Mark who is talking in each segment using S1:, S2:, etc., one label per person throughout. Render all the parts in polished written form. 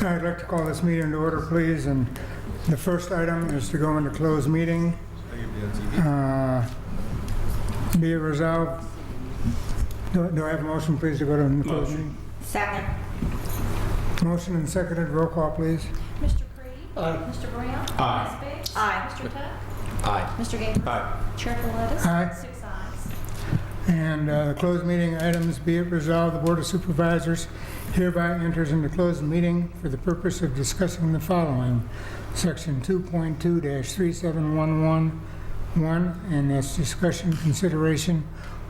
S1: I'd like to call this meeting to order, please. And the first item is to go into closed meeting. Be it resolved. Do I have a motion, please, to go to closed meeting?
S2: Second.
S1: Motion and seconded. Roll call, please.
S3: Mr. Creed?
S1: Aye.
S3: Mr. Brown?
S4: Aye.
S3: Ms. Biggs?
S2: Aye.
S3: Mr. Tuck?
S4: Aye.
S3: Mr. Gabriel?
S4: Aye.
S3: Chair Lettuce?
S1: Aye.
S3: 6 ayes.
S1: And the closed meeting items, be it resolved, the Board of Supervisors hereby enters into closed meeting for the purpose of discussing the following. Section 2.2-3711, and that's discussion, consideration,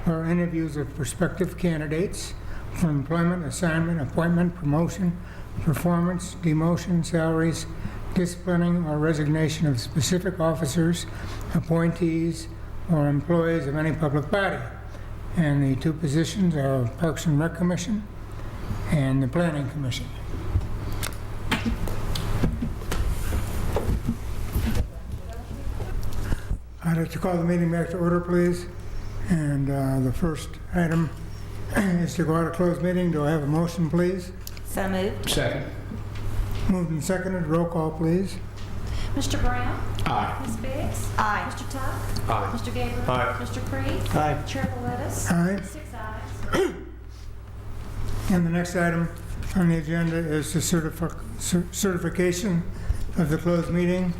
S1: or interviews of prospective candidates for employment, assignment, appointment, promotion, performance, demotion, salaries, disciplining, or resignation of specific officers, appointees, or employees of any public body. And the two positions are Parks and Rec Commission and the Planning Commission. I'd like to call the meeting back to order, please. And the first item is to go out of closed meeting. Do I have a motion, please?
S2: So moved.
S4: Second.
S1: Moved and seconded. Roll call, please.
S3: Mr. Brown?
S4: Aye.
S3: Ms. Biggs?
S2: Aye.
S3: Mr. Tuck?
S4: Aye.
S3: Mr. Gabriel?
S4: Aye.
S3: Mr. Creed?
S4: Aye.
S3: Chair Lettuce?
S1: Aye.
S3: 6 ayes.
S1: And the next item on the agenda is the certification of the closed meeting.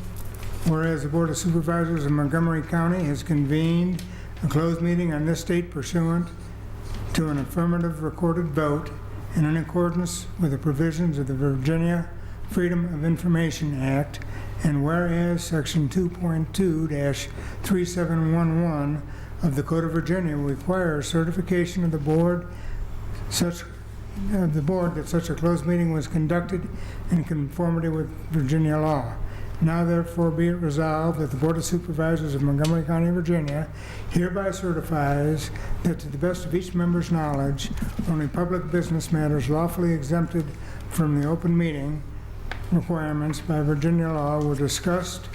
S1: Whereas the Board of Supervisors of Montgomery County has convened a closed meeting on this date pursuant to an affirmative recorded vote and in accordance with the provisions of the Virginia Freedom of Information Act, and whereas Section 2.2-3711 of the Code of Virginia requires certification of the board that such a closed meeting was conducted in conformity with Virginia law. Now therefore be it resolved that the Board of Supervisors of Montgomery County, Virginia hereby certifies that to the best of each member's knowledge, only public business matters lawfully exempted from the open meeting requirements by Virginia law were discussed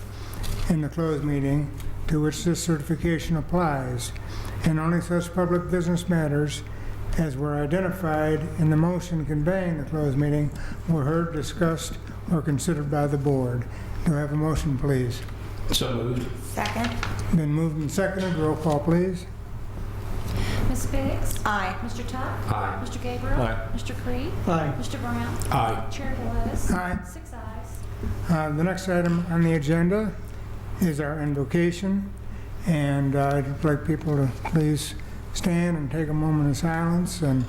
S1: in the closed meeting to which this certification applies, and only such public business matters as were identified in the motion conveying the closed meeting were heard, discussed, or considered by the board. Do I have a motion, please?
S4: So moved.
S2: Second.
S1: Been moved and seconded. Roll call, please.
S3: Ms. Biggs?
S2: Aye.
S3: Mr. Tuck?
S4: Aye.
S3: Mr. Gabriel?
S4: Aye.
S3: Mr. Creed?
S1: Aye.
S3: Mr. Brown?
S4: Aye.
S3: Chair Lettuce?
S1: Aye.
S3: 6 ayes.
S1: The next item on the agenda is our invocation, and I'd like people to please stand and take a moment of silence and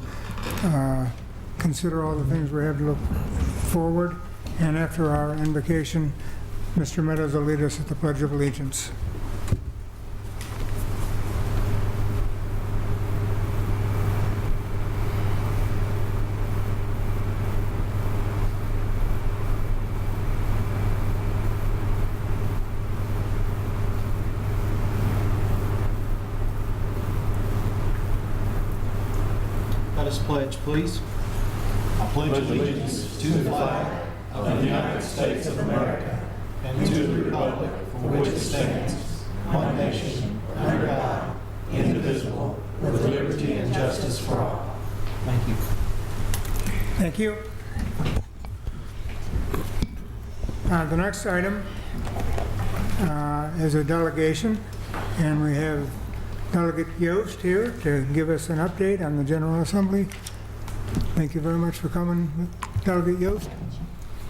S1: consider all the things we have to look forward. And after our invocation, Mr. Meadows will lead us at the Pledge of Allegiance.
S5: Let us pledge, please.
S6: I pledge allegiance to the flag of the United States of America and to the republic for which it stands, one nation, under God, indivisible, with liberty and justice for all.
S5: Thank you.
S1: Thank you. The next item is a delegation, and we have Delegate Yost here to give us an update on the General Assembly. Thank you very much for coming, Delegate Yost.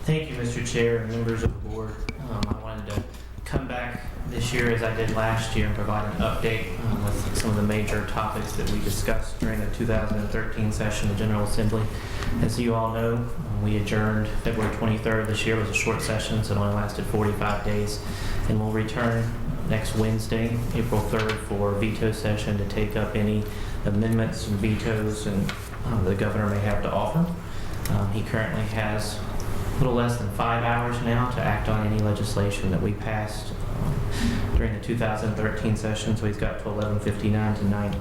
S7: Thank you, Mr. Chair and members of the board. I wanted to come back this year as I did last year and provide an update with some of the major topics that we discussed during the 2013 session of General Assembly. As you all know, we adjourned February 23rd this year. It was a short session, so it only lasted 45 days. And we'll return next Wednesday, April 3rd, for a veto session to take up any amendments and vetoes and the governor may have to offer. He currently has a little less than 5 hours now to act on any legislation that we passed during the 2013 session, so he's got to 11:59 tonight.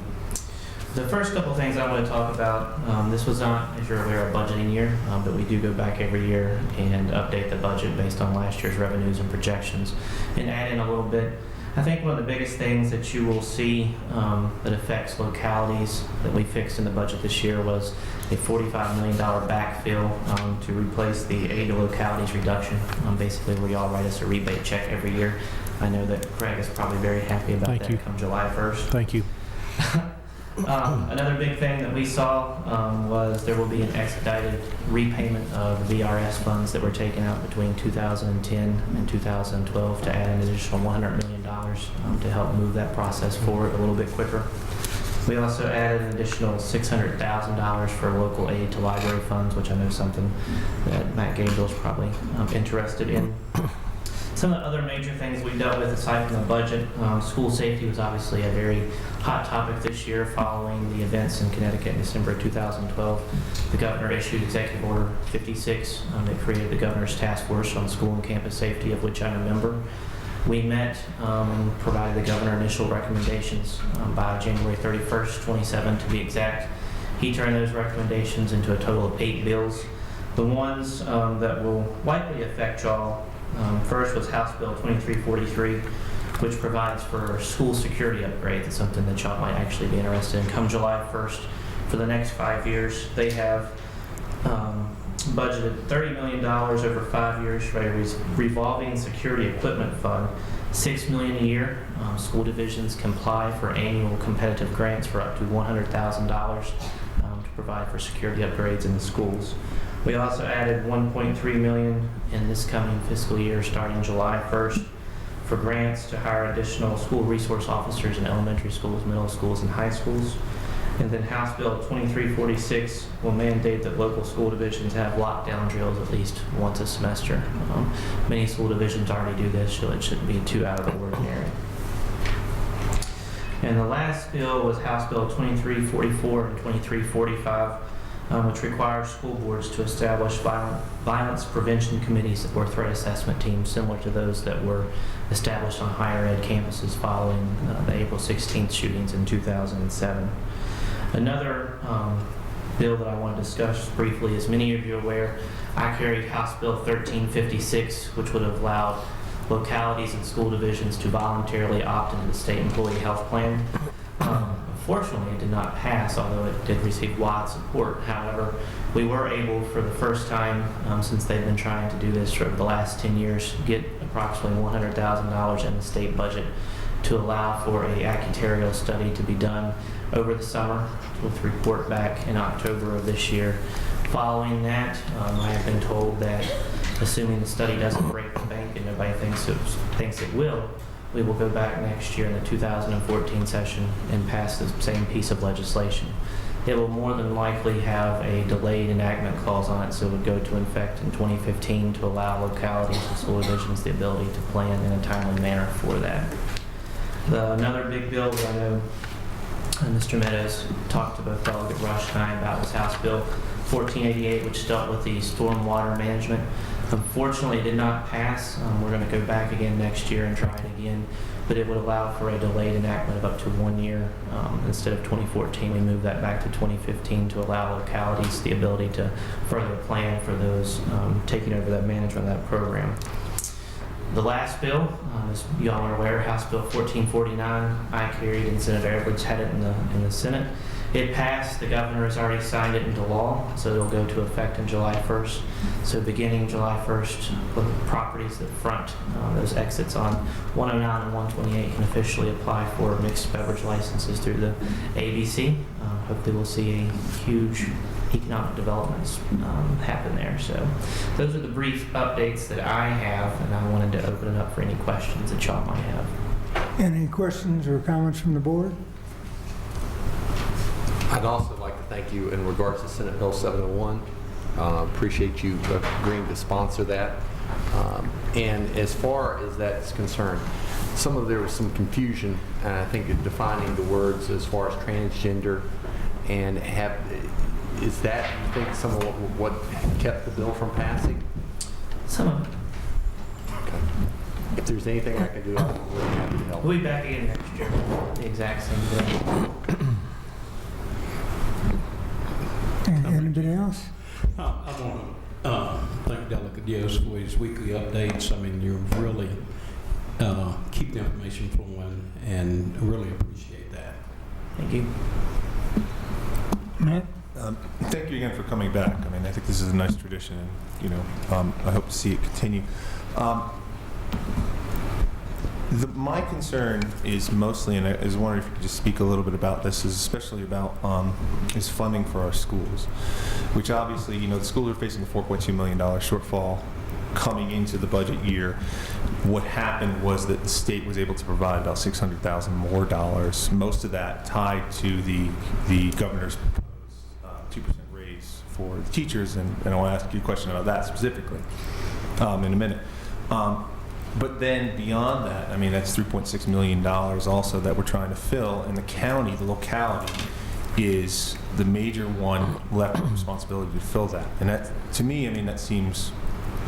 S7: The first couple of things I want to talk about, this was not, as you're aware, a budgeting year, but we do go back every year and update the budget based on last year's revenues and projections and add in a little bit I think one of the biggest things that you will see that affects localities that we fixed in the budget this year was a $45 million backfill to replace the aid to localities reduction, basically where y'all write us a rebate check every year. I know that Craig is probably very happy about
S2: Thank
S7: that
S2: you.
S7: come July 1st.
S2: Thank you.
S7: Another big thing that we saw was there will be an expedited repayment of the VRS funds that were taken out between 2010 and 2012 to add an additional $100 million to help move that process forward a little bit quicker. We also added an additional $600,000 for local aid to library funds, which I know is something that Matt Gabriel's probably interested in. Some of the other major things we dealt with aside from the budget, school safety was obviously a very hot topic this year following the events in Connecticut in December of 2012. The governor issued Executive Order 56 that created the governor's task force on school and campus safety, of which I'm a member. We met and provided the governor initial recommendations by January 31st, 2017 to be exact. He turned those recommendations into a total of 8 bills. The ones that will likely affect y'all first was House Bill 2343, which provides for school security upgrades. It's something that y'all might actually be interested in. Come July 1st, for the next 5 years, they have budgeted $30 million over 5 years for a revolving security equipment fund, $6 million a year. School divisions can apply for annual competitive grants for up to $100,000 to provide for security upgrades in the schools. We also added $1.3 million in this coming fiscal year starting July 1st for grants to hire additional school resource officers in elementary schools, middle schools, and high schools. And then House Bill 2346 will mandate that local school divisions have lockdown drills at least once a semester. Many school divisions already do this, so it shouldn't be too out of the ordinary. And the last bill was House Bill 2344 and 2345, which requires school boards to establish violence prevention committees or threat assessment teams similar to those that were established on higher ed campuses following the April 16th shootings in 2007. Another bill that I want to discuss briefly, as many of you are aware, I carried House Bill 1356, which would have allowed localities and school divisions to voluntarily opt into the state employee health plan. Unfortunately, it did not pass, although it did receive wide support. However, we were able, for the first time since they've been trying to do this for the last 10 years, get approximately $100,000 in the state budget to allow for a actuarial study to be done over the summer with a report back in October of this year. Following that, I have been told that assuming the study doesn't break the bank and nobody thinks it will, we will go back next year in the 2014 session and pass the same piece of legislation. It will more than likely have a delayed enactment clause on it, so it would go to effect in 2015 to allow localities and school divisions the ability to plan in a timely manner for that. Another big bill that I know Mr. Meadows talked to both Delegate Rush and I about was House Bill 1488, which dealt with the stormwater management. Unfortunately, it did not pass. We're going to go back again next year and try it again, but it would allow for a delayed enactment of up to 1 year. Instead of 2014, we moved that back to 2015 to allow localities the ability to further plan for those taking over that management of that program. The last bill, as y'all are aware, House Bill 1449, I carried and Senator Edwards had it in the Senate. It passed. The governor has already signed it into law, so it'll go to effect on July 1st. So beginning July 1st, properties that front those exits on 109 and 128 can officially apply for mixed beverage licenses through the ABC. Hopefully we'll see a huge economic developments happen there. So those are the brief updates that I have, and I wanted to open it up for any questions that y'all might have.
S1: Any questions or comments from the board?
S4: I'd also like to thank you in regards to Senate Bill 701. Appreciate you agreeing to sponsor that. And as far as that's concerned, there was some confusion, I think, in defining the words as far as transgender, and is that, you think, some of what kept the bill from passing?
S7: Some of it.
S4: Okay. If there's anything I can do, I'm really happy to help.
S7: We'll be back again next year. The exact same bill.
S1: Anybody else?
S6: I want to thank Delegate Yost for his weekly updates. I mean, you're really
S2: keep the information flowing, and really appreciate that.
S7: Thank you.
S1: Matt?
S6: Thank you again for coming back. I mean, I think this is a nice tradition, and I hope to see it continue. My concern is mostly, and I was wondering if you could just speak a little bit about this, is especially about is funding for our schools, which obviously, the schools are facing a $4.2 million shortfall coming into the budget year. What happened was that the state was able to provide about $600,000 more dollars, most of that tied to the governor's proposed 2% raise for the teachers, and I want to ask you a question about that specifically in a minute. But then beyond that, I mean, that's $3.6 million also that we're trying to fill, and the county, the locality, is the major one left with responsibility to fill that. And that, to me, I mean, that seems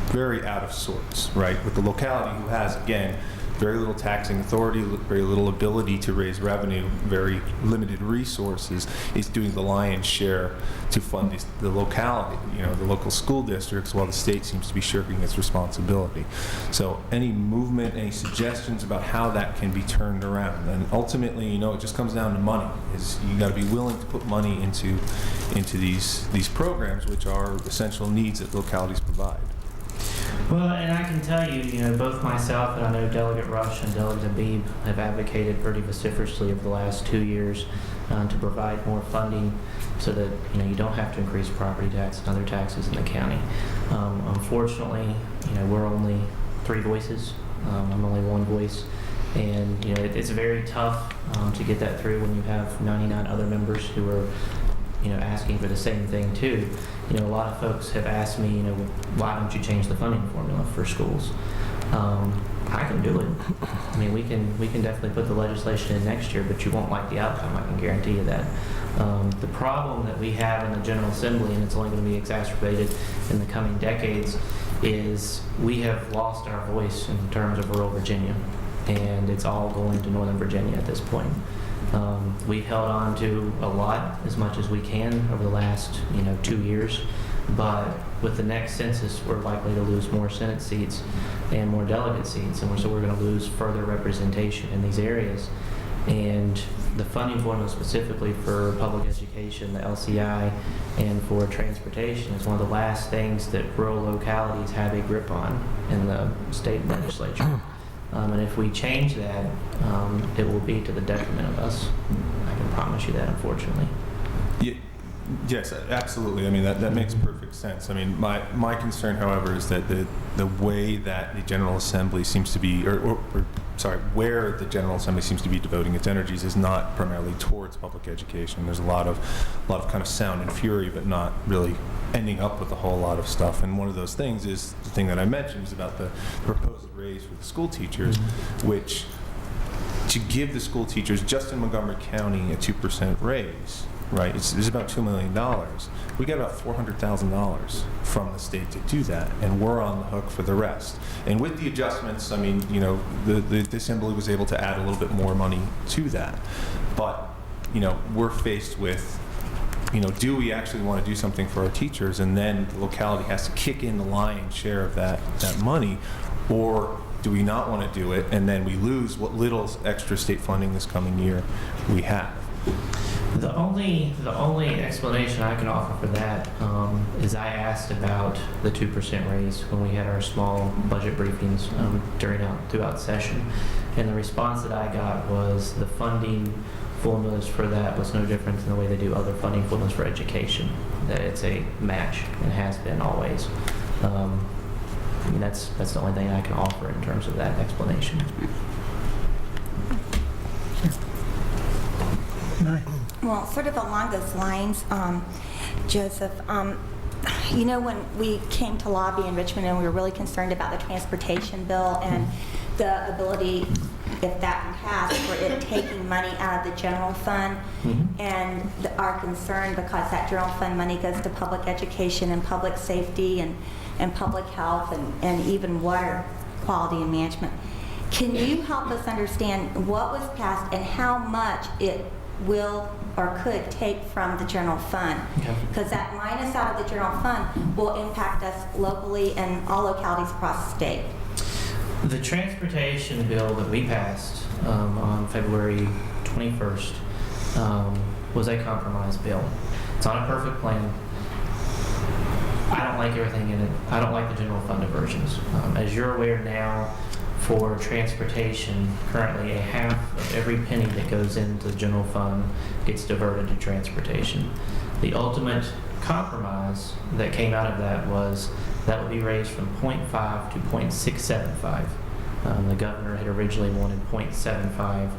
S6: very out of sorts, right? With the locality who has, again, very little taxing authority, very little ability to raise revenue, very limited resources, is doing the lion's share to fund the locality, the local school districts, while the state seems to be shirking its responsibility. So any movement, any suggestions about how that can be turned around? And ultimately, it just comes down to money. Is you got to be willing to put money into these programs, which are essential needs that localities provide.
S7: Well, and I can tell you, both myself and I know Delegate Rush and Delegate Habib have advocated pretty vociferously over the last 2 years to provide more funding so that, you don't have to increase property tax and other taxes in the county. Unfortunately, we're only 3 voices. I'm only 1 voice. And, it's very tough to get that through when you have 99 other members who are asking for the same thing too. A lot of folks have asked me, why don't you change the funding formula for schools? I can do it. I mean, we can definitely put the legislation in next year, but you won't like the outcome, I can guarantee you that. The problem that we have in the General Assembly, and it's only going to be exacerbated in the coming decades, is we have lost our voice in terms of rural Virginia, and it's all going to Northern Virginia at this point. We've held on to a lot, as much as we can, over the last 2 years, but with the next census, we're likely to lose more Senate seats and more delegate seats, and so we're going to lose further representation in these areas. And the funding formula specifically for public education, the LCI, and for transportation is one of the last things that rural localities have a grip on in the state legislature. And if we change that, it will be to the detriment of us. I can promise you that, unfortunately.
S6: Yes, absolutely. I mean, that makes perfect sense. I mean, my concern, however, is that the way that the General Assembly seems to be, where the General Assembly seems to be devoting its energies is not primarily towards public education. There's a lot of kind of sound and fury, but not really ending up with a whole lot of stuff. And one of those things is the thing that I mentioned is about the proposed raise for the school teachers, which to give the school teachers just in Montgomery County a 2% raise, right? It's about $2 million. We get about $400,000 from the state to do that, and we're on the hook for the rest. And with the adjustments, I mean, the Assembly was able to add a little bit more money to that. But, we're faced with, do we actually want to do something for our teachers, and then the locality has to kick in the lion's share of that money, or do we not want to do it, and then we lose what little extra state funding this coming year we have?
S7: The only explanation I can offer for that is I asked about the 2% raise when we had our small budget briefings throughout session, and the response that I got was the funding formulas for that was no different than the way they do other funding formulas for education. That it's a match and has been always. I mean, that's the only thing I can offer in terms of that explanation.
S8: Well, sort of along those lines, Joseph, when we came to lobby in Richmond and we were really concerned about the transportation bill and the ability, if that would pass, for it taking money out of the general fund, and our concern because that general fund money goes to public education and public safety and public health and even water quality and management. Can you help us understand what was passed and how much it will or could take from the general fund? Because that minus out of the general fund will impact us locally and all localities across the state.
S7: The transportation bill that we passed on February 21st was a compromise bill. It's not a perfect plan. I don't like everything in it. I don't like the general fund diversions. As you're aware now, for transportation, currently a half of every penny that goes into the general fund gets diverted to transportation. The ultimate compromise that came out of that was that would be raised from 0.5 to 0.675. The governor had originally wanted 0.75,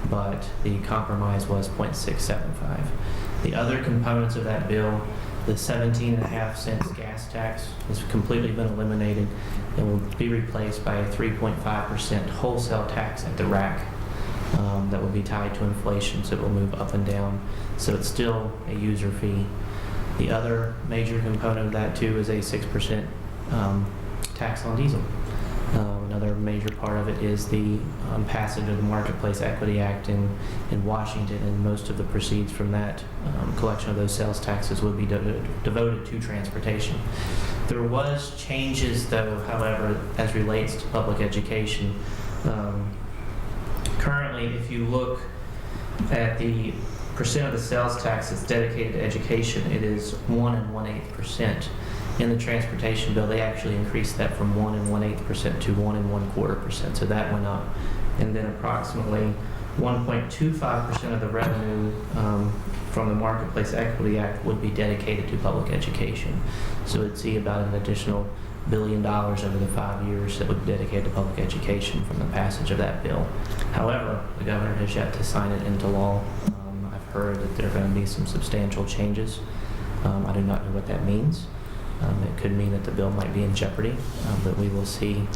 S7: but the compromise was 0.675. The other components of that bill, the 17.5 cents gas tax has completely been eliminated and will be replaced by a 3.5% wholesale tax at the rack that will be tied to inflation, so it will move up and down. So it's still a user fee. The other major component of that too is a 6% tax on diesel. Another major part of it is the passage of the Marketplace Equity Act in Washington, and most of the proceeds from that collection of those sales taxes would be devoted to transportation. There was changes, though, however, as relates to public education. Currently, if you look at the percent of the sales tax that's dedicated to education, it is 1 1/8%. In the transportation bill, they actually increased that from 1 1/8% to 1 1/4%, so that went up. And then approximately 1.25% of the revenue from the Marketplace Equity Act would be dedicated to public education. So it'd see about an additional $1 billion over the 5 years that would be dedicated to public education from the passage of that bill. However, the governor has yet to sign it into law. I've heard that there are going to be some substantial changes. I do not know what that means. It could mean that the bill might be in jeopardy, but we will see.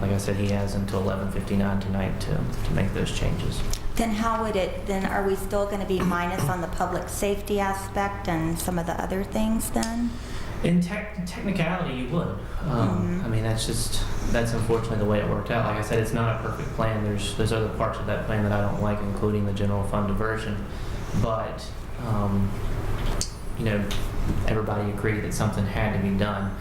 S7: Like I said, he has until 11:59 tonight to make those changes.
S8: Then how would it, then are we still going to be minus on the public safety aspect and some of the other things then?
S7: In technicality, you would. I mean, that's unfortunately the way it worked out. Like I said, it's not a perfect plan. There's other parts of that plan that I don't like, including the general fund diversion. But, everybody agreed that something had to be done.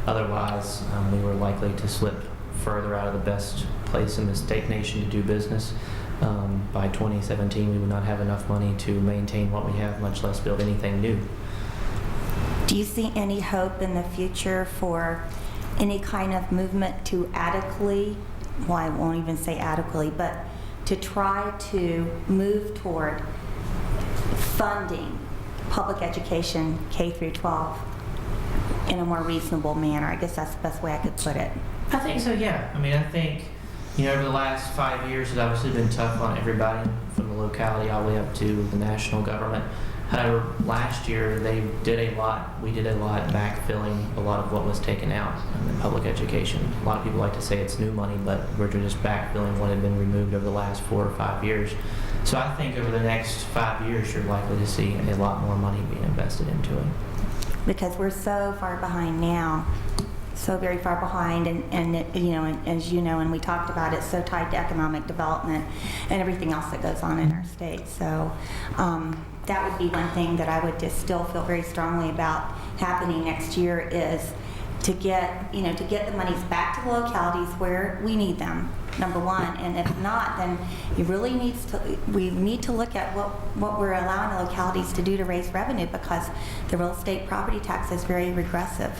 S7: Otherwise, we were likely to slip further out of the best place in the state nation to do business. By 2017, we would not have enough money to maintain what we have, much less build anything new.
S8: Do you see any hope in the future for any kind of movement to adequately, well, I won't even say adequately, but to try to move toward funding public education K through 12 in a more reasonable manner? I guess that's the best way I could put it.
S7: I think so, yeah. I mean, I think, over the last 5 years, it's obviously been tough on everybody from the locality all the way up to the national government. However, last year we did a lot backfilling a lot of what was taken out in public education. A lot of people like to say it's new money, but we're just backfilling what had been removed over the last 4 or 5 years. So I think over the next 5 years, you're likely to see a lot more money being invested into it.
S8: Because we're so far behind now, so very far behind, and as you know, and we talked about it, so tied to economic development and everything else that goes on in our state. So that would be one thing that I would just still feel very strongly about happening next year, is to get the monies back to the localities where we need them, number one. And if not, then we need to look at what we're allowing the localities to do to raise revenue, because the real estate property tax is very regressive.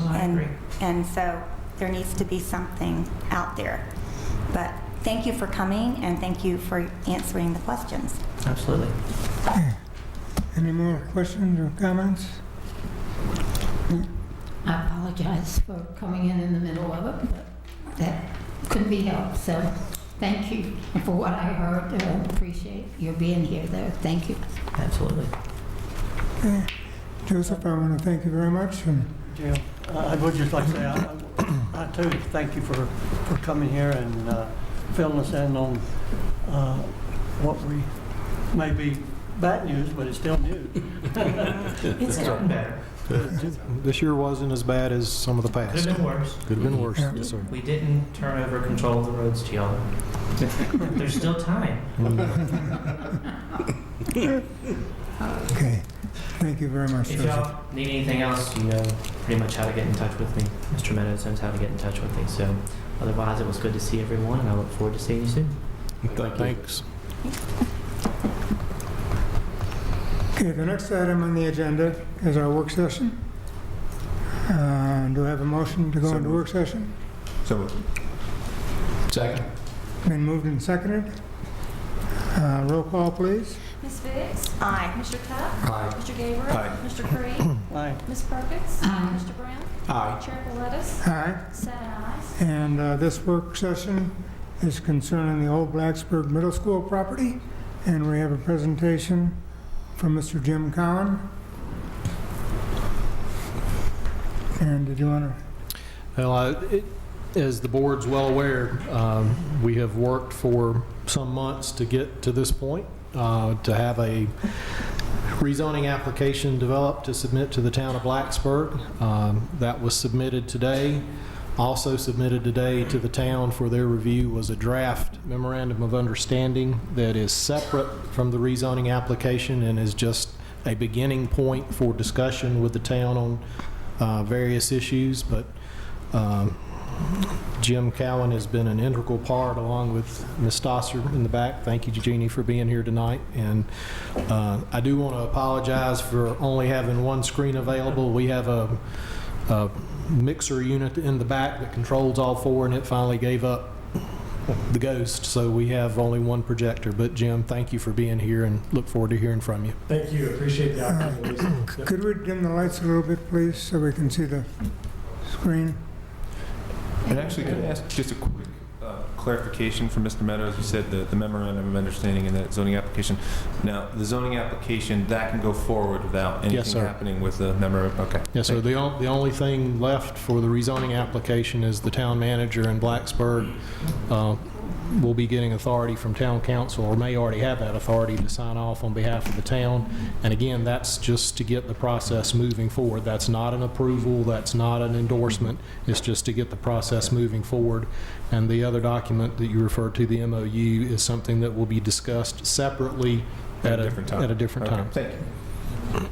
S7: I agree.
S8: And so there needs to be something out there. But thank you for coming, and thank you for answering the questions.
S7: Absolutely.
S1: Any more questions or comments?
S9: I apologize for coming in the middle of it, but that couldn't be helped. So thank you. And for what I heard, appreciate your being here, though. Thank you.
S7: Absolutely.
S1: Okay. Joseph, I want to thank you very much.
S6: Yeah, I would just like to say, I too thank you for coming here and filling us in on what we may be bad news, but it's still news.
S7: It's gotten better.
S10: This year wasn't as bad as some of the past.
S7: Could have been worse.
S10: Could have been worse,
S1: Yeah.
S10: yes, sir.
S7: We didn't turn over control of the roads to y'all. There's still time.
S1: Okay. Thank you very much,
S7: If
S1: Joseph.
S7: y'all need anything else, pretty much how to get in touch with me. Mr. Meadows knows how to get in touch with me. So otherwise, it was good to see everyone, and I look forward to seeing you soon.
S10: Thanks.
S1: Okay, the next item on the agenda is our work session. Do I have a motion to go into work session?
S6: So moved.
S2: Second.
S1: Been moved and seconded. Roll call, please.
S3: Ms. Biggs?
S8: Aye.
S3: Mr. Tuck?
S2: Aye.
S3: Mr. Gabriel?
S6: Aye.
S3: Mr. Creed?
S5: Aye.
S3: Ms. Perkins?
S9: Aye.
S3: Mr. Brown?
S2: Aye.
S3: Chair Lettuce?
S1: Aye.
S3: 7 ayes.
S1: And this work session is concerning the old Blacksburg Middle School property. And we have a presentation from Mr. Jim Cowan. And did you want to?
S10: Well, as the board's well aware, we have worked for some months to get to this point, to have a rezoning application developed to submit to the town of Blacksburg. That was submitted today. Also submitted today to the town for their review was a draft memorandum of understanding that is separate from the rezoning application and is just a beginning point for discussion with the town on various issues. But Jim Cowan has been an integral part, along with Ms. Stosser in the back. Thank you, Jeannie, for being here tonight. And I do want to apologize for only having one screen available. We have a mixer unit in the back that controls all four, and it finally gave up the ghost, so we have only one projector. But Jim, thank you for being here, and look forward to hearing from you.
S11: Thank you. Appreciate the opportunity.
S1: Could we dim the lights a little bit, please, so we can see the screen?
S6: And actually, could I ask just a quick clarification from Mr. Meadows? You said the memorandum of understanding in that zoning application. Now, the zoning application, that can go forward without anything
S10: Yes, sir.
S6: happening with the memorandum? Okay.
S10: Yes, sir. The only thing left for the rezoning application is the town manager in Blacksburg will be getting authority from town council, or may already have that authority, to sign off on behalf of the town. And again, that's just to get the process moving forward. That's not an approval, that's not an endorsement, it's just to get the process moving forward. And the other document that you referred to, the MOU, is something that will be discussed separately at a different time.
S6: Thank you.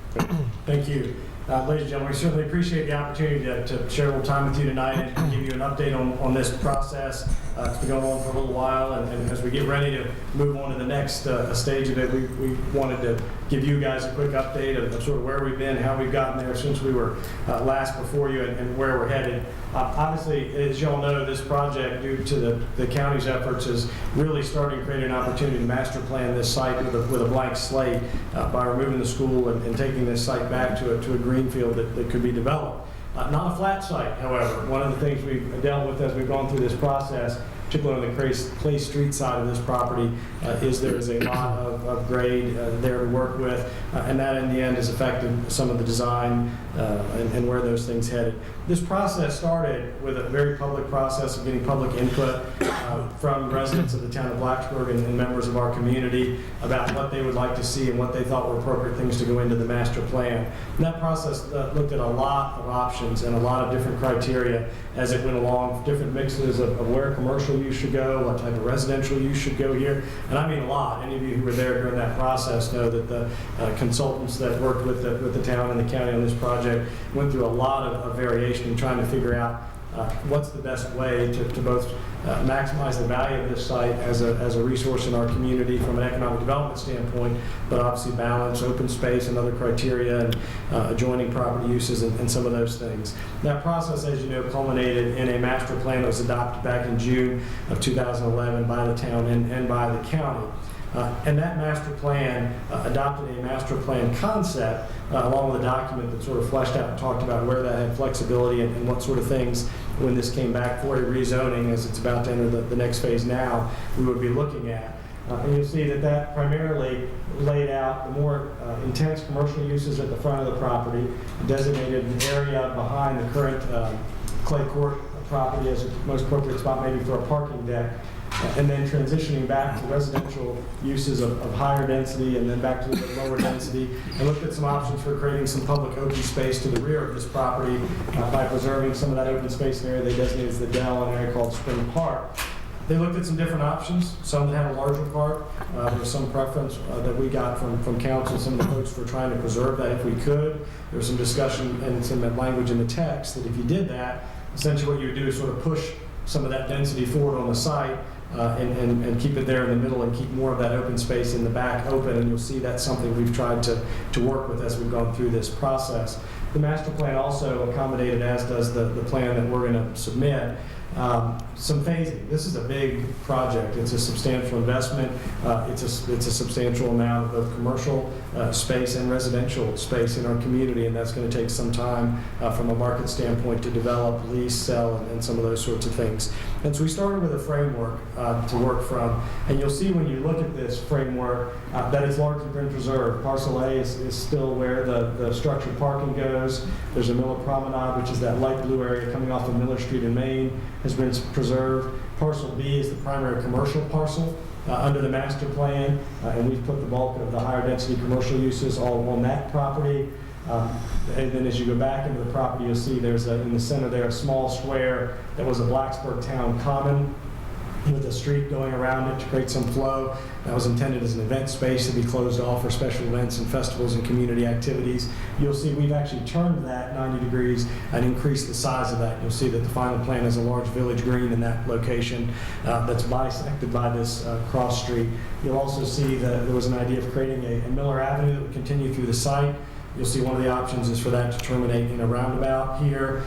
S11: Thank you. Ladies and gentlemen, we certainly appreciate the opportunity to share a little time with you tonight and give you an update on this process. It's been going on for a little while, and as we get ready to move on to the next stage of it, we wanted to give you guys a quick update of sort of where we've been, how we've gotten there since we were last before you, and where we're headed. Obviously, as you all know, this project, due to the county's efforts, is really starting to create an opportunity to master plan this site with a blank slate by removing the school and taking this site back to a greenfield that could be developed. Not a flat site, however. One of the things we've dealt with as we've gone through this process, particularly on the Clay Street side of this property, is there is a lot of grade there to work with, and that in the end has affected some of the design and where those things headed. This process started with a very public process of getting public input from residents of the town of Blacksburg and members of our community about what they would like to see and what they thought were appropriate things to go into the master plan. And that process looked at a lot of options and a lot of different criteria as it went along, different mixes of where commercial use should go, what type of residential use should go here. And I mean a lot. Any of you who were there during that process know that the consultants that worked with the town and the county on this project went through a lot of variation in trying to figure out what's the best way to both maximize the value of this site as a resource in our community from an economic development standpoint, but obviously balance open space and other criteria and adjoining property uses and some of those things. That process, as you know, culminated in a master plan that was adopted back in June of 2011 by the town and by the county. And that master plan adopted a master plan concept along with a document that sort of fleshed out and talked about where that had flexibility and what sort of things, when this came back for a rezoning, as it's about to enter the next phase now, we would be looking at. And you'll see that primarily laid out the more intense commercial uses at the front of the property, designated an area behind the current clay court property as a most appropriate spot maybe for a parking deck, and then transitioning back to residential uses of higher density and then back to the lower density, and looked at some options for creating some public open space to the rear of this property by preserving some of that open space in the area they designated as the Dell, an area called Spring Park. They looked at some different options, some that had a larger park. There was some preference that we got from council, some of the folks were trying to preserve that if we could. There was some discussion and some language in the text that if you did that, essentially what you would do is sort of push some of that density forward on the site and keep it there in the middle and keep more of that open space in the back open. And you'll see that's something we've tried to work with as we've gone through this process. The master plan also accommodated, as does the plan that we're going to submit, some phasing. This is a big project. It's a substantial investment. It's a substantial amount of both commercial space and residential space in our community, and that's going to take some time from a market standpoint to develop, lease, sell, and some of those sorts of things. And so we started with a framework to work from, and you'll see when you look at this framework that it's largely been preserved. Parcel A is still where the structured parking goes. There's a Miller Promenade, which is that light blue area coming off of Miller Street in Maine, has been preserved. Parcel B is the primary commercial parcel under the master plan, and we've put the bulk of the higher density commercial uses all on that property. And then as you go back into the property, you'll see there's in the center there a small square that was a Blacksburg Town Common with a street going around it to create some flow. That was intended as an event space to be closed off for special events and festivals and community activities. You'll see we've actually turned that 90 degrees and increased the size of that. You'll see that the final plan has a large village green in that location that's bisected by this cross street. You'll also see that there was an idea of creating a Miller Avenue that would continue through the site. You'll see one of the options is for that to terminate in a roundabout here.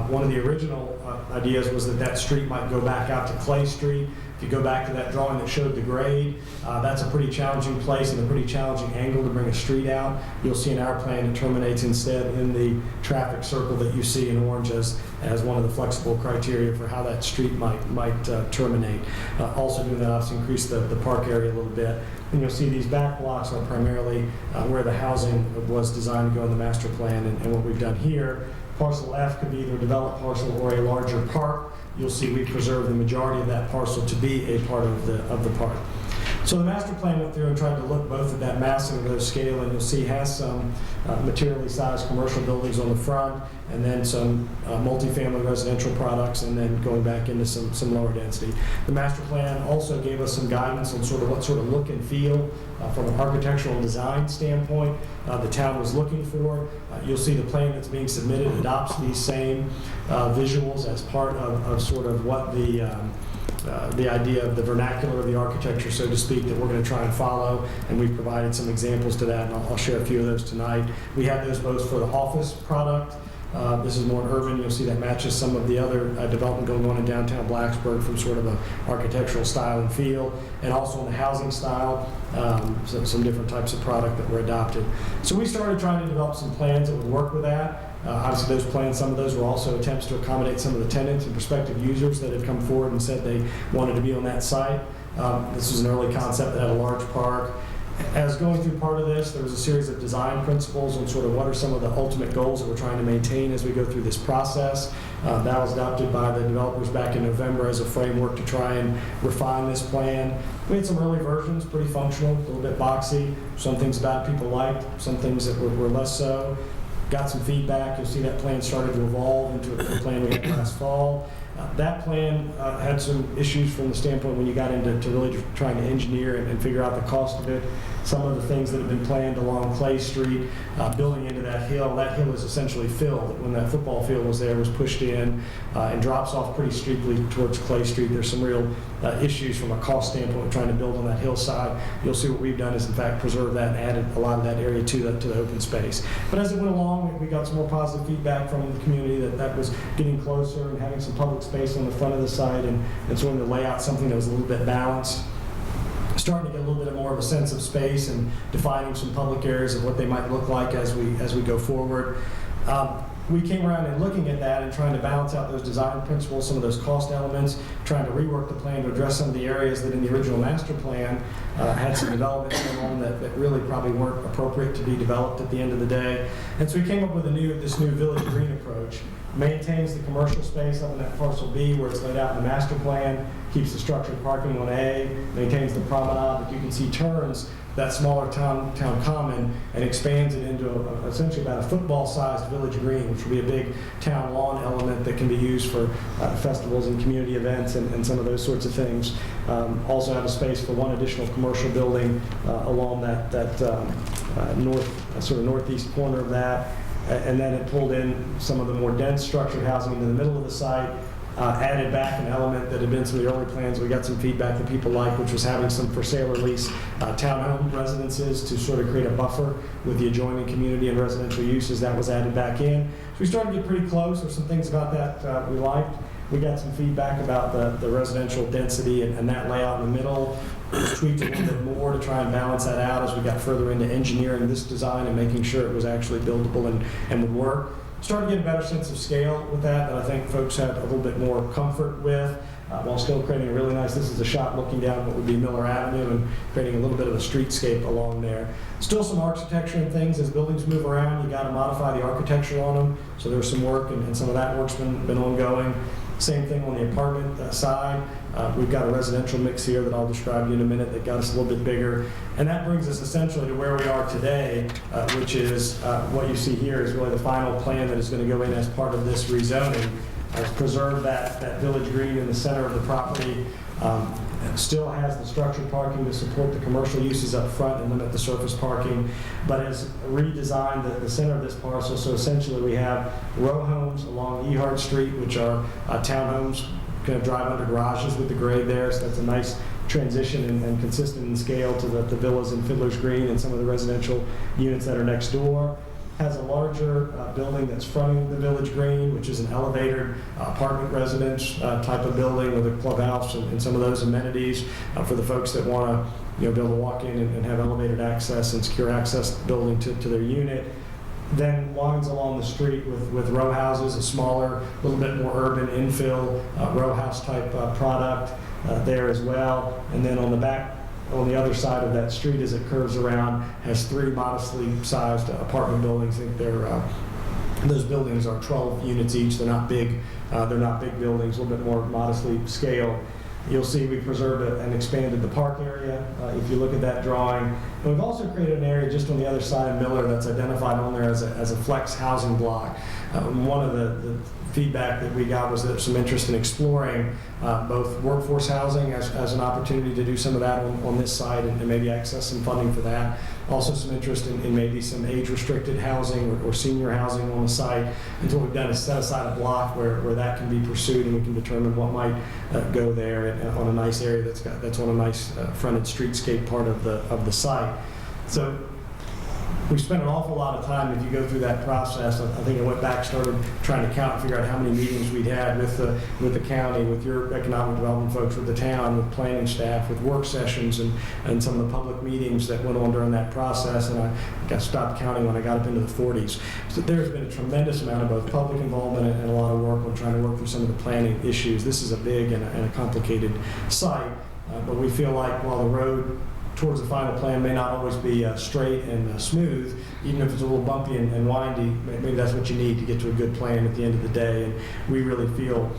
S11: One of the original ideas was that street might go back out to Clay Street. If you go back to that drawing that showed the grade, that's a pretty challenging place and a pretty challenging angle to bring a street out. You'll see in our plan it terminates instead in the traffic circle that you see in orange as one of the flexible criteria for how that street might terminate. Also doing that obviously increase the park area a little bit. And you'll see these back blocks are primarily where the housing was designed to go in the master plan. And what we've done here, parcel F could be either a developed parcel or a larger park. You'll see we preserved the majority of that parcel to be a part of the park. So the master plan went through and tried to look both at that massing of those scale, and you'll see has some materially sized commercial buildings on the front, and then some multifamily residential products, and then going back into some lower density. The master plan also gave us some guidance on sort of what sort of look and feel from an architectural design standpoint the town was looking for. You'll see the plan that's being submitted adopts these same visuals as part of sort of what the idea of the vernacular of the architecture, so to speak, that we're going to try and follow, and we've provided some examples to that, and I'll share a few of those tonight. We have those both for the office product. This is more urban. You'll see that matches some of the other development going on in downtown Blacksburg from sort of an architectural style and feel, and also in the housing style, some different types of product that were adopted. So we started trying to develop some plans that would work with that. Obviously, those plans, some of those were also attempts to accommodate some of the tenants and prospective users that had come forward and said they wanted to be on that site. This was an early concept that had a large park. As going through part of this, there was a series of design principles on sort of what are some of the ultimate goals that we're trying to maintain as we go through this process. That was adopted by the developers back in November as a framework to try and refine this plan. We had some early versions, pretty functional, a little bit boxy. Some things about people liked, some things that were less so. Got some feedback. You'll see that plan started to evolve into a plan we had last fall. That plan had some issues from the standpoint when you got into really trying to engineer and figure out the cost of it. Some of the things that have been planned along Clay Street, building into that hill is essentially filled. When that football field was there, it was pushed in and drops off pretty steeply towards Clay Street. There's some real issues from a cost standpoint trying to build on that hillside. You'll see what we've done is in fact preserve that and added a lot of that area to the open space. But as it went along, we got some more positive feedback from the community that was getting closer and having some public space on the front of the site and sort of to lay out something that was a little bit balanced. Starting to get a little bit more of a sense of space and defining some public areas of what they might look like as we go forward. We came around and looking at that and trying to balance out those design principles, some of those cost elements, trying to rework the plan to address some of the areas that in the original master plan had some developments going on that really probably weren't appropriate to be developed at the end of the day. And so we came up with this new village green approach. Maintains the commercial space up in that parcel B where it's laid out in the master plan, keeps the structured parking on A, maintains the promenade that you can see turns that smaller town common and expands it into essentially about a football-sized village green, which will be a big town lawn element that can be used for festivals and community events and some of those sorts of things. Also have a space for one additional commercial building along that northeast corner of that. And then it pulled in some of the more dense structured housing into the middle of the site, added back an element that had been some of the early plans. We got some feedback that people liked, which was having some for sale or lease townhome residences to sort of create a buffer with the adjoining community and residential uses. That was added back in. So we started to get pretty close. There's some things about that we liked. We got some feedback about the residential density and that layout in the middle. Tweaked a little bit more to try and balance that out as we got further into engineering this design and making sure it was actually buildable and would work. Started to get a better sense of scale with that I think folks had a little bit more comfort with, while still creating a really nice, this is a shot looking down what would be Miller Avenue and creating a little bit of a streetscape along there. Still some architecture and things. As buildings move around, you got to modify the architecture on them. So there's some work and some of that work's been ongoing. Same thing on the apartment side. We've got a residential mix here that I'll describe to you in a minute that got us a little bit bigger. And that brings us essentially to where we are today, which is what you see here is really the final plan that is going to go in as part of this rezoning. Preserve that village green in the center of the property. Still has the structured parking to support the commercial uses up front and limit the surface parking, but has redesigned the center of this parcel. So essentially we have row homes along Ehart Street, which are townhomes, kind of drive under garages with the grade there. So that's a nice transition and consistent in scale to the villas in Fiddler's Green and some of the residential units that are next door. Has a larger building that's fronting the village green, which is an elevated apartment residence type of building with a clubhouse and some of those amenities for the folks that want to be able to walk in and have elevated access and secure access building to their unit. Then lines along the street with row houses, a smaller, a little bit more urban infill row house type product there as well. And then on the back, on the other side of that street as it curves around, has 3 modestly sized apartment buildings. I think those buildings are 12 units each. They're not big. They're not big buildings. A little bit more modestly scaled. You'll see we preserved and expanded the park area. If you look at that drawing, and we've also created an area just on the other side of Miller that's identified on there as a flex housing block. One of the feedback that we got was that there's some interest in exploring both workforce housing as an opportunity to do some of that on this side and maybe access some funding for that. Also some interest in maybe some age-restricted housing or senior housing on the site. And so what we've done is set aside a block where that can be pursued and we can determine what might go there on a nice area that's on a nice fronted streetscape part of the site. So we spent an awful lot of time, if you go through that process. I think I went back, started trying to count and figure out how many meetings we'd had with the county, with your economic development folks, with the town, with planning staff, with work sessions and some of the public meetings that went on during that process. And I got stopped counting when I got up into the 40s. So there's been a tremendous amount of both public involvement and a lot of work on trying to work through some of the planning issues. This is a big and a complicated site, but we feel like while the road towards the final plan may not always be straight and smooth, even if it's a little bumpy and windy, maybe that's what you need to get to a good plan at the end of the day. And we really feel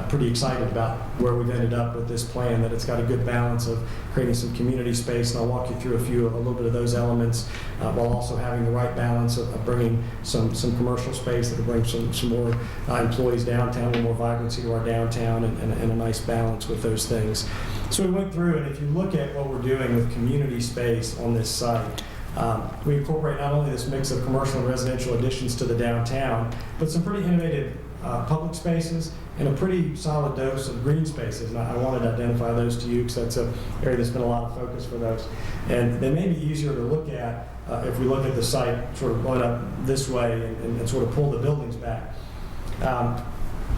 S11: pretty excited about where we've ended up with this plan, that it's got a good balance of creating some community space, and I'll walk you through a little bit of those elements, while also having the right balance of bringing some commercial space that will bring some more employees downtown, a little more vibrancy to our downtown, and a nice balance with those things. So we went through, and if you look at what we're doing with community space on this site, we incorporate not only this mix of commercial and residential additions to the downtown, but some pretty innovative public spaces and a pretty solid dose of green spaces. And I wanted to identify those to you because that's an area that's been a lot of focus for those. And they may be easier to look at if we look at the site sort of going up this way and sort of pull the buildings back.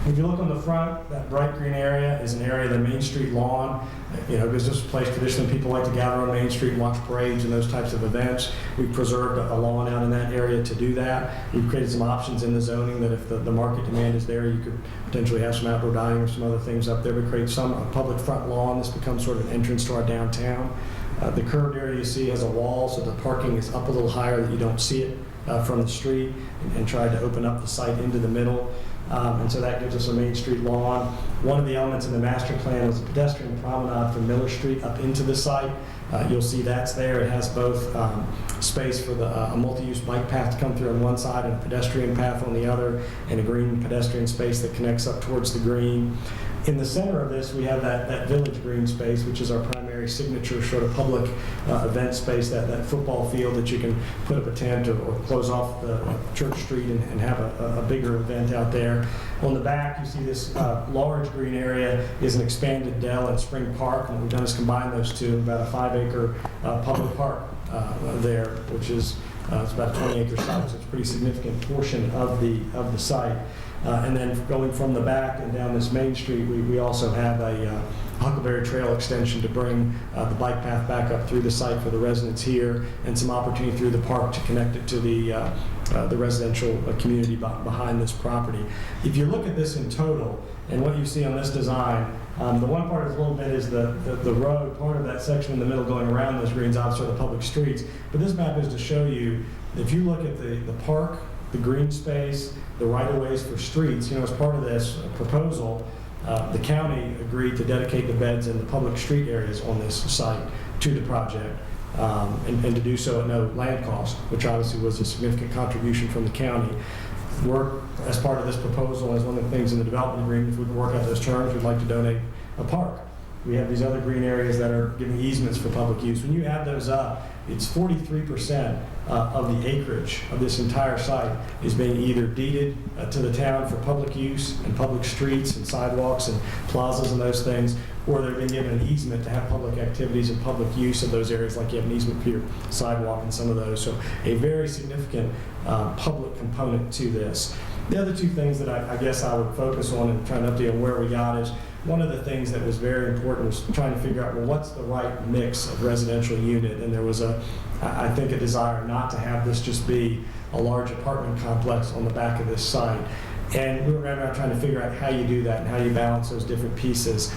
S11: If you look on the front, that bright green area is an area of the Main Street lawn. Because this is a place traditionally people like to gather on Main Street and watch parades and those types of events. We've preserved a lawn out in that area to do that. We've created some options in the zoning that if the market demand is there, you could potentially have some outdoor dining or some other things up there. We create a public front lawn. This becomes sort of an entrance to our downtown. The curved area you see has a wall, so the parking is up a little higher that you don't see it from the street, and tried to open up the site into the middle. And so that gives us a Main Street lawn. One of the elements in the master plan was a pedestrian promenade from Miller Street up into the site. You'll see that's there. It has both space for a multi-use bike path to come through on one side and a pedestrian path on the other, and a green pedestrian space that connects up towards the green. In the center of this, we have that village green space, which is our primary signature sort of public event space, that football field that you can put up a tent or close off the Church Street and have a bigger event out there. On the back, you see this large green area is an expanded dell and spring park, and what we've done is combine those two, about a 5-acre public park there, which is it's about a 20-acre site, so it's a pretty significant portion of the site. And then going from the back and down this main street, we also have a Huckleberry Trail extension to bring the bike path back up through the site for the residents here, and some opportunity through the park to connect it to the residential community behind this property. If you look at this in total, and what you see on this design, the one part is a little bit is the road, part of that section in the middle going around those greens, obviously are the public streets. But this map is to show you, if you look at the park, the green space, the right-of-ways for streets, as part of this proposal, the county agreed to dedicate the beds in the public street areas on this site to the project, and to do so at no land cost, which obviously was a significant contribution from the county. We're, as part of this proposal, as one of the things in the development agreement, if we can work out those terms, we'd like to donate a park. We have these other green areas that are giving easements for public use. When you add those up, it's 43% of the acreage of this entire site is being either deeded to the town for public use and public streets and sidewalks and plazas and those things, or they're being given an easement to have public activities and public use of those areas, like you have an easement for your sidewalk and some of those. So a very significant public component to this. The other two things that I guess I would focus on and try to update on where we got is, one of the things that was very important was trying to figure out, well, what's the right mix of residential unit? And there was I think a desire not to have this just be a large apartment complex on the back of this site. And we were right around trying to figure out how you do that and how you balance those different pieces.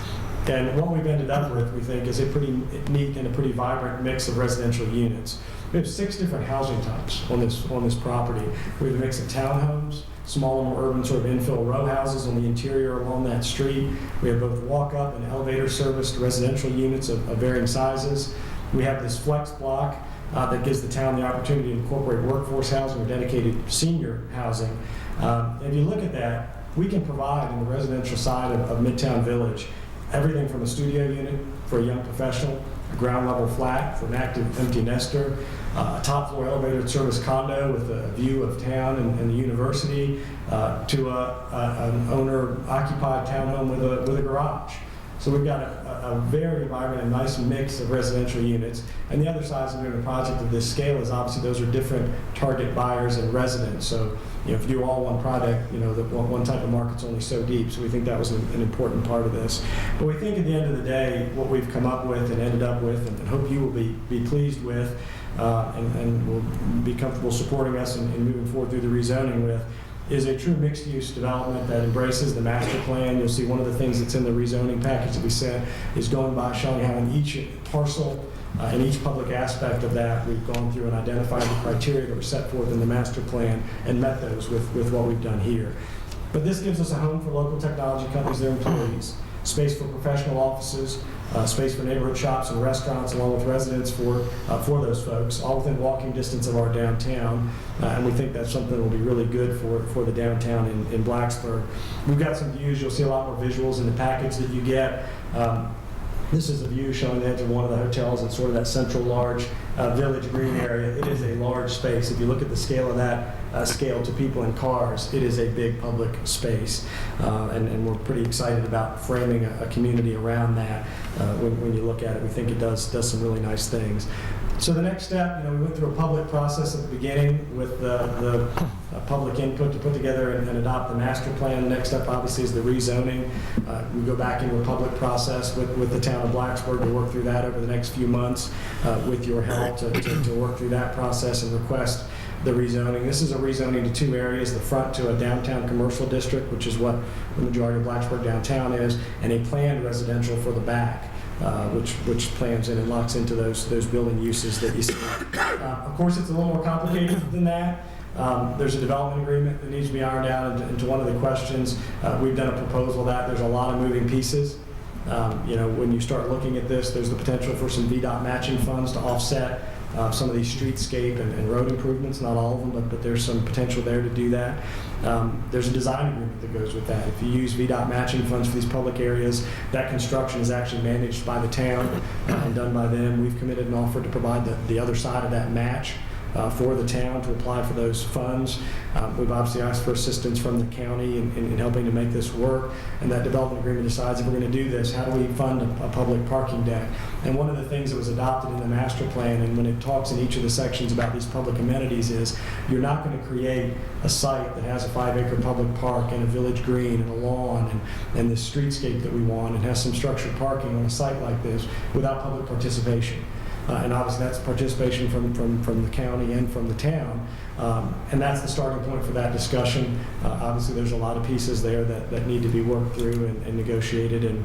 S11: And what we've ended up with, we think, is a pretty neat and a pretty vibrant mix of residential units. We have 6 different housing types on this property. We have a mix of townhomes, smaller, more urban sort of infill row houses on the interior along that street. We have both walk-up and elevator-serviced residential units of varying sizes. We have this flex block that gives the town the opportunity to incorporate workforce housing or dedicated senior housing. If you look at that, we can provide in the residential side of Midtown Village everything from a studio unit for a young professional, a ground level flat for an active empty nester, a top floor elevated service condo with a view of town and the university, to an owner occupied townhome with a garage. So we've got a very vibrant and nice mix of residential units. And the other side of doing a project of this scale is obviously those are different target buyers and residents. So if you do all one product, the one type of market's only so deep. So we think that was an important part of this. But we think at the end of the day, what we've come up with and ended up with, and hope you will be pleased with, and will be comfortable supporting us in moving forward through the rezoning with, is a true mixed-use development that embraces the master plan. You'll see one of the things that's in the rezoning package that we sent is going by showing how in each parcel, in each public aspect of that, we've gone through and identified the criteria that were set forth in the master plan and met those with what we've done here. But this gives us a home for local technology companies, their employees, space for professional offices, space for neighborhood shops and restaurants, along with residents for those folks, all within walking distance of our downtown. And we think that's something that will be really good for the downtown in Blacksburg. We've got some views. You'll see a lot more visuals in the package that you get. This is a view showing the edge of one of the hotels. It's sort of that central large village green area. It is a large space. If you look at the scale of that, scale to people and cars, it is a big public space. And we're pretty excited about framing a community around that. When you look at it, we think it does some really nice things. So the next step, we went through a public process at the beginning with the public input to put together and adopt the master plan. The next step, obviously, is the rezoning. We go back into a public process with the town of Blacksburg to work through that over the next few months with your help to work through that process and request the rezoning. This is a rezoning to 2 areas, the front to a downtown commercial district, which is what the majority of Blacksburg downtown is, and a planned residential for the back. Which plans in and locks into those building uses that you see. Of course, it's a little more complicated than that. There's a development agreement that needs to be ironed out. And to one of the questions, we've done a proposal that there's a lot of moving pieces When you start looking at this, there's the potential for some VDOT matching funds to offset some of these streetscape and road improvements, not all of them, but there's some potential there to do that. There's a design agreement that goes with that. If you use VDOT matching funds for these public areas, that construction is actually managed by the town and done by them. We've committed and offered to provide the other side of that match for the town to apply for those funds. We've obviously asked for assistance from the county in helping to make this work, and that development agreement decides if we're going to do this, how do we fund a public parking deck? And one of the things that was adopted in the master plan, and when it talks in each of the sections about these public amenities, is you're not going to create a site that has a 5-acre public park and a village green and a lawn and this streetscape that we want and has some structured parking on a site like this without public participation. And obviously that's participation from the county and from the town. And that's the starting point for that discussion. Obviously there's a lot of pieces there that need to be worked through and negotiated, and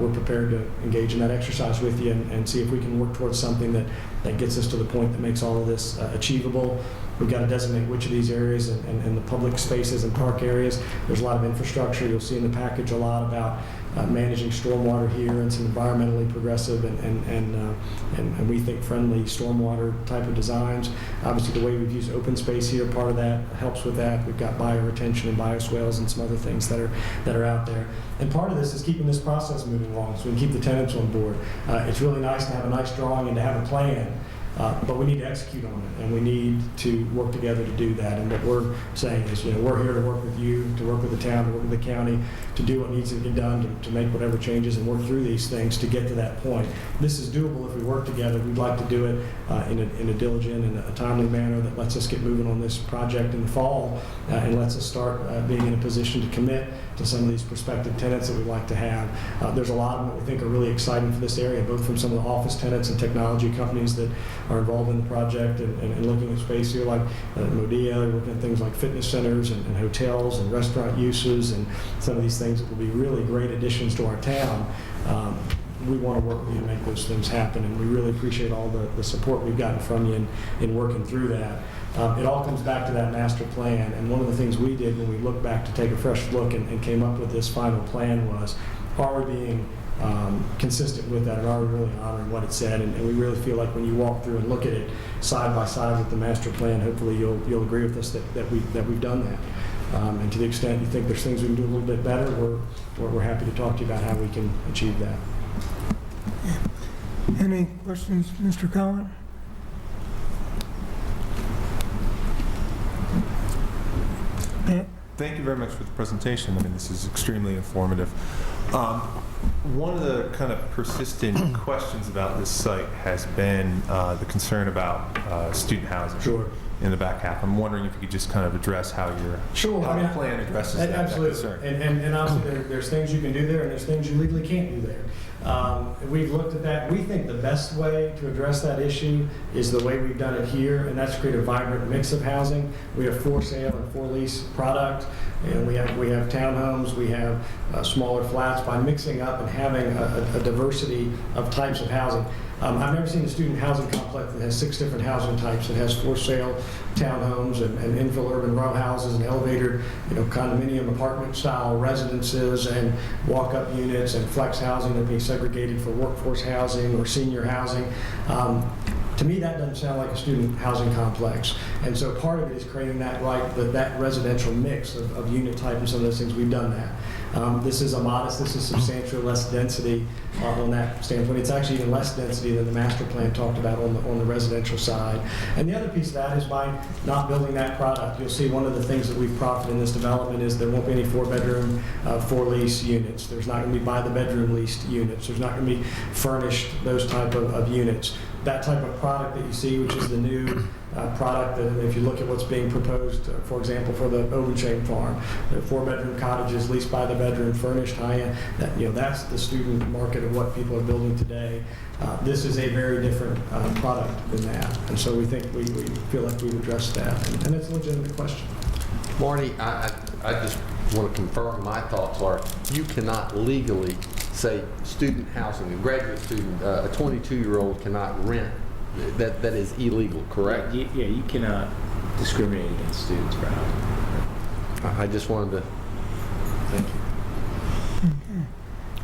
S11: we're prepared to engage in that exercise with you and see if we can work towards something that gets us to the point that makes all of this achievable. We've got to designate which of these areas and the public spaces and park areas. There's a lot of infrastructure. You'll see in the package a lot about managing stormwater here and some environmentally progressive and we think friendly stormwater type of designs. Obviously the way we've used open space here, part of that helps with that. We've got bioretention and bioswales and some other things that are out there. And part of this is keeping this process moving along so we can keep the tenants on board. It's really nice to have a nice drawing and to have a plan. But we need to execute on it, and we need to work together to do that. And what we're saying is, we're here to work with you, to work with the town, to work with the county, to do what needs to get done, to make whatever changes and work through these things to get to that point. This is doable if we work together. We'd like to do it in a diligent and a timely manner that lets us get moving on this project in the fall and lets us start being in a position to commit to some of these prospective tenants that we'd like to have. There's a lot of them that we think are really exciting for this area, both from some of the office tenants and technology companies that are involved in the project and looking at space here like Modea, looking at things like fitness centers and hotels and restaurant uses and some of these things that will be really great additions to our town. We want to work with you to make those things happen, and we really appreciate all the support we've gotten from you in working through that. It all comes back to that master plan, and one of the things we did when we looked back to take a fresh look and came up with this final plan was, are we being consistent with that, and are we really honoring what it said? And we really feel like when you walk through and look at it side by side with the master plan, hopefully you'll agree with us that we've done that. And to the extent you think there's things we can do a little bit better, we're happy to talk to you about how we can achieve that.
S1: Any questions, Mr. Collin?
S6: Thank you very much for the presentation. I mean, this is extremely informative. One of the kind of persistent questions about this site has been the concern about student housing.
S11: Sure.
S6: In the back half. I'm wondering if you could just kind of address how your
S11: the
S6: plan addresses that
S11: absolutely.
S6: concern.
S11: And obviously there's things you can do there and there's things you legally can't do there. We've looked at that. We think the best way to address that issue is the way we've done it here, and that's create a vibrant mix of housing. We have for sale and for lease product, and we have townhomes, we have smaller flats. By mixing up and having a diversity of types of housing. I've never seen a student housing complex that has 6 different housing types. It has for sale townhomes and infill urban row houses and elevator, condominium apartment style residences and walk-up units and flex housing that be segregated for workforce housing or senior housing. To me, that doesn't sound like a student housing complex. And so part of it is creating that residential mix of unit type and some of those things. We've done that. This is substantially less density on that standpoint. It's actually even less density than the master plan talked about on the residential side. And the other piece of that is by not building that product. You'll see one of the things that we've profited in this development is there won't be any 4-bedroom, for-lease units. There's not going to be by-the-bedroom leased units. There's not going to be furnished those type of units. That type of product that you see, which is the new product, that if you look at what's being proposed, for example, for the Ovenshade Farm, the 4-bedroom cottages leased by the bedroom, furnished high-end, that's the student market of what people are building today. This is a very different product than that, and so we think we feel like we've addressed that, and it's a legitimate question.
S4: Marty, I just want to confirm my thoughts are you cannot legally say student housing, a graduate student, a 22-year-old cannot rent. That is illegal, correct?
S12: Yeah, you cannot discriminate against students for housing.
S4: I just wanted to thank you.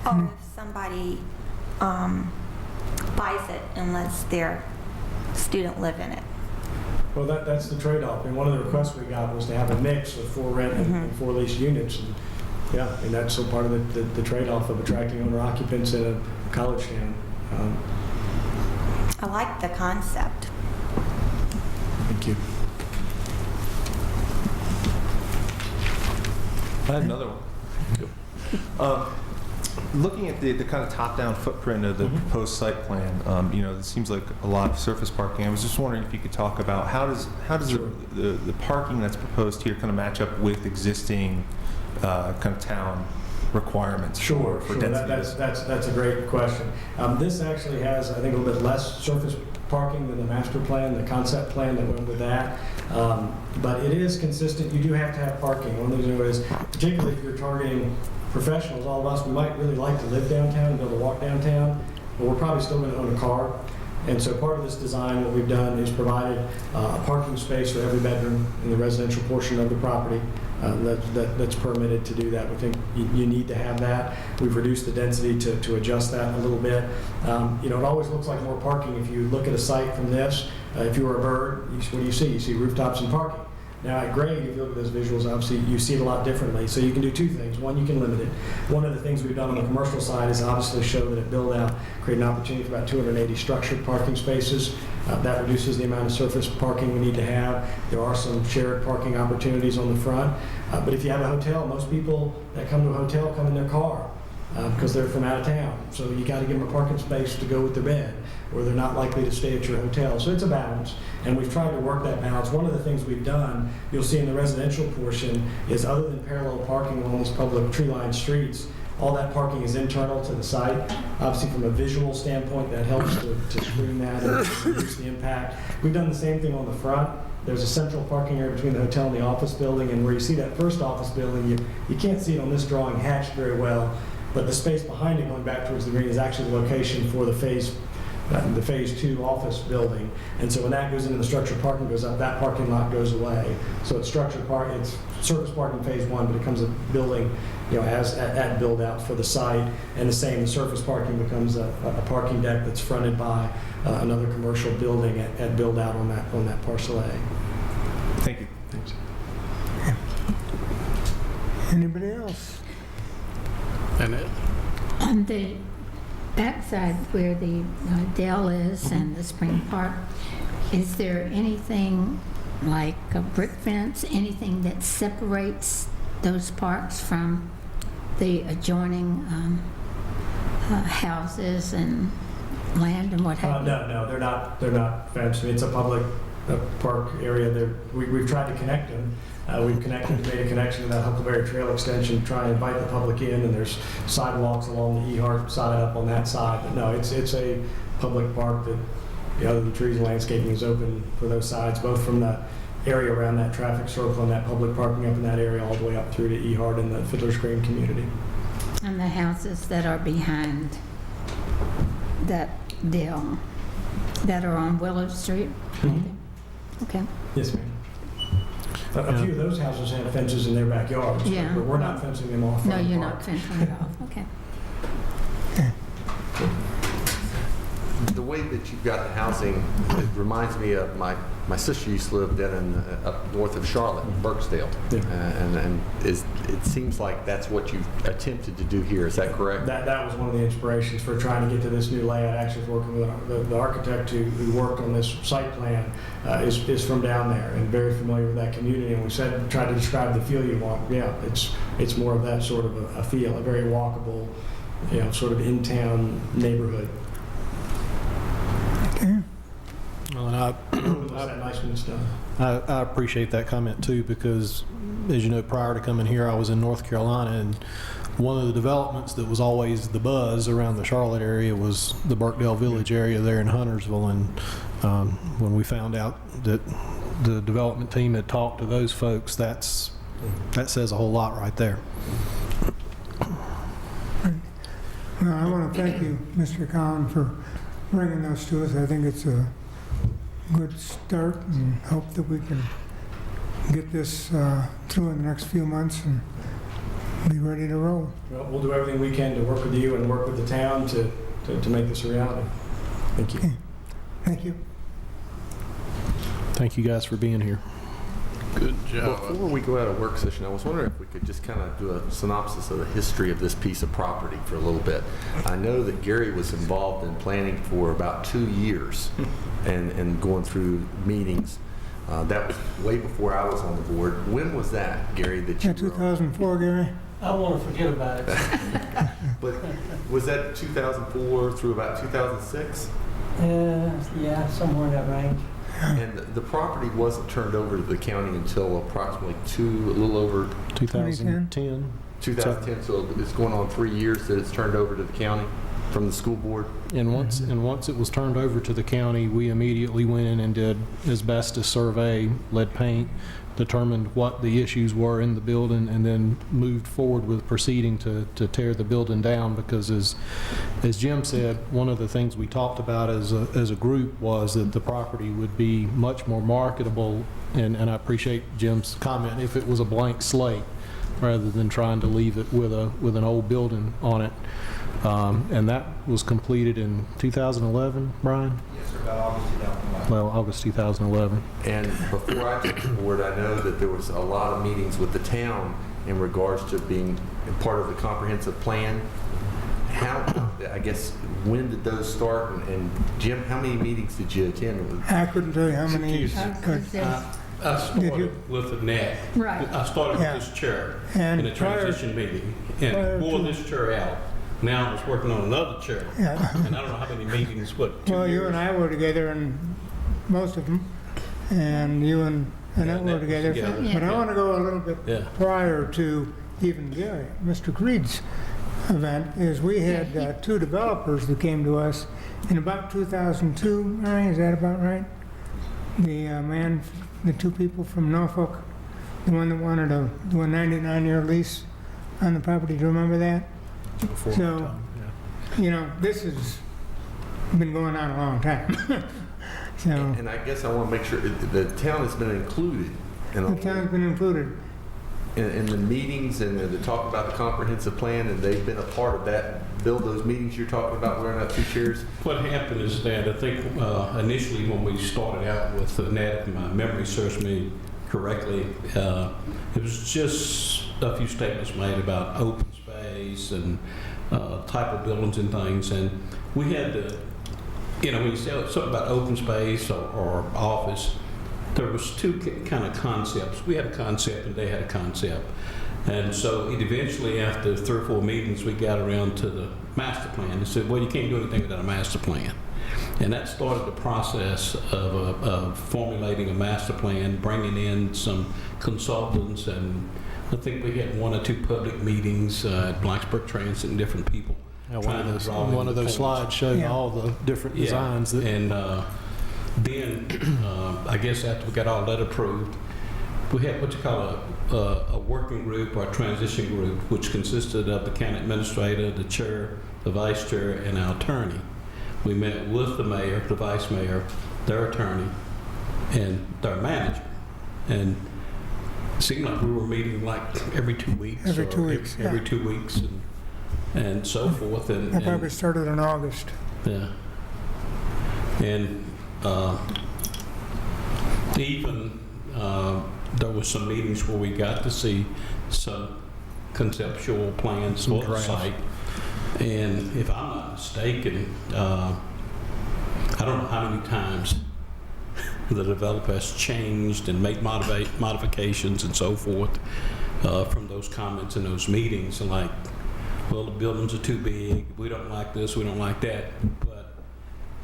S8: Or if somebody buys it and lets their student live in it.
S11: Well, that's the trade-off. And one of the requests we got was to have a mix of 4 rent and 4 lease units. And yeah, and that's so part of the trade-off of attracting owner occupants in a college town.
S8: I like the concept.
S11: Thank you.
S6: I had another one. Looking at the kind of top-down footprint of the proposed site plan, it seems like a lot of surface parking. I was just wondering if you could talk about how does the parking that's proposed here kind of match up with existing kind of town requirements for density?
S11: That's a great question. This actually has, I think, a little bit less surface parking than the master plan, the concept plan that went with that. But it is consistent. You do have to have parking. One of the things is, particularly if you're targeting professionals, all of us, we might really like to live downtown and be able to walk downtown, but we're probably still going to own a car. And so part of this design, what we've done is provided a parking space for every bedroom in the residential portion of the property. That's permitted to do that. We think you need to have that. We've reduced the density to adjust that a little bit. It always looks like more parking if you look at a site from this. If you were a bird, what do you see? You see rooftops and parking. Now at grade, if you look at those visuals, obviously you see it a lot differently. So you can do 2 things. One, you can limit it. One of the things we've done on the commercial side is obviously show that at build out, create an opportunity for about 280 structured parking spaces. That reduces the amount of surface parking we need to have. There are some shared parking opportunities on the front. But if you have a hotel, most people that come to a hotel come in their car because they're from out of town. So you got to give them a parking space to go with their bed, or they're not likely to stay at your hotel. So it's a balance, and we've tried to work that balance. One of the things we've done, you'll see in the residential portion, is other than parallel parking along these public tree-lined streets, all that parking is internal to the site. Obviously, from a visual standpoint, that helps to screen that and reduce the impact. We've done the same thing on the front. There's a central parking area between the hotel and the office building, and where you see that first office building, you can't see it on this drawing hatched very well, but the space behind it going back towards the green is actually the location for the phase 2 office building. And so when that goes into the structured parking goes up, that parking lot goes away. So it's structured parking, it's surface parking phase 1, but it becomes a building, as at build out for the site. And the same, the surface parking becomes a parking deck that's fronted by another commercial building at build out on that parcel A.
S6: Thank you. Thanks.
S1: Anybody else?
S9: On the backside where the dell is and the spring park, is there anything like a brick fence, anything that separates those parks from the adjoining houses and land and what have you?
S11: No, they're not fenced. I mean, it's a public park area. We've tried to connect them. We've made a connection to that Huckleberry Trail extension to try and invite the public in, and there's sidewalks along the Ehart side up on that side. But no, it's a public park that, the trees and landscaping is open for those sides, both from the area around that traffic circle and that public parking up in that area all the way up through to Ehart and the Fiddler's Green community.
S9: And the houses that are behind that dell, that are on Willow Street? Okay.
S11: Yes, ma'am. A few of those houses have fences in their backyards,
S9: Yeah.
S11: but we're not fencing them off.
S9: No,
S11: from the
S9: you're
S11: park.
S9: not fencing it off. Okay.
S4: The way that you've got the housing, it reminds me of my sister used to live down up north of Charlotte, Burksdale.
S11: Yeah.
S4: And it seems like that's what you've attempted to do here. Is that correct?
S11: That was one of the inspirations for trying to get to this new layout. Actually, working with the architect who worked on this site plan is from down there and very familiar with that community. And we tried to describe the feel you want. Yeah, it's more of that sort of a feel, a very walkable, sort of in-town neighborhood.
S10: Well, and
S11: That nice when it's done.
S10: I appreciate that comment too, because as you know, prior to coming here, I was in North Carolina, and one of the developments that was always the buzz around the Charlotte area was the Burkdale Village area there in Huntersville. And when we found out that the development team had talked to those folks, that says a whole lot right there.
S1: Well, I want to thank you, Mr. Cowan, for bringing those to us. I think it's a good start, and hope that we can get this through in the next few months and be ready to roll.
S11: Well, we'll do everything we can to work with you and work with the town to make this a reality. Thank you.
S1: Okay. Thank you.
S10: Thank you guys for being here.
S2: Good
S4: Before we go out of work session, I was wondering if we could just kind of do a synopsis of the history of this piece of property for a little bit. I know that Gary was involved in planning for about 2 years and going through meetings. That was way before I was on the board. When was that, Gary, that you
S1: Yeah,
S4: were on?
S1: 2004, Gary?
S6: I want to forget about it.
S4: But was that 2004 through about 2006?
S6: Yeah, somewhere in that range.
S4: And the property wasn't turned over to the county until approximately a little over
S10: 2010.
S4: 2010, so it's going on 3 years that it's turned over to the county from the school board.
S10: And once it was turned over to the county, we immediately went in and did asbestos survey, lead paint, determined what the issues were in the building, and then moved forward with proceeding to tear the building down, because as Jim said, one of the things we talked about as a group was that the property would be much more marketable, and I appreciate Jim's comment, if it was a blank slate rather than trying to leave it with an old building on it. And that was completed in 2011, Brian?
S12: Yes, sir, about August 2011.
S10: Well, August 2011.
S4: And before I took the board, I know that there was a lot of meetings with the town in regards to being part of the comprehensive plan. I guess, when did those start? And Jim, how many meetings did you attend?
S1: I couldn't tell you how many.
S2: I started with a net.
S9: Right.
S2: I started
S1: Yeah.
S2: with this chair
S1: And
S2: in a transition meeting
S1: prior
S2: and pulled
S1: to-
S2: this chair out. Now I was working on another chair.
S1: Yeah.
S2: And I don't know how many meetings, what, 2
S1: Well,
S2: years?
S1: you and I were together in most of them, and you and Annette
S2: Annette
S1: were
S2: was
S1: together.
S2: together.
S1: But I want to go a little bit
S2: Yeah.
S1: prior to even Gary, Mr. Creed's event, is we had 2 developers that came to us in about 2002. Mary, is that about right? The 2 people from Norfolk, the one that wanted to do a 99-year lease on the property. Do you remember that?
S10: Before
S1: So,
S10: my time, yeah.
S1: You know, this has been going on a long time. So,
S4: And I guess I want to make sure the town has been included in
S1: the town's been included.
S4: in the meetings and the talk about the comprehensive plan, and they've been a part of that. Bill, those meetings you're talking about wearing out 2 chairs?
S2: What happened is that I think initially when we started out with the net, if my memory serves me correctly, it was just a few statements made about open space and type of buildings and things. And we had to, when you say something about open space or office, there was 2 kind of concepts. We had a concept and they had a concept. And so it eventually, after 3 or 4 meetings, we got around to the master plan and said, well, you can't do anything without a master plan. And that started the process of formulating a master plan, bringing in some consultants, and I think we had 1 or 2 public meetings at Blacksburg Transit and different people.
S10: Yeah,
S2: trying to draw in
S10: one of those
S2: points.
S10: slides showed
S1: Yeah.
S10: all the different
S2: Yeah,
S10: designs.
S2: and then I guess after we got all that approved, we had what you call a working group or a transition group, which consisted of the county administrator, the chair, the vice chair, and our attorney. We met with the mayor, the vice mayor, their attorney, and their manager. And it seemed like we were meeting like every 2 weeks.
S1: Every
S2: or
S1: 2 weeks,
S2: Every
S1: yeah.
S2: 2 weeks and so forth. And,
S1: That probably started in August.
S2: yeah. And even there were some meetings where we got to see some conceptual plans
S10: Some
S2: for the
S10: draft.
S2: site. And if I'm not mistaken, I don't know how many times the developer has changed and made modifications and so forth from those comments in those meetings. And like, well, the buildings are too big, we don't like this, we don't like that. But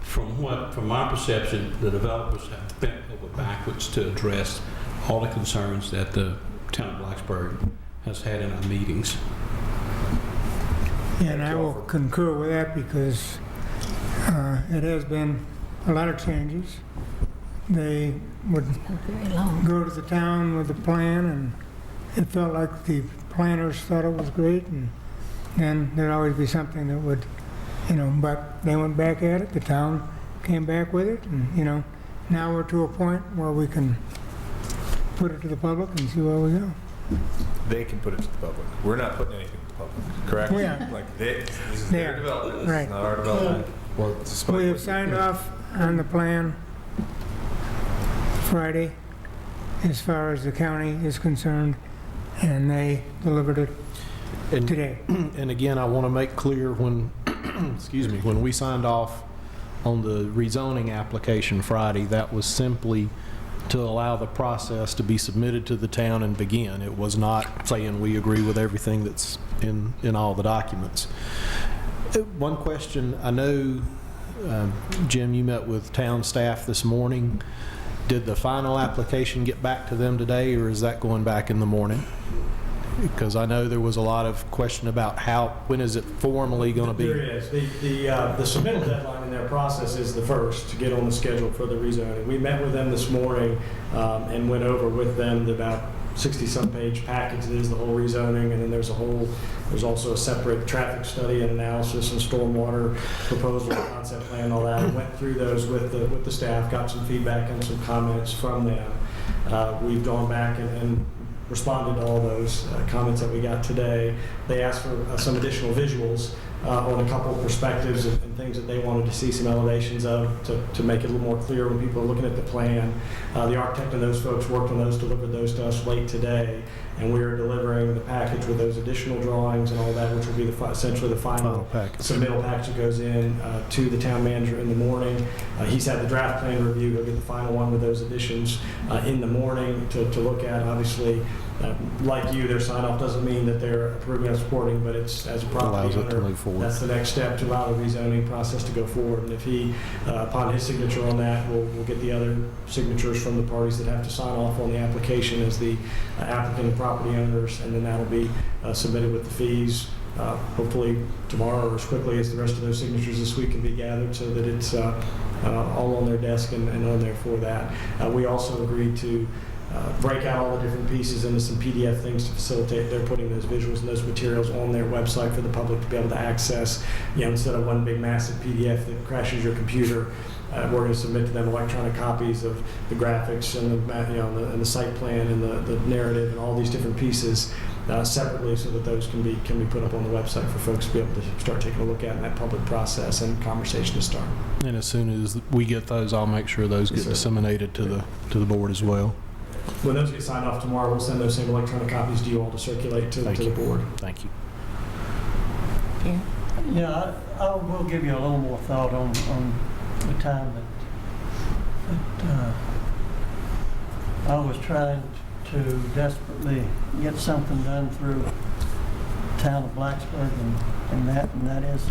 S2: from my perception, the developers have bent over backwards to address all the concerns that the town of Blacksburg has had in our meetings.
S1: And I will concur with that because it has been a lot of changes. They would
S9: Very long.
S1: go to the town with a plan, and it felt like the planners thought it was great, and then there'd always be something that would, but they went back at it, the town came back with it, and, now we're to a point where we can put it to the public and see where we go.
S6: they can put it to the public. We're not putting anything to the public, correct?
S1: We are.
S6: Like, this is
S1: They
S6: their
S1: are.
S6: development, this
S1: Right.
S6: is not our development. Well, despite
S1: We have
S6: what-
S1: signed off on the plan Friday, as far as the county is concerned, and they delivered it
S10: And-
S1: today.
S10: And again, I want to make clear when, excuse me, when we signed off on the rezoning application Friday, that was simply to allow the process to be submitted to the town and begin. It was not saying we agree with everything that's in all the documents. One question, I know, Jim, you met with town staff this morning. Did the final application get back to them today, or is that going back in the morning? Because I know there was a lot of question about when is it formally going to be?
S11: There is. The submittal deadline in their process is the 1st to get on the schedule for the rezoning. We met with them this morning and went over with them the about 60-some page package that is the whole rezoning, and then there's also a separate traffic study and analysis and stormwater proposal, concept plan, and all that. We went through those with the staff, got some feedback and some comments from them. We've gone back and responded to all those comments that we got today. They asked for some additional visuals on a couple of perspectives and things that they wanted to see some elevations of to make it a little more clear when people are looking at the plan. The architect and those folks worked on those, delivered those to us late today, and we are delivering the package with those additional drawings and all that, which will be essentially the final
S10: package.
S11: submittal package that goes in to the town manager in the morning. He's had the draft plan review. He'll get the final one with those additions in the morning to look at. Obviously, like you, their sign-off doesn't mean that they're approving or supporting, but it's as a property
S10: Allows it to
S11: owner,
S10: move forward.
S11: that's the next step to allow the rezoning process to go forward. And if he, upon his signature on that, we'll get the other signatures from the parties that have to sign off on the application as the applicant and property owners, and then that'll be submitted with the fees. Hopefully tomorrow or as quickly as the rest of those signatures this week can be gathered so that it's all on their desk and on there for that. We also agreed to break out all the different pieces into some PDF things to facilitate their putting those visuals and those materials on their website for the public to be able to access. Instead of one big massive PDF that crashes your computer, we're going to submit to them electronic copies of the graphics and the site plan and the narrative and all these different pieces separately, so that those can be put up on the website for folks to be able to start taking a look at in that public process and conversation to start.
S10: And as soon as we get those, I'll make sure those get disseminated to the board as well.
S11: When those get signed off tomorrow, we'll send those same electronic copies to you all to circulate to the board.
S10: Thank you.
S13: Yeah, I will give you a little more thought on the time that I was trying to desperately get something done through the town of Blacksburg and that is,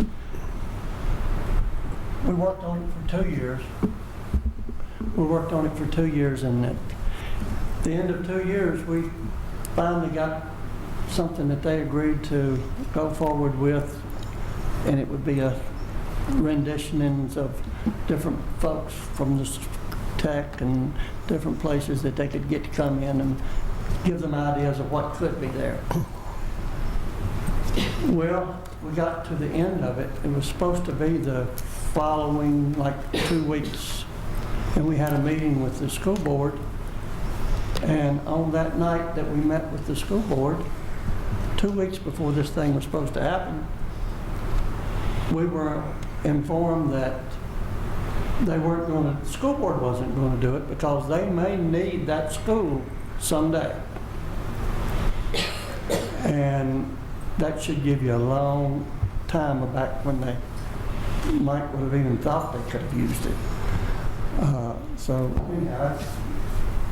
S13: we worked on it for 2 years. We worked on it for 2 years, and at the end of 2 years, we finally got something that they agreed to go forward with, and it would be a renditionings of different folks from the tech and different places that they could get to come in and give them ideas of what could be there. Well, we got to the end of it. It was supposed to be the following, 2 weeks, and we had a meeting with the school board. And on that night that we met with the school board, 2 weeks before this thing was supposed to happen, we were informed that the school board wasn't going to do it because they may need that school someday. And that should give you a long time back when they might would have even thought they could have used it.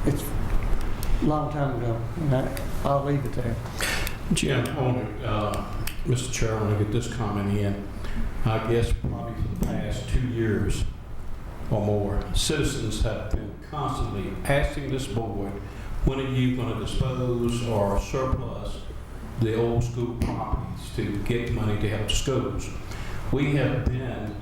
S13: It's a long time ago, and I'll leave it there.
S2: Jim, Mr. Chair, I want to get this comment in. I guess probably for the past 2 years or more, citizens have been constantly asking this board, when are you going to dispose or surplus the old school properties to get money to help schools? We have been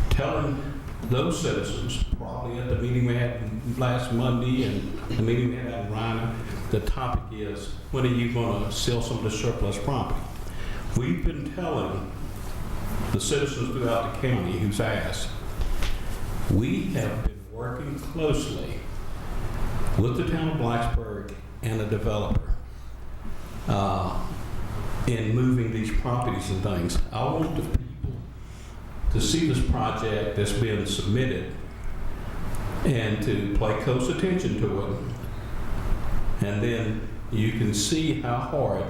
S2: telling those citizens, probably at the meeting we had last Monday and the meeting we had in Roanoke, the topic is, when are you going to sell some of the surplus property? We've been telling the citizens throughout the county who's asked, we have been working closely with the town of Blacksburg and a developer in moving these properties and things. I want the people to see this project that's been submitted and to pay close attention to it. And then you can see how hard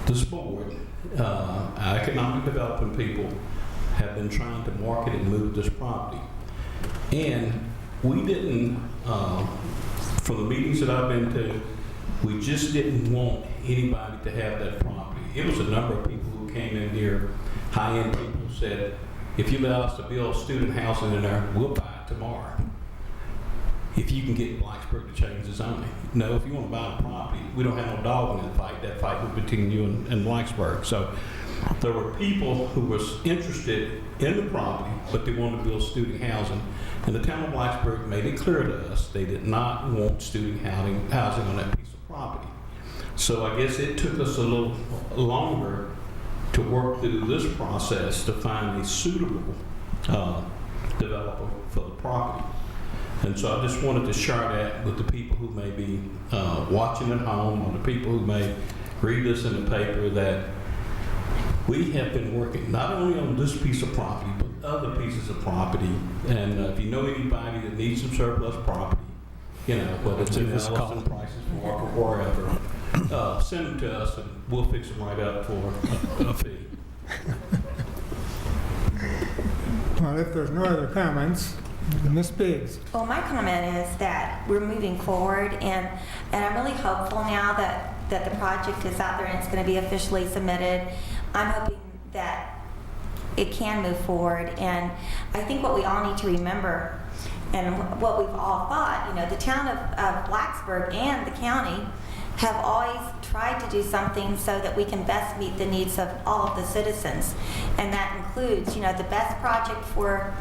S2: this board, economic development people, have been trying to market and move this property. And we didn't, from the meetings that I've been to, we just didn't want anybody to have that property. It was a number of people who came in here, high-end people, said, if you allow us to build student housing in there, we'll buy it tomorrow. If you can get Blacksburg to change the zoning. No, if you want to buy the property, we don't have no dog in the fight. That fight was between you and Blacksburg. So there were people who were interested in the property, but they wanted to build student housing. And the town of Blacksburg made it clear to us they did not want student housing on that piece of property. So I guess it took us a little longer to work through this process to find a suitable developer for the property. And so I just wanted to share that with the people who may be watching at home, or the people who may read this in the paper, that we have been working not only on this piece of property, but other pieces of property. And if you know anybody that needs some surplus property, you know, whether it's in Ellison, Prices, or wherever, send them to us and we'll fix them right up for a fee.
S1: Well, if there's no other comments, Ms. Biggs.
S8: Well, my comment is that we're moving forward, and I'm really hopeful now that the project is out there and it's going to be officially submitted. I'm hoping that it can move forward, and I think what we all need to remember, and what we've all thought, you know, the town of Blacksburg and the county have always tried to do something so that we can best meet the needs of all of the citizens, and that includes, you know, the best project for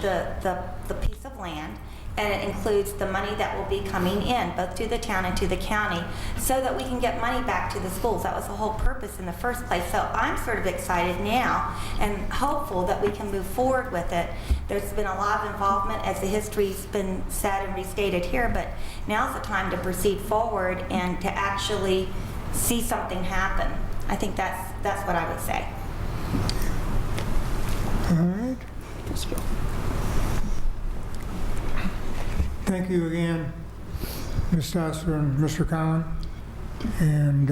S8: the piece of land, and it includes the money that will be coming in, both to the town and to the county, so that we can get money back to the schools. That was the whole purpose in the first place. So I'm sort of excited now and hopeful that we can move forward with it. There's been a lot of involvement, as the history's been said and restated here, but now's the time to proceed forward and to actually see something happen. I think that's what I would say.
S1: All right. Thank you again, Ms. Stasser and Mr. Cowan. And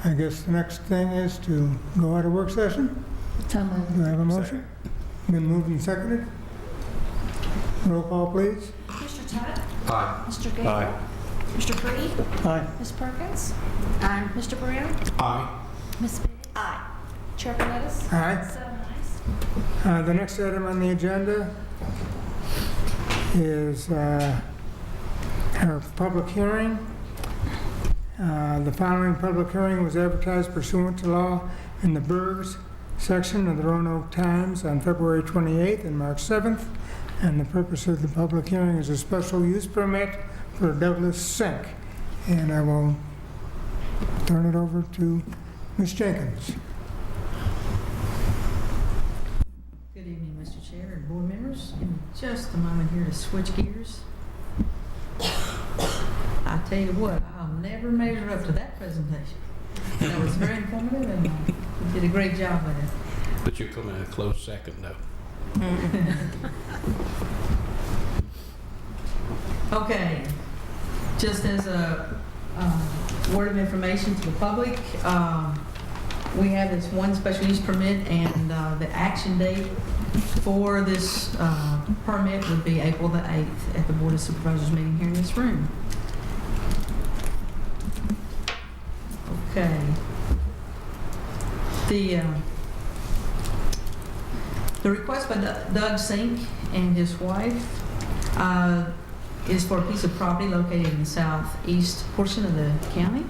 S1: I guess the next thing is to go out of work session.
S9: So moved.
S1: Do I have a motion? Been moved and seconded. Roll call, please.
S3: Mr. Tutt?
S4: Aye.
S3: Mr. Gabriel?
S2: Aye.
S3: Mr. Freed?
S13: Aye.
S3: Ms. Perkins?
S9: Aye.
S3: Mr. Brown?
S2: Aye.
S3: Ms. Biggs?
S8: Aye.
S3: Chair Panetas?
S1: Aye.
S3: 7 ayes.
S1: The next item on the agenda is our public hearing. The following public hearing was advertised pursuant to law in the Burghs section of the Roanoke Times on February 28th and March 7th. And the purpose of the public hearing is a special use permit for a Douglas sink. And I will turn it over to Ms. Jenkins.
S14: Good evening, Mr. Chair and board members. In just a moment here to switch gears. I tell you what, I'll never measure up to that presentation. That was very informative, and you did a great job with it.
S2: But you're coming in a close second, though.
S14: Okay, just as a word of information to the public, we have this one special use permit, and the action date for this permit would be April the 8th at the Board of Supervisors meeting here in this room. Okay. The request by Doug Sink and his wife is for a piece of property located in the southeast portion of the county.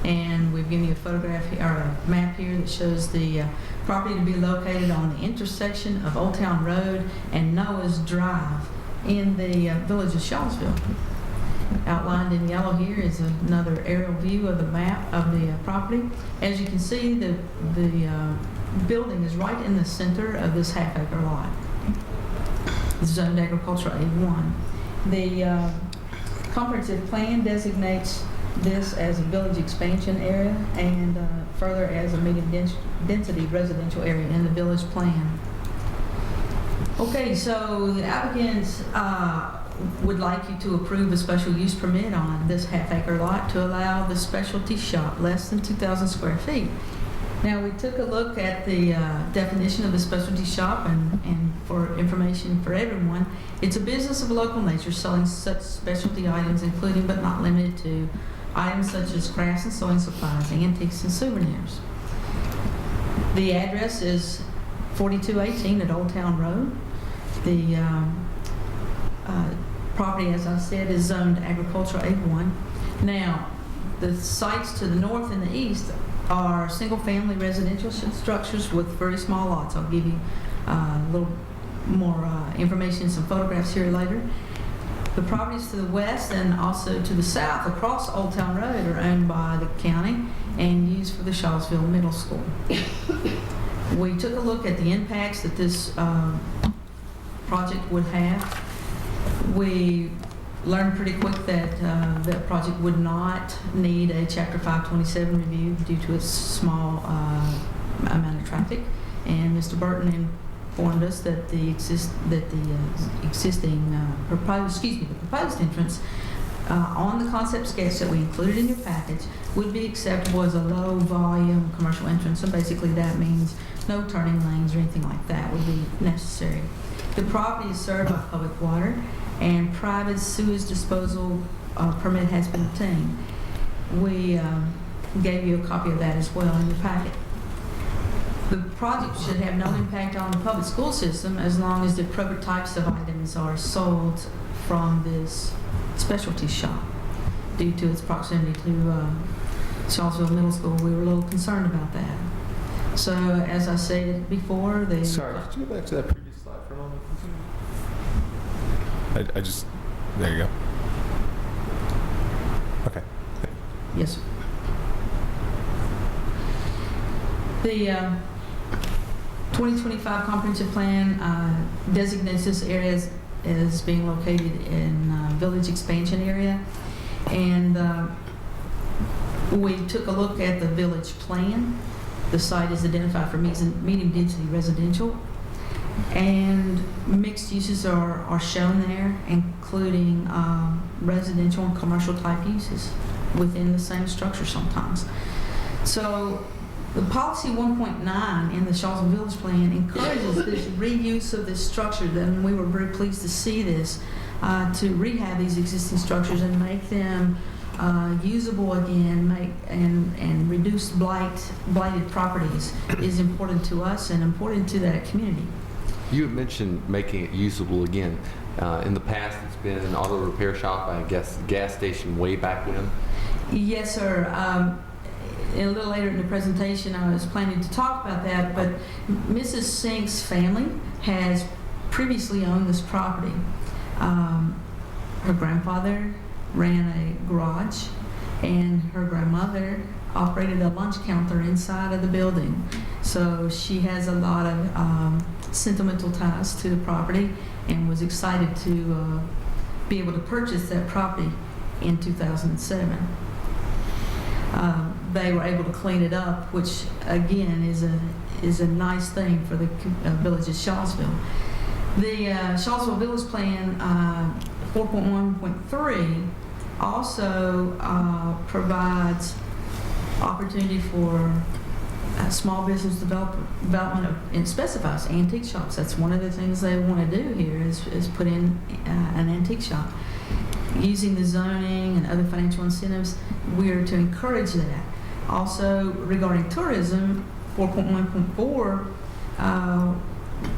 S14: And we've given you a photograph here, or a map here that shows the property to be located on the intersection of Old Town Road and Noah's Drive in the village of Shawsville. Outlined in yellow here is another aerial view of the map of the property. As you can see, the building is right in the center of this half-acre lot. It's zoned agricultural A1. The comprehensive plan designates this as a village expansion area and further as a medium density residential area in the village plan. Okay, so the applicants would like you to approve a special use permit on this half-acre lot to allow the specialty shop less than 2,000 square feet. Now, we took a look at the definition of a specialty shop, and for information for everyone, it's a business of a local nature selling such specialty items, including but not limited to items such as crafts and sewing supplies, antiques, and souvenirs. The address is 4218 at Old Town Road. The property, as I said, is zoned agricultural A1. Now, the sites to the north and the east are single-family residential structures with very small lots. I'll give you a little more information, some photographs here later. The properties to the west and also to the south across Old Town Road are owned by the county and used for the Shawsville Middle School. We took a look at the impacts that this project would have. We learned pretty quick that the project would not need a Chapter 527 review due to its small amount of traffic. And Mr. Burton informed us that the proposed entrance on the concept sketch that we included in your package would be acceptable as a low volume commercial entrance. And basically that means no turning lanes or anything like that would be necessary. The property is served by public water, and private sewage disposal permit has been obtained. We gave you a copy of that as well in your packet. The project should have no impact on the public school system as long as the appropriate types of items are sold from this specialty shop. Due to its proximity to Shawsville Middle School, we were a little concerned about that. So, as I said before, the...
S4: Sorry, could you go back to that previous slide for a moment? I just, there you go. Okay.
S14: Yes, sir. The 2025 comprehensive plan designates this area as being located in village expansion area. And we took a look at the village plan. The site is identified for medium density residential. And mixed uses are shown there, including residential and commercial type uses within the same structure sometimes. So the policy 1.9 in the Shawsville Village Plan encourages this reuse of this structure, and we were very pleased to see this, to rehab these existing structures and make them usable again, and reduce blighted properties is important to us and important to that community.
S4: You had mentioned making it usable again. In the past, it's been an auto repair shop, I guess, gas station way back when.
S14: Yes, sir. A little later in the presentation, I was planning to talk about that, but Mrs. Sink's family has previously owned this property. Her grandfather ran a garage, and her grandmother operated a lunch counter inside of the building. So she has a lot of sentimental ties to the property and was excited to be able to purchase that property in 2007. They were able to clean it up, which again is a nice thing for the village of Shawsville. The Shawsville Village Plan 4.1.3 also provides opportunity for small business development and specifies antique shops. That's one of the things they want to do here is put in an antique shop. Using the zoning and other financial incentives, we are to encourage that. Also, regarding tourism, 4.1.4,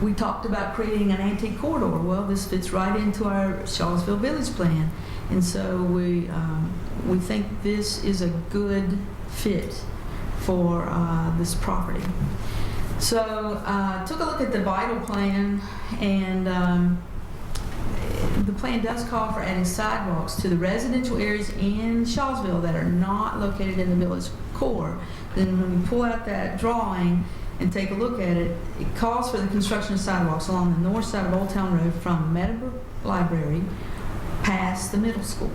S14: we talked about creating an antique corridor. Well, this fits right into our Shawsville Village Plan, and so we think this is a good fit for this property. So, took a look at the vital plan, and the plan does call for adding sidewalks to the residential areas in Shawsville that are not located in the village core. Then when we pull out that drawing and take a look at it, it calls for the construction of sidewalks along the north side of Old Town Road from Meadowbrook Library past the middle school.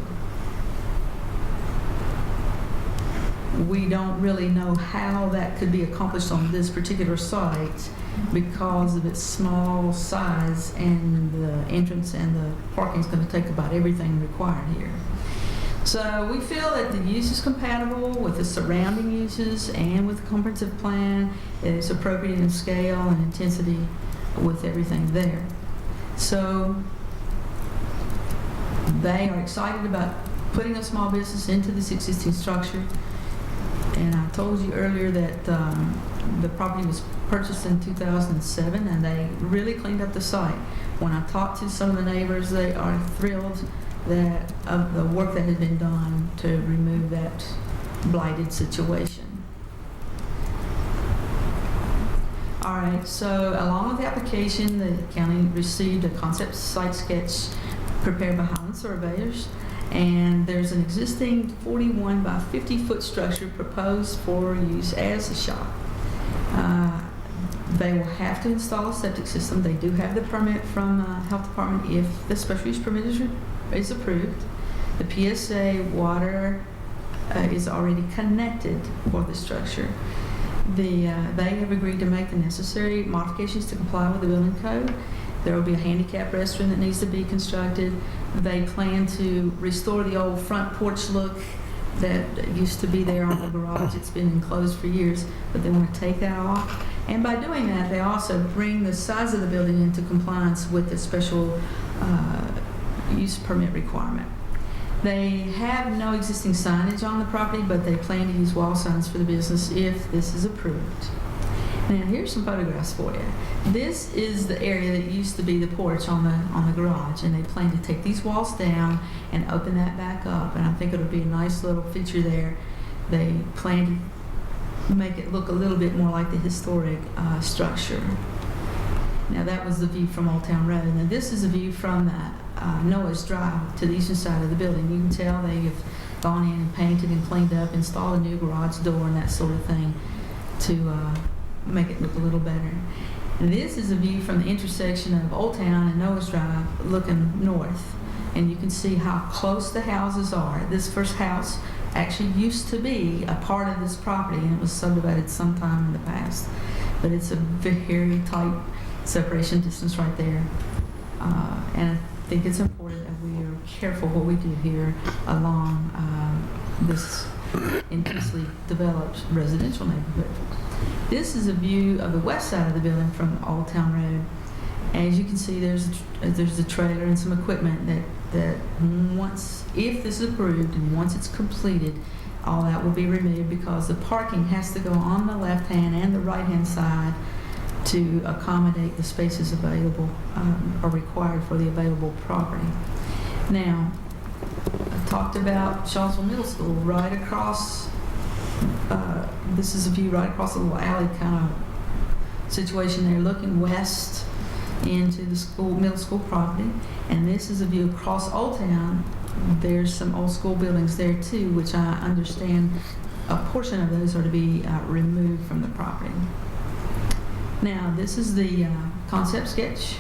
S14: we don't really know how that could be accomplished on this particular site because of its small size, and the entrance and the parking is going to take about everything required here. So we feel that the use is compatible with the surrounding uses and with the comprehensive plan. It's appropriate in scale and intensity with everything there. So they are excited about putting a small business into this existing structure. And I told you earlier that the property was purchased in 2007, and they really cleaned up the site. When I talked to some of the neighbors, they are thrilled that of the work that had been done to remove that blighted situation. All right, so along with the application, the county received a concept site sketch prepared by Highland Surveyors, and there's an existing 41 by 50 foot structure proposed for use as a shop. They will have to install a septic system. They do have the permit from Health Department if the special use permit is approved. The PSA water is already connected for the structure. They have agreed to make the necessary modifications to comply with the building code. There will be a handicap restroom that needs to be constructed. They plan to restore the old front porch look that used to be there on the garage. It's been enclosed for years, but they want to take that off. And by doing that, they also bring the size of the building into compliance with the special use permit requirement. They have no existing signage on the property, but they plan to use wall signs for the business if this is approved. Now, here's some photographs for you. This is the area that used to be the porch on the garage, and they plan to take these walls down and open that back up, and I think it'll be a nice little feature there. They plan to make it look a little bit more like the historic structure. Now, that was the view from Old Town Road. Now, this is a view from Noah's Drive to the eastern side of the building. You can tell they have gone in and painted and cleaned up, installed a new garage door and that sort of thing to make it look a little better. And this is a view from the intersection of Old Town and Noah's Drive looking north. And you can see how close the houses are. This first house actually used to be a part of this property, and it was subdivided sometime in the past. But it's a very tight separation distance right there. And I think it's important that we are careful what we do here along this intensely developed residential neighborhood. This is a view of the west side of the building from Old Town Road. As you can see, there's a trailer and some equipment that once, if this is approved and once it's completed, all that will be removed because the parking has to go on the left hand and the right hand side to accommodate the spaces available or required for the available property. Now, I talked about Charlottesville Middle School right across. This is a view right across a little alley kind of situation there, looking west into the middle school property. And this is a view across Old Town. There's some old school buildings there too, which I understand a portion of those are to be removed from the property. Now, this is the concept sketch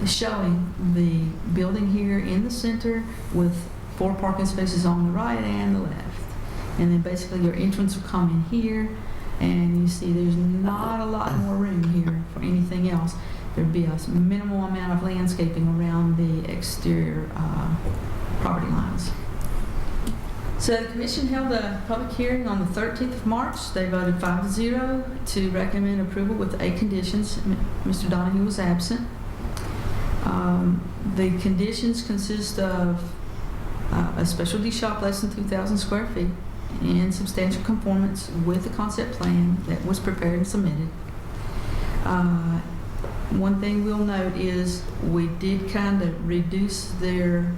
S14: showing the building here in the center with 4 parking spaces on the right and the left. And then basically your entrance will come in here, and you see there's not a lot more room here for anything else. There'd be a minimal amount of landscaping around the exterior property lines. So the commission held a public hearing on the 13th of March. They voted 5-0 to recommend approval with 8 conditions. Mr. Donahue was absent. The conditions consist of a specialty shop less than 2,000 square feet in substantial conformance with the concept plan that was prepared and submitted. One thing we'll note is we did kind of reduce their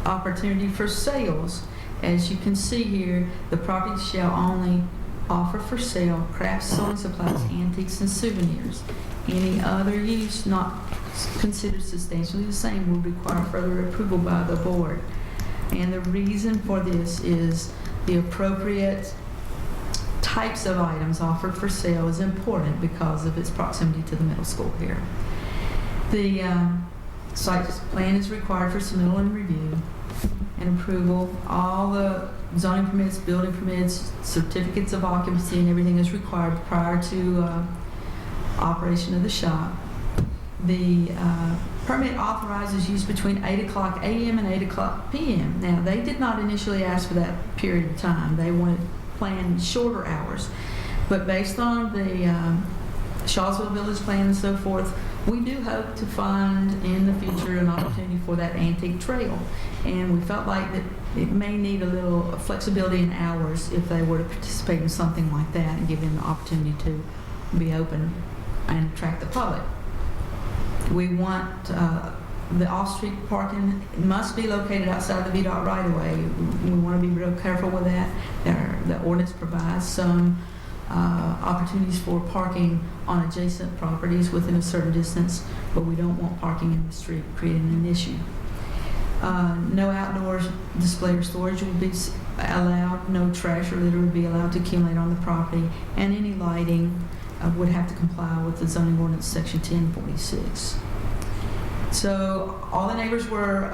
S14: opportunity for sales. As you can see here, the property shall only offer for sale crafts, sewing supplies, antiques, and souvenirs. Any other use not considered substantially the same will require further approval by the board. And the reason for this is the appropriate types of items offered for sale is important because of its proximity to the middle school here. The site plan is required for submittal and review. and approval. All the zoning permits, building permits, certificates of occupancy, and everything is required prior to operation of the shop. The permit authorizes use between 8 o'clock a.m. and 8 o'clock p.m. Now, they did not initially ask for that period of time. They wanted planned shorter hours. But based on the Shawsville Village Plan and so forth, we do hope to find in the future an opportunity for that antique trail. And we felt like that it may need a little flexibility in hours if they were to participate in something like that and give them the opportunity to be open and attract the public. We want the off-street parking must be located outside the VDOT right-of-way. We want to be real careful with that. The ordinance provides some opportunities for parking on adjacent properties within a certain distance, but we don't want parking in the street creating an issue. No outdoor display or storage will be allowed. No trash or litter would be allowed to accumulate on the property, and any lighting would have to comply with the zoning ordinance section 1046. So all the neighbors were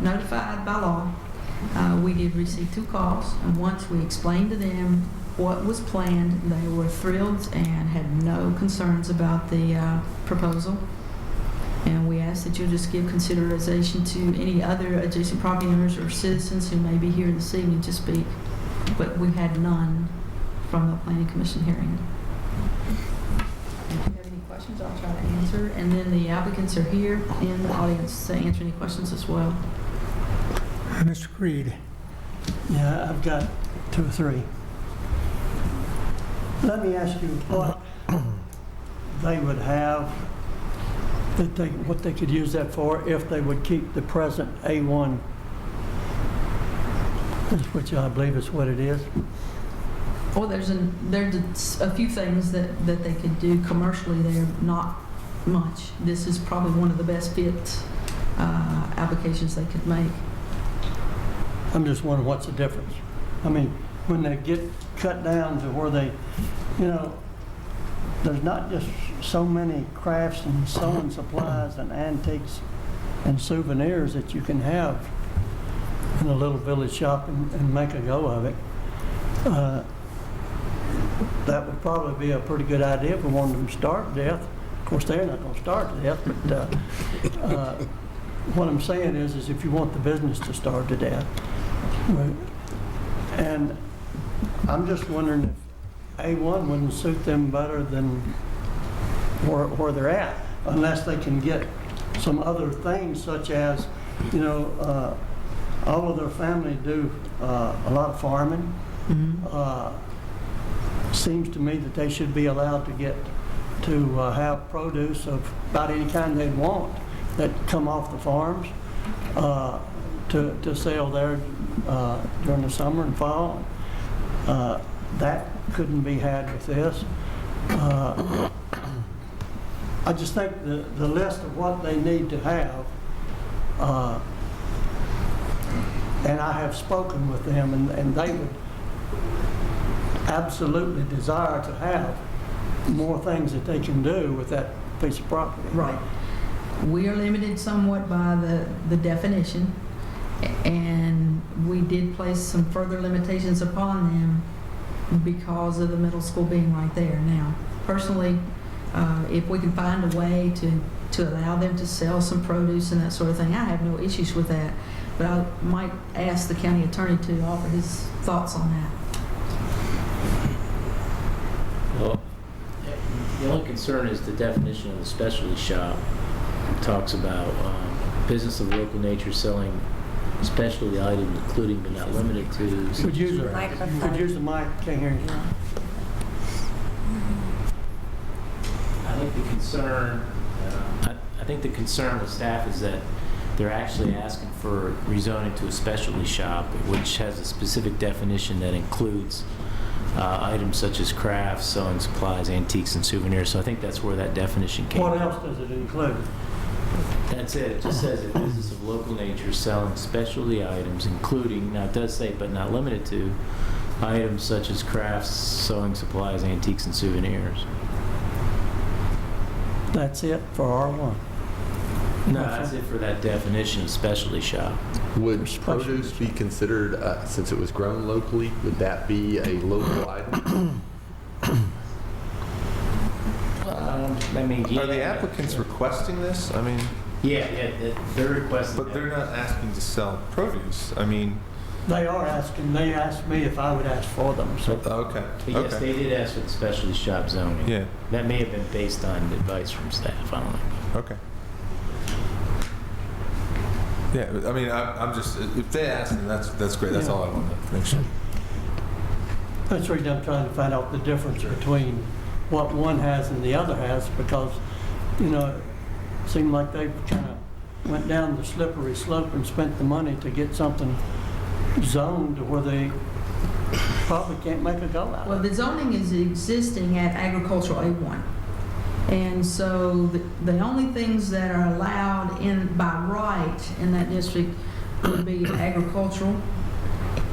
S14: notified by law. We did receive 2 calls, and once we explained to them what was planned, they were thrilled and had no concerns about the proposal. And we ask that you just give consideration to any other adjacent property owners or citizens who may be here this evening to speak, but we had none from the Planning Commission hearing. If you have any questions, I'll try to answer. And then the applicants are here in the audience to answer any questions as well.
S1: Mr. Creed.
S13: Yeah, I've got 2 or 3. Let me ask you what they would have, what they could use that for if they would keep the present A1, which I believe is what it is.
S14: Well, there's a few things that they could do commercially. They're not much. This is probably one of the best fit applications they could make.
S13: I'm just wondering what's the difference. I mean, when they get cut down to where they, you know, there's not just so many crafts and sewing supplies and antiques and souvenirs that you can have in a little village shop and make a go of it. That would probably be a pretty good idea if we wanted them to starve to death. Of course, they're not going to starve to death, but what I'm saying is if you want the business to starve to death. And I'm just wondering if A1 wouldn't suit them better than where they're at, unless they can get some other things such as, you know, all of their family do a lot of farming. Mm-hmm. Seems to me that they should be allowed to have produce of about any kind they'd want that come off the farms to sell there during the summer and fall. That couldn't be had with this. I just think the list of what they need to have, and I have spoken with them, and they would absolutely desire to have more things that they can do with that piece of property.
S14: Right. We are limited somewhat by the definition, and we did place some further limitations upon them because of the middle school being right there. Now, personally, if we can find a way to allow them to sell some produce and that sort of thing, I have no issues with that. But I might ask the county attorney to offer his thoughts on that.
S15: Well, the only concern is the definition of the specialty shop. It talks about business of local nature selling specialty items, including but not limited to.
S13: Could use the mic. Can't hear you.
S15: I think the concern with staff is that they're actually asking for rezoning to a specialty shop, which has a specific definition that includes items such as crafts, sewing supplies, antiques, and souvenirs. So I think that's where that definition came from.
S13: What else does it include?
S15: That's it. It just says a business of local nature selling specialty items, including, now it does say, but not limited to, items such as crafts, sewing supplies, antiques, and souvenirs.
S13: That's it for R1.
S15: No, that's it for that definition of specialty shop.
S4: Would produce be considered, since it was grown locally, would that be a local item?
S15: I mean, yeah.
S6: Are the applicants requesting this? I mean,
S15: Yeah, they're requesting.
S6: but they're not asking to sell produce. I mean,
S13: They are asking, they asked me if I would ask for them, so.
S6: okay.
S15: But yes,
S6: Okay.
S15: they did ask for the specialty shop zoning.
S6: Yeah.
S15: That may have been based on advice from staff, I don't know.
S6: Okay. Yeah, I mean, I'm just, if they ask, then that's great. That's all I want to make sure.
S13: That's the reason I'm trying to find out the difference between what one has and the other has, because, you know, it seemed like they kind of went down the slippery slope and spent the money to get something zoned to where they probably can't make a go out
S14: Well,
S13: of it.
S14: the zoning is existing at agricultural A1. And so the only things that are allowed by right in that district would be agricultural,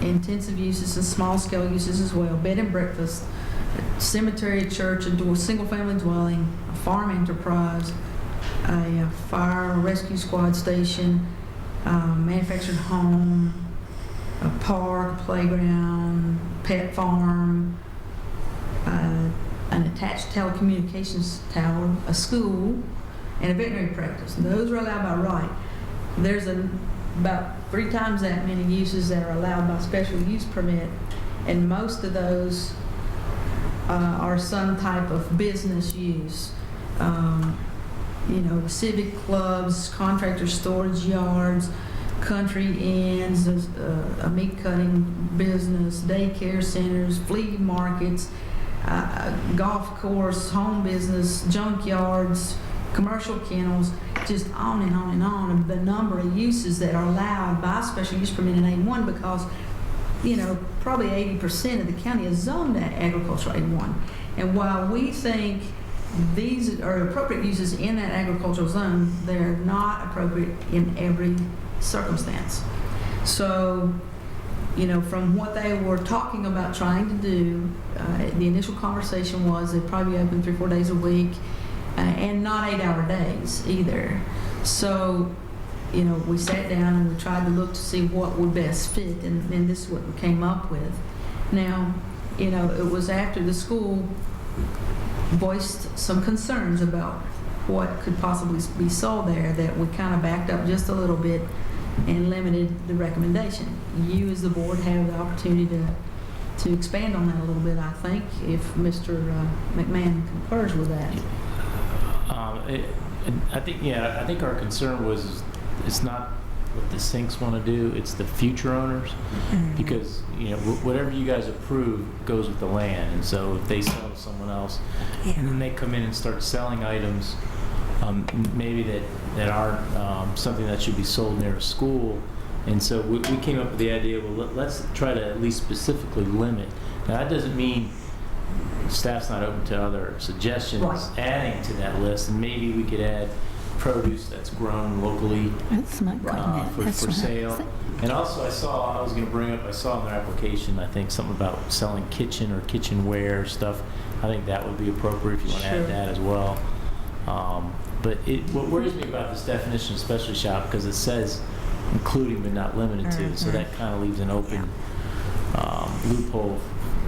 S14: intensive uses and small scale uses as well, bed and breakfast, cemetery, church, a single-family dwelling, a farm enterprise, a fire rescue squad station, manufactured home, a park, playground, pet farm, an attached telecommunications tower, a school, and a veterinary practice. Those are allowed by right. There's about 3 times that many uses that are allowed by special use permit, and most of those are some type of business use. You know, civic clubs, contractor storage yards, country inns, a meat cutting business, daycare centers, flea markets, golf course, home business, junkyards, commercial kennels, just on and on and on. The number of uses that are allowed by special use permit in A1, because, you know, probably 80% of the county is zoned at agricultural A1. And while we think these are appropriate uses in that agricultural zone, they're not appropriate in every circumstance. So, you know, from what they were talking about trying to do, the initial conversation was they'd probably be open 3 or 4 days a week, and not 8-hour days either. So, you know, we sat down and we tried to look to see what would best fit, and this is what we came up with. Now, you know, it was after the school voiced some concerns about what could possibly be sold there that we kind of backed up just a little bit and limited the recommendation. You as the board have the opportunity to expand on that a little bit, I think, if Mr. McMahon concurs with that.
S15: I think our concern was it's not what the sinks want to do, it's the future owners. Because, you know, whatever you guys approve goes with the land. And so if they sell to someone else, and then they come in and start selling items maybe that aren't something that should be sold near a school. And so we came up with the idea, well, let's try to at least specifically limit. Now, that doesn't mean staff's not open to other suggestions, adding to that list, and maybe we could add produce that's grown locally for sale. And also, I was going to bring up, I saw in their application, I think, something about selling kitchen or kitchenware stuff. I think that would be appropriate if you want to add that as well. But what worries me about this definition of specialty shop, because it says including but not limited to, so that kind of leaves an open loophole,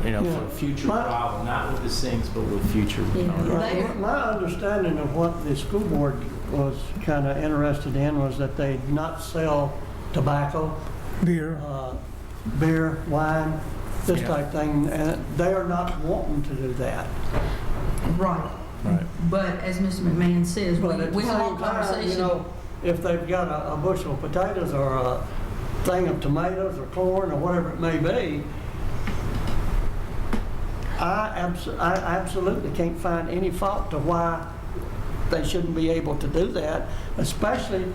S15: you know, for a future problem, not with the sinks, but with future.
S13: My understanding of what the school board was kind of interested in was that they not sell tobacco,
S1: beer,
S13: wine, this type thing, and they are not wanting to do that.
S14: Right. But as Mr. McMahon says, we had a long conversation.
S13: You know, if they've got a bushel of potatoes or a thing of tomatoes or corn or whatever it may be, I absolutely can't find any fault to why they shouldn't be able to do that, especially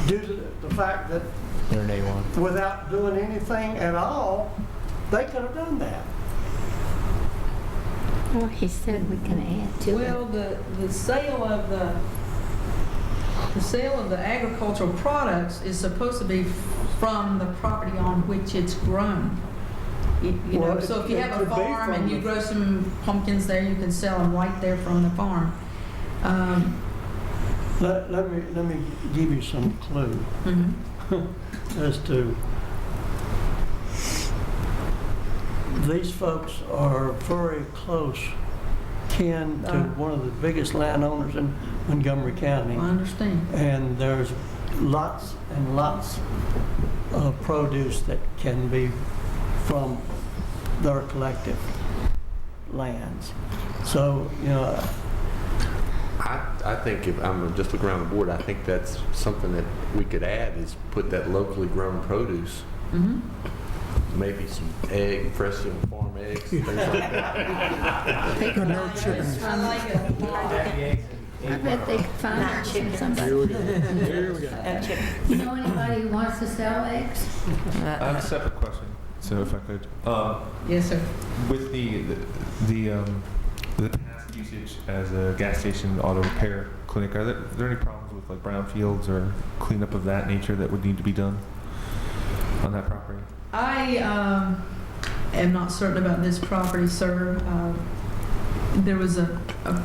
S13: due to the fact that
S15: they're an A1.
S13: Without doing anything at all, they could have done that.
S9: Well, he said we can add to it.
S14: Well, the sale of the agricultural products is supposed to be from the property on which it's grown. You know, so if you have a farm and you grow some pumpkins there, you can sell them right there from the farm.
S13: Let me give you some clue as to, these folks are very close kin to one of the biggest landowners in Montgomery County.
S14: I understand.
S13: And there's lots and lots of produce that can be from their collective lands. So, you know,
S4: I think if I'm just looking around the board, I think that's something that we could add is put that locally grown produce. Maybe some fresh farm eggs, things like that.
S1: No chickens.
S14: I like it.
S9: I bet they could find
S8: Not
S9: some
S8: chickens.
S9: somebody.
S10: Here we go.
S9: You know anybody who wants to sell eggs?
S12: I have a separate question, so if I could.
S14: Yes, sir.
S12: With the past usage as a gas station auto repair clinic, are there any problems with like brownfields or cleanup of that nature that would need to be done on that property?
S14: I am not certain about this property, sir. There was a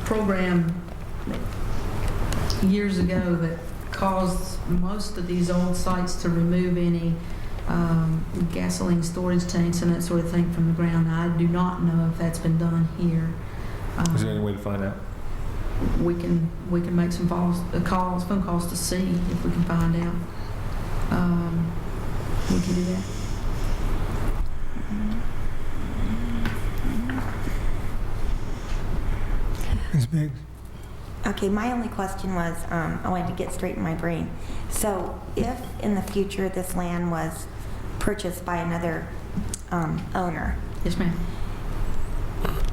S14: program years ago that caused most of these old sites to remove any gasoline storage tanks and that sort of thing from the ground. I do not know if that's been done here.
S12: Is there any way to find out?
S14: We can make some phone calls to see if we can find out. We can do that.
S1: Ms. Biggs?
S8: Okay, my only question was, I wanted to get straight in my brain. So if in the future this land was purchased by another owner,
S14: Yes, ma'am.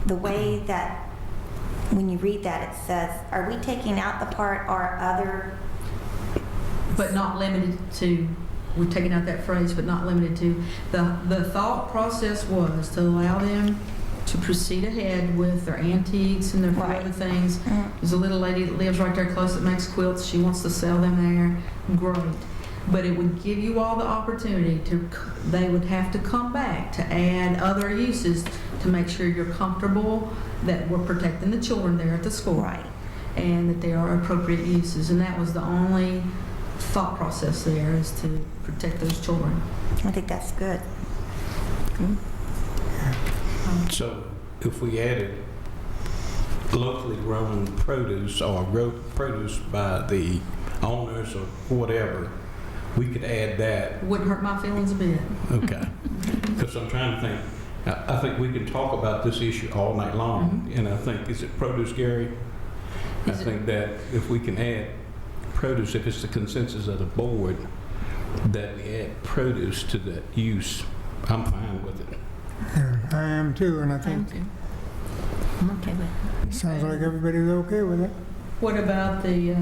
S8: the way that, when you read that, it says, are we taking out the part or other?
S14: But not limited to, we're taking out that phrase, but not limited to. The thought process was to allow them to proceed ahead with their antiques and their few other things. There's a little lady that lives right there close that makes quilts. She wants to sell them there. Great. But it would give you all the opportunity to, they would have to come back to add other uses to make sure you're comfortable that we're protecting the children there at the school.
S8: Right.
S14: And that they are appropriate uses. And that was the only thought process there, is to protect those children.
S8: I think that's good.
S2: So if we added locally grown produce or produce by the owners or whatever, we could add that.
S14: Wouldn't hurt my feelings a bit.
S2: Okay. Because I'm trying to think, I think we can talk about this issue all night long. And I think, is it produce, Gary? I think that if we can add produce, if it's the consensus of the board that we add produce to that use, I'm fine with it.
S1: Yeah, I am too, and I think
S9: I'm okay with it.
S1: sounds like everybody's okay with it.
S14: What about the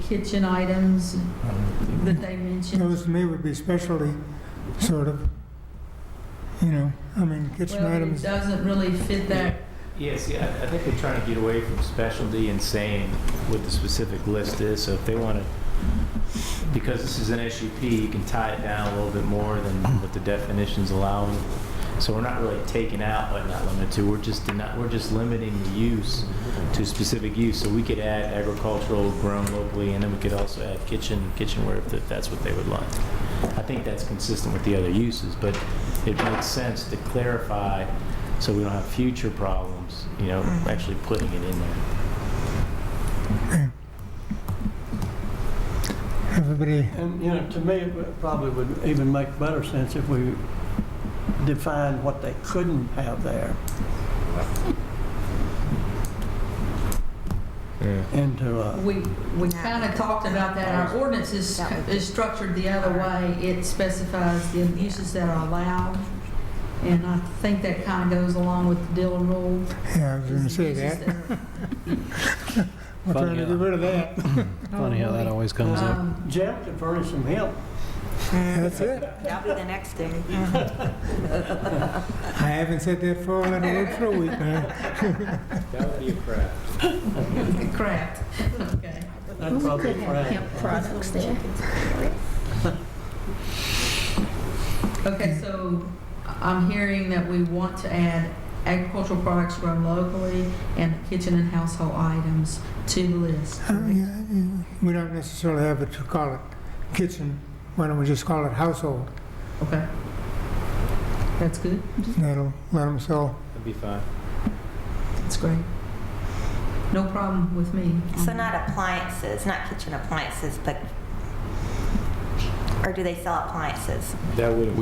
S14: kitchen items that they mentioned?
S1: Those to me would be specialty, sort of. You know, I mean, kitchen
S14: Well, it
S1: items.
S14: doesn't really fit that.
S15: Yes, yeah, I think we're trying to get away from specialty and saying what the specific list is. So if they want to, because this is an SUP, you can tie it down a little bit more than what the definition's allowing. So we're not really taking out but not limited to. We're just limiting the use to specific use. So we could add agricultural, grown locally, and then we could also add kitchenware if that's what they would like. I think that's consistent with the other uses, but it makes sense to clarify so we don't have future problems, you know, actually putting it in there.
S1: Okay. Everybody,
S13: and, you know, to me, it probably would even make better sense if we defined what they couldn't have there. Into
S14: We kind of talked about that. Our ordinance is structured the other way. It specifies the uses that are allowed. And I think that kind of goes along with the Dillon rule.
S1: yeah, I was going to say that. We're trying to get rid of that.
S10: Funny how that always comes up.
S13: Jeff could furnish some help.
S1: That's it.
S8: That'll be the next thing.
S1: I haven't said that for a word for a week now.
S15: That would be a craft.
S14: Craft. Okay.
S13: That'd
S9: We
S13: probably
S9: could
S13: be
S9: have hemp products there.
S14: Okay, so I'm hearing that we want to add agricultural products grown locally, and kitchen and household items to the list.
S1: We don't necessarily have to call it kitchen. Why don't we just call it household?
S14: Okay. That's good.
S1: That'll let them sell.
S15: That'd be fine.
S14: That's great. No problem with me.
S8: So not appliances, not kitchen appliances, but, or do they sell appliances?
S15: That would.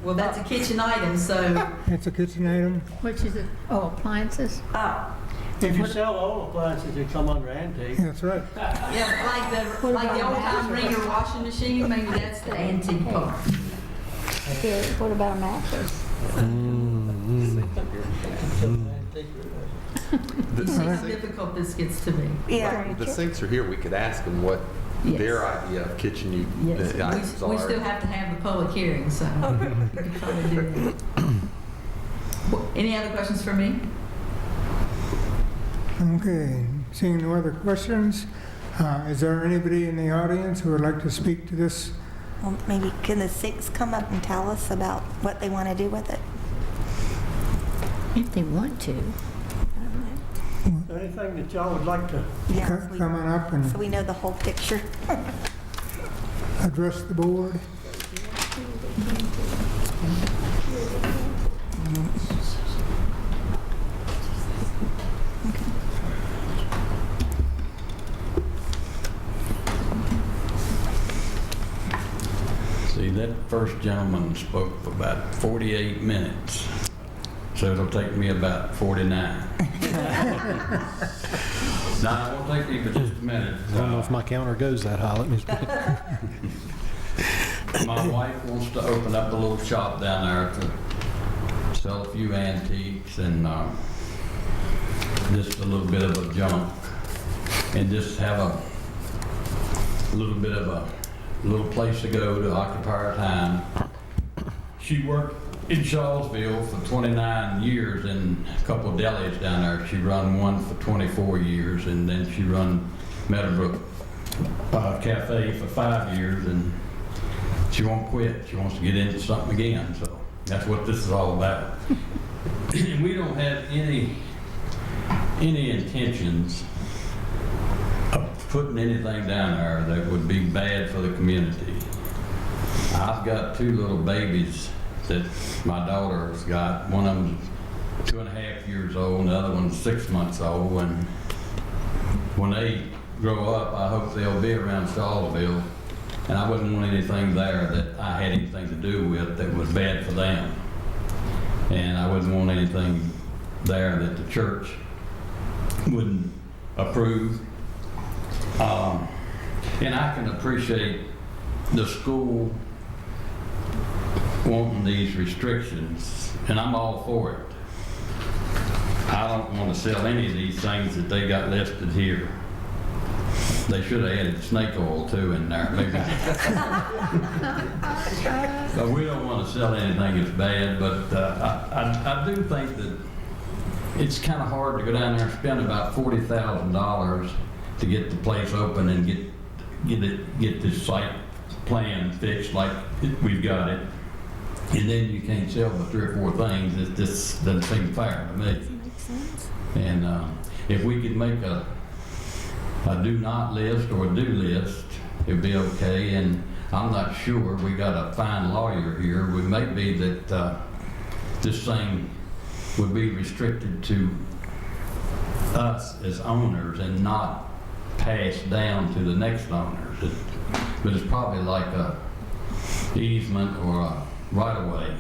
S14: Well, that's a kitchen item, so
S1: It's a kitchen item.
S9: Which is it? Oh, appliances?
S8: Oh,
S13: If you sell all appliances, they come under antique.
S1: That's right.
S14: yeah, like the old-time Ringer washing machine, maybe that's the antique part.
S9: Yeah, what about a mattress?
S14: See how difficult this gets to be.
S8: yeah.
S4: The sinks are here, we could ask them what
S14: Yes.
S4: their idea of kitchen
S14: Yes,
S4: items
S14: we still
S4: are.
S14: have to have the public hearing, so we can probably do that. Any other questions for me?
S1: Okay, seeing no other questions, is there anybody in the audience who would like to speak to this?
S8: Well, maybe can the six come up and tell us about what they want to do with it?
S9: If they want to.
S13: Anything that y'all would like to,
S8: Yeah,
S1: Come on up and
S8: so we know the whole picture.
S1: address the board.
S16: See, that first gentleman spoke for about 48 minutes, so it'll take me about 49. Now, it won't take me but just a minute.
S10: I don't know if my counter goes that high. Let me
S16: My wife wants to open up a little shop down there to sell a few antiques and just a little bit of a junk, and just have a little bit of a little place to go to occupy her time. She worked in Shawsville for 29 years in a couple of delis down there. She run one for 24 years, and then she run Meadowbrook Cafe for 5 years, and she won't quit. She wants to get into something again, so that's what this is all about. We don't have any intentions of putting anything down there that would be bad for the community. I've got two little babies that my daughter's got. One of them's 2.5 years old, and the other one's 6 months old. And when they grow up, I hope they'll be around Shawsville, and I wouldn't want anything there that I had anything to do with that was bad for them. And I wouldn't want anything there that the church wouldn't approve. And I can appreciate the school wanting these restrictions, and I'm all for it. I don't want to sell any of these things that they got listed here. They should have added snake oil too in there, maybe. But we don't want to sell anything that's bad, but I do think that it's kind of hard to go down there and spend about $40,000 to get the place open and get this site plan fixed like we've got it, and then you can't sell but 3 or 4 things. It just doesn't seem fair to me.
S8: Makes sense.
S16: And if we could make a do not list or a do list, it'd be okay. And I'm not sure, we got a fine lawyer here. We may be that this thing would be restricted to us as owners and not passed down to the next owners. But it's probably like a easement or a right-of-way.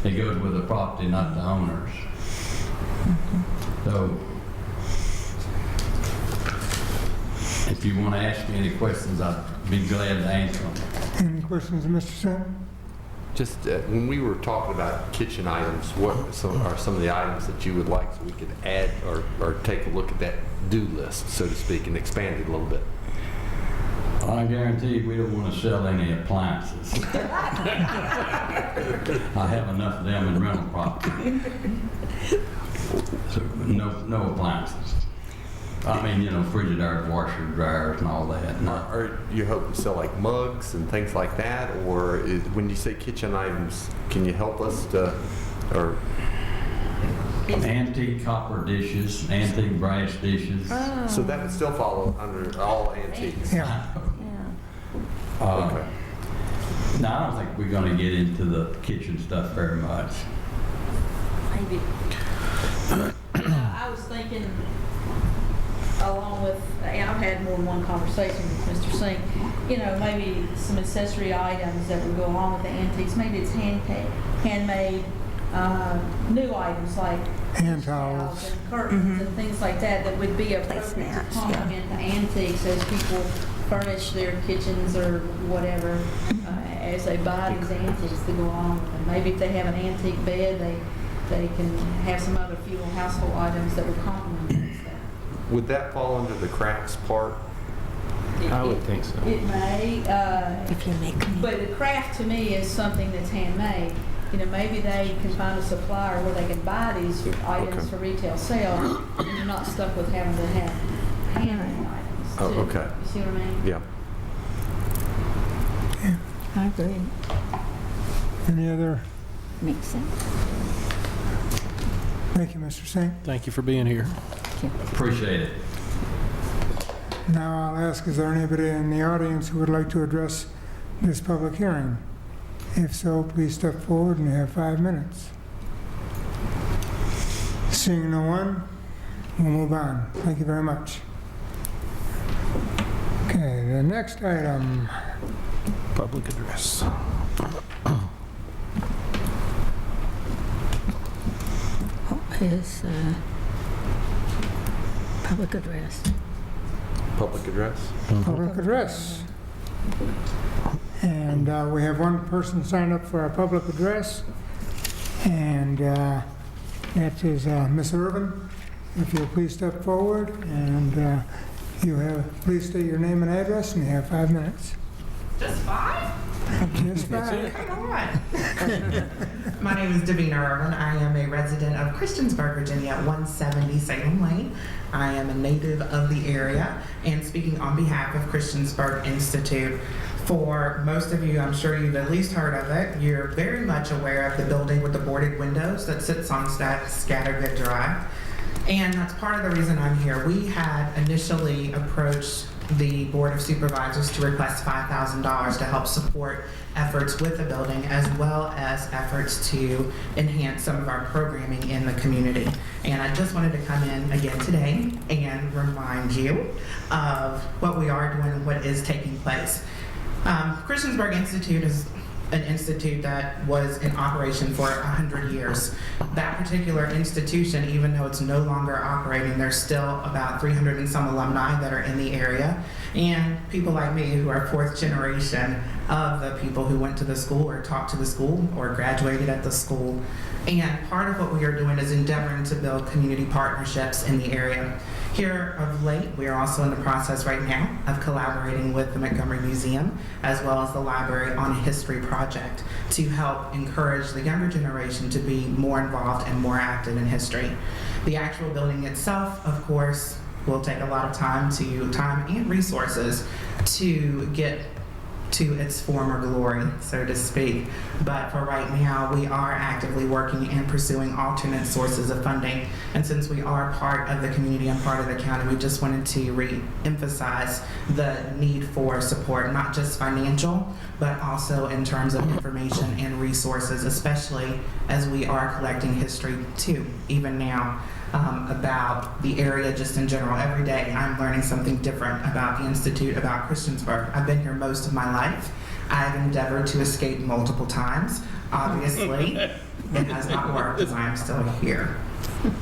S16: It goes with the property, not the owners. So, if you want to ask me any questions, I'd be glad to answer them.
S1: Any questions, Mr. Sin?
S4: Just when we were talking about kitchen items, what are some of the items that you would like so we could add or take a look at that do list, so to speak, and expand it a little bit?
S16: I guarantee we don't want to sell any appliances. I have enough of them in rental property. So no appliances. I mean, Frigidaires, washers, dryers, and all that.
S4: Are you hoping to sell like mugs and things like that, or when you say kitchen items, can you help us to, or?
S16: Antique copper dishes, antique brass dishes.
S4: So that would still fall under all antiques?
S1: Yeah.
S4: Okay.
S16: No, I don't think we're gonna get into the kitchen stuff very much.
S14: Maybe. I was thinking, along with, and I've had more than one conversation with Mr. Sink, maybe some accessory items that would go along with the antiques. Maybe it's handmade, new items like
S1: Hand towels.
S14: and curtains and things like that that would be appropriate to complement the antiques as people furnish their kitchens or whatever as they buy these antiques to go along with them. Maybe if they have an antique bed, they can have some other few household items that would complement that.
S4: Would that fall under the crafts part?
S15: I would think so.
S14: It may.
S8: If you make them.
S14: But the craft to me is something that's handmade. Maybe they can find a supplier where they can buy these items for retail sale, and you're not stuck with having to have handmade items too.
S4: Oh, okay.
S14: You see what I mean?
S4: Yeah.
S9: I agree.
S1: Any other?
S9: Makes sense.
S1: Thank you, Mr. Singh.
S10: Thank you for being here.
S16: Appreciate it.
S1: Now I'll ask, is there anybody in the audience who would like to address this public hearing? If so, please step forward and you have 5 minutes. Seeing no one, we'll move on. Thank you very much. Okay, the next item.
S10: Public address.
S9: What is public address?
S4: Public address?
S1: Public address. And we have one person signed up for our public address, and that is Ms. Irvin. If you'll please step forward, and please state your name and address, and you have 5 minutes.
S17: Just 5?
S1: Just 5.
S17: Come on. My name is Davina Irvin. I am a resident of Christiansburg, Virginia, 170 Salem Lane. I am a native of the area and speaking on behalf of Christiansburg Institute. For most of you, I'm sure you've at least heard of it. You're very much aware of the building with the boarded windows that sits on Scattergood Drive. And that's part of the reason I'm here. We had initially approached the Board of Supervisors to request $5,000 to help support efforts with the building, as well as efforts to enhance some of our programming in the community. And I just wanted to come in again today and remind you of what we are doing and what is taking place. Christiansburg Institute is an institute that was in operation for 100 years. That particular institution, even though it's no longer operating, there's still about 300 and some alumni that are in the area, and people like me who are 4th generation of the people who went to the school or taught to the school or graduated at the school. And part of what we are doing is endeavoring to build community partnerships in the area. Here of late, we are also in the process right now of collaborating with the Montgomery Museum as well as the library on a history project to help encourage the younger generation to be more involved and more active in history. The actual building itself, of course, will take a lot of time and resources to get to its former glory, so to speak. But for right now, we are actively working and pursuing alternate sources of funding. And since we are part of the community and part of the county, we just wanted to re-emphasize the need for support, not just financial, but also in terms of information and resources, especially as we are collecting history too, even now. About the area just in general. Every day I'm learning something different about the Institute, about Christiansburg. I've been here most of my life. I've endeavored to escape multiple times. Obviously, it has not worked because I am still here.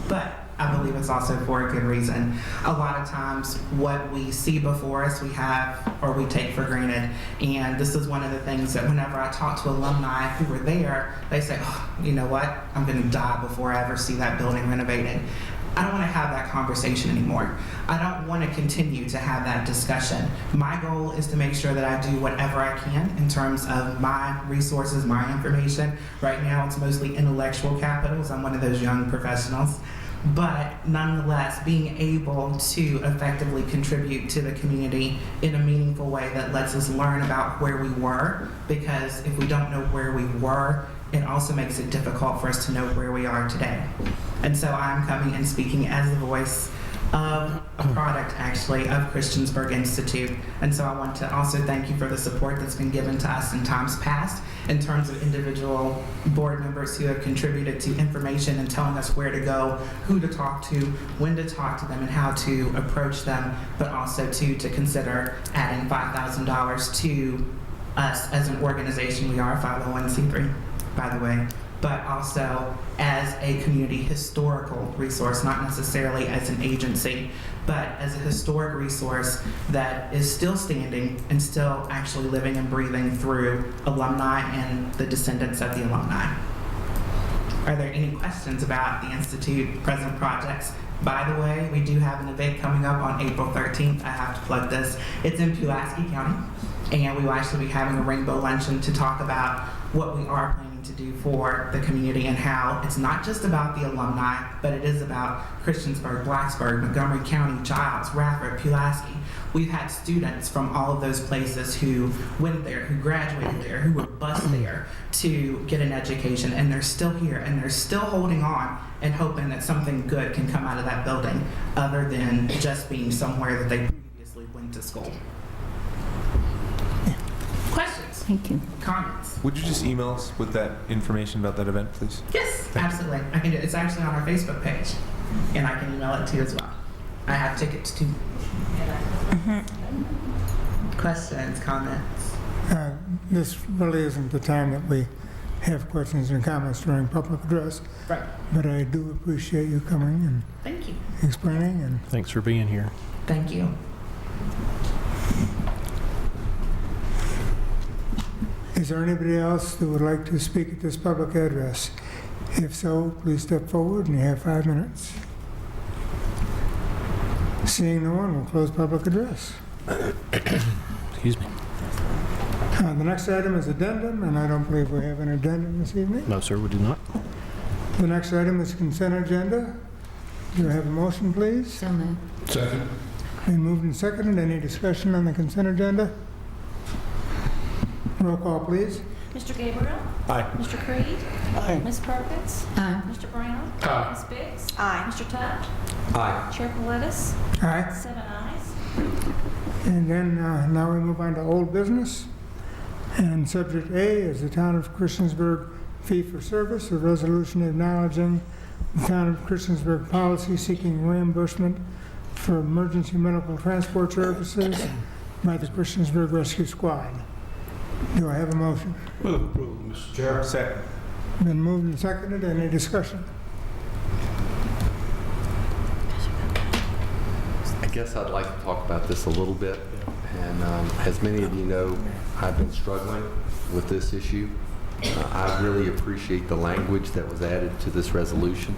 S17: But I believe it's also for a good reason. A lot of times what we see before us, we have or we take for granted. And this is one of the things that whenever I talk to alumni who were there, they say, oh, you know what? I'm going to die before I ever see that building renovated. I don't want to have that conversation anymore. I don't want to continue to have that discussion. My goal is to make sure that I do whatever I can in terms of my resources, my information. Right now it's mostly intellectual capital, so I'm one of those young professionals. But nonetheless, being able to effectively contribute to the community in a meaningful way that lets us learn about where we were, because if we don't know where we were, it also makes it difficult for us to know where we are today. And so I'm coming and speaking as the voice of a product, actually, of Christiansburg Institute. And so I want to also thank you for the support that's been given to us in times past in terms of individual board members who have contributed to information and telling us where to go, who to talk to, when to talk to them, and how to approach them, but also to consider adding $5,000 to us as an organization. We are a 501c3, by the way, but also as a community historical resource, not necessarily as an agency, but as a historic resource that is still standing and still actually living and breathing through alumni and the descendants of the alumni. Are there any questions about the Institute present projects? By the way, we do have an event coming up on April 13th. I have to plug this. It's in Pulaski County, and we will actually be having a rainbow luncheon to talk about what we are planning to do for the community and how it's not just about the alumni, but it is about Christiansburg, Blacksburg, Montgomery County, Giles, Radford, Pulaski. We've had students from all of those places who went there, who graduated there, who were bused there to get an education, and they're still here, and they're still holding on and hoping that something good can come out of that building other than just being somewhere that they previously went to school. Questions?
S9: Thank you.
S17: Comments?
S12: Would you just email us with that information about that event, please?
S17: Yes, absolutely. I can do it. It's actually on our Facebook page, and I can email it to you as well. I have tickets too. Questions, comments?
S1: This really isn't the time that we have questions and comments during public address.
S17: Right.
S1: But I do appreciate you coming and
S17: Thank you.
S1: explaining. And
S10: Thanks for being here.
S17: Thank you.
S1: is there anybody else that would like to speak at this public address? If so, please step forward and you have 5 minutes. Seeing no one, we'll close public address.
S10: Excuse me.
S1: The next item is addendum, and I don't believe we have an addendum this evening.
S10: No, sir, we do not.
S1: The next item is consent agenda. Do I have a motion, please?
S9: So moved.
S2: Second.
S1: Been moved and seconded. Any discussion on the consent agenda? Roll call, please.
S3: Mr. Gabriel?
S12: Aye.
S3: Mr. Creed?
S13: Aye.
S3: Ms. Perkins?
S9: Aye.
S3: Mr. Brown?
S2: Aye.
S3: Ms. Biggs?
S8: Aye.
S3: Mr. Tuck?
S4: Aye.
S3: Chair Palettis?
S1: Aye.
S3: 7 ayes.
S1: And then now we move on to old business. And subject A is the Town of Christiansburg fee for service, a resolution acknowledging the Town of Christiansburg policy seeking reimbursement for emergency medical transport services by the Christiansburg Rescue Squad. Do I have a motion?
S2: Move approval, Mr. Chair.
S12: Second.
S1: Been moved and seconded. Any discussion?
S4: I guess I'd like to talk about this a little bit. And as many of you know, I've been struggling with this issue. I really appreciate the language that was added to this resolution.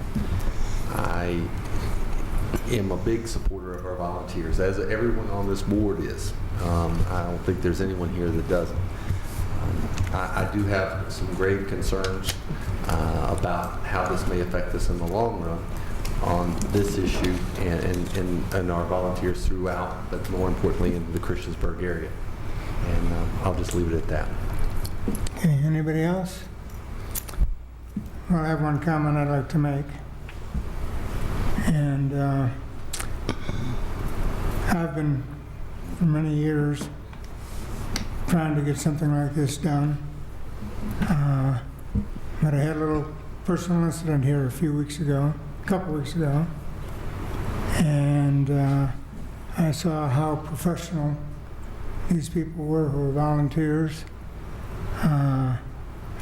S4: I am a big supporter of our volunteers, as everyone on this board is. I don't think there's anyone here that doesn't. I do have some grave concerns about how this may affect us in the long run on this issue and our volunteers throughout, but more importantly in the Christiansburg area. And I'll just leave it at that.
S1: Okay, anybody else? Well, I have one comment I'd like to make. And I've been, for many years, trying to get something like this done. But I had a little personal incident here a couple weeks ago, and I saw how professional these people were who were volunteers.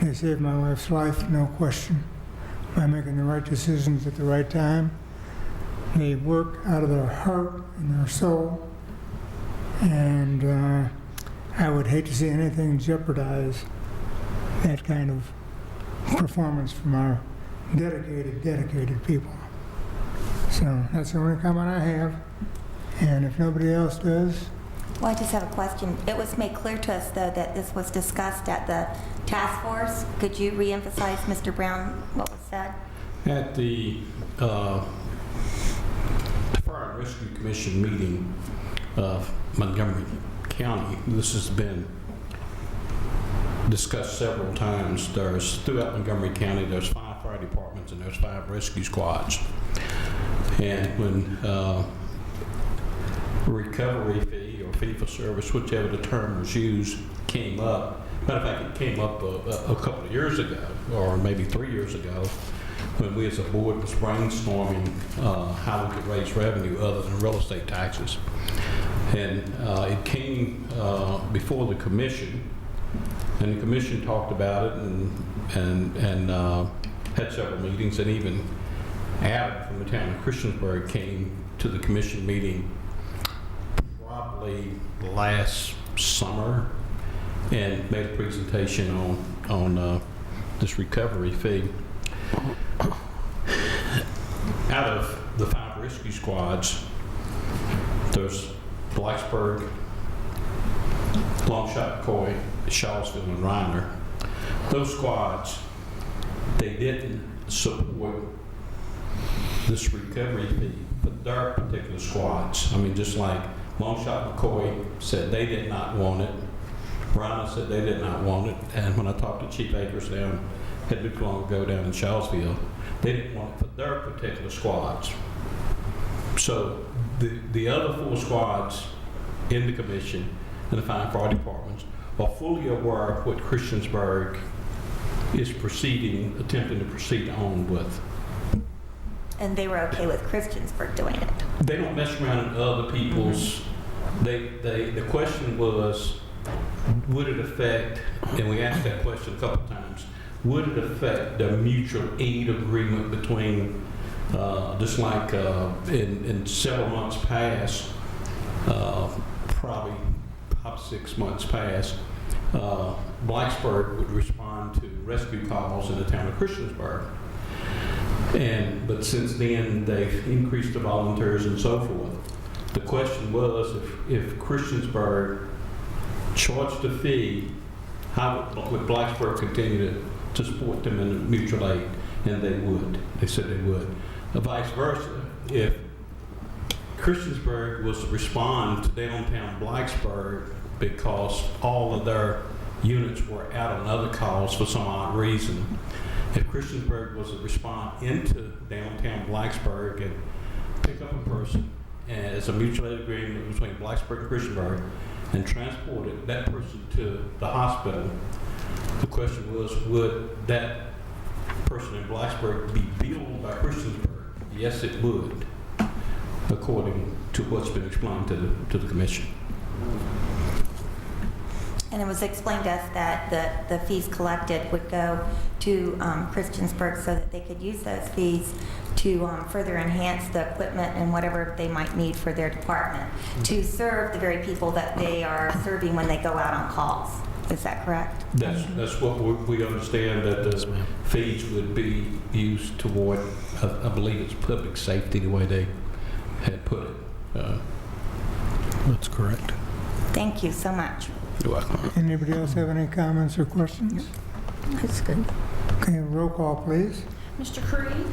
S1: They saved my wife's life, no question, by making the right decisions at the right time. They worked out of their heart and their soul, and I would hate to see anything jeopardize that kind of performance from our dedicated people. So that's the only comment I have, and if nobody else does.
S8: Well, I just have a question. It was made clear to us, though, that this was discussed at the task force. Could you reemphasize, Mr. Brown, what was said?
S2: At the Fire and Rescue Commission meeting of Montgomery County, this has been discussed several times. Throughout Montgomery County, there's 5 fire departments and there's 5 rescue squads. And when recovery fee or fee for service, whichever the term was used, came up, matter of fact, it came up a couple of years ago, or maybe 3 years ago, when we as a board was brainstorming how we could raise revenue other than real estate taxes. And it came before the commission, and the commission talked about it and had several meetings, and even Adam from the town of Christiansburg came to the commission meeting probably last summer and made a presentation on this recovery fee. Out of the 5 rescue squads, there's Blacksburg, Longshot, McCoy, Shawsville, and Reiner. Those squads, they didn't support this recovery fee for their particular squads. I mean, just like Longshot, McCoy said they did not want it. Reiner said they did not want it. And when I talked to Chief Akers down, had looked long ago down in Shawsville, they didn't want it for their particular squads. So the other 4 squads in the commission and the fire departments are fully aware of what Christiansburg is attempting to proceed on with.
S8: And they were okay with Christiansburg doing it?
S2: They don't mess around in other people's. The question was, would it affect, and we asked that question a couple of times, would it affect the mutual aid agreement between, just like in several months past, probably 6 months past, Blacksburg would respond to rescue calls in the town of Christiansburg. But since then, they've increased the volunteers and so forth. The question was, if Christiansburg charged a fee, how would Blacksburg continue to support them in mutual aid? And they would. They said they would. Vice versa, if Christiansburg was to respond to downtown Blacksburg because all of their units were out on other calls for some odd reason, if Christiansburg was to respond into downtown Blacksburg and pick up a person as a mutual aid agreement between Blacksburg and Christiansburg and transported that person to the hospital, the question was, would that person in Blacksburg be billed by Christiansburg? Yes, it would, according to what's been explained to the commission.
S8: And it was explained to us that the fees collected would go to Christiansburg so that they could use those fees to further enhance the equipment and whatever they might need for their department to serve the very people that they are serving when they go out on calls. Is that correct?
S2: That's what we understand, that the fees would be used toward, I believe it's public safety, the way they had put it.
S10: That's correct.
S8: Thank you so much.
S2: You're welcome.
S1: Anybody else have any comments or questions?
S9: That's good.
S1: Okay, roll call, please.
S3: Mr. Creed?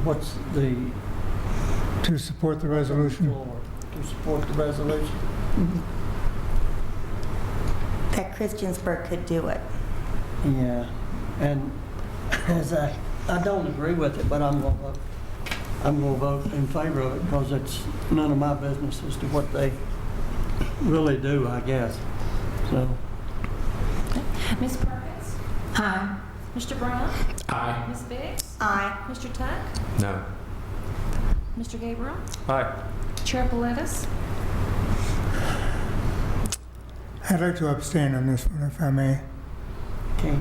S13: What's the
S1: To support the resolution.
S13: floor to support the resolution?
S8: That Christiansburg could do it.
S13: Yeah, and as I don't agree with it, but I'm gonna vote in favor of it because it's none of my business as to what they really do, I guess. So,
S3: Ms. Perkins?
S9: Aye.
S3: Mr. Brown?
S2: Aye.
S3: Ms. Biggs?
S8: Aye.
S3: Mr. Tuck?
S4: No.
S3: Mr. Gabriel?
S12: Aye.
S3: Chair Paulettis?
S1: I'd like to abstain on this one, if I may.
S13: okay.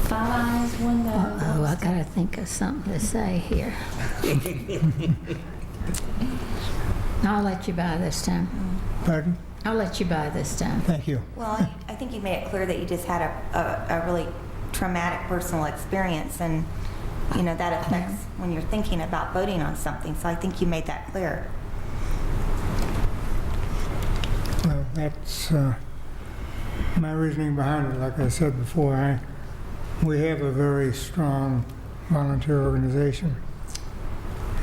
S3: 5 ayes, 1 no.
S9: Oh, I gotta think of something to say here. I'll let you by this time.
S1: Pardon?
S9: I'll let you by this time.
S1: Thank you.
S8: Well, I think you made it clear that you just had a really traumatic personal experience, and you know that affects when you're thinking about voting on something. So I think you made that clear.
S1: Well, that's my reasoning behind it. Like I said before, we have a very strong volunteer organization,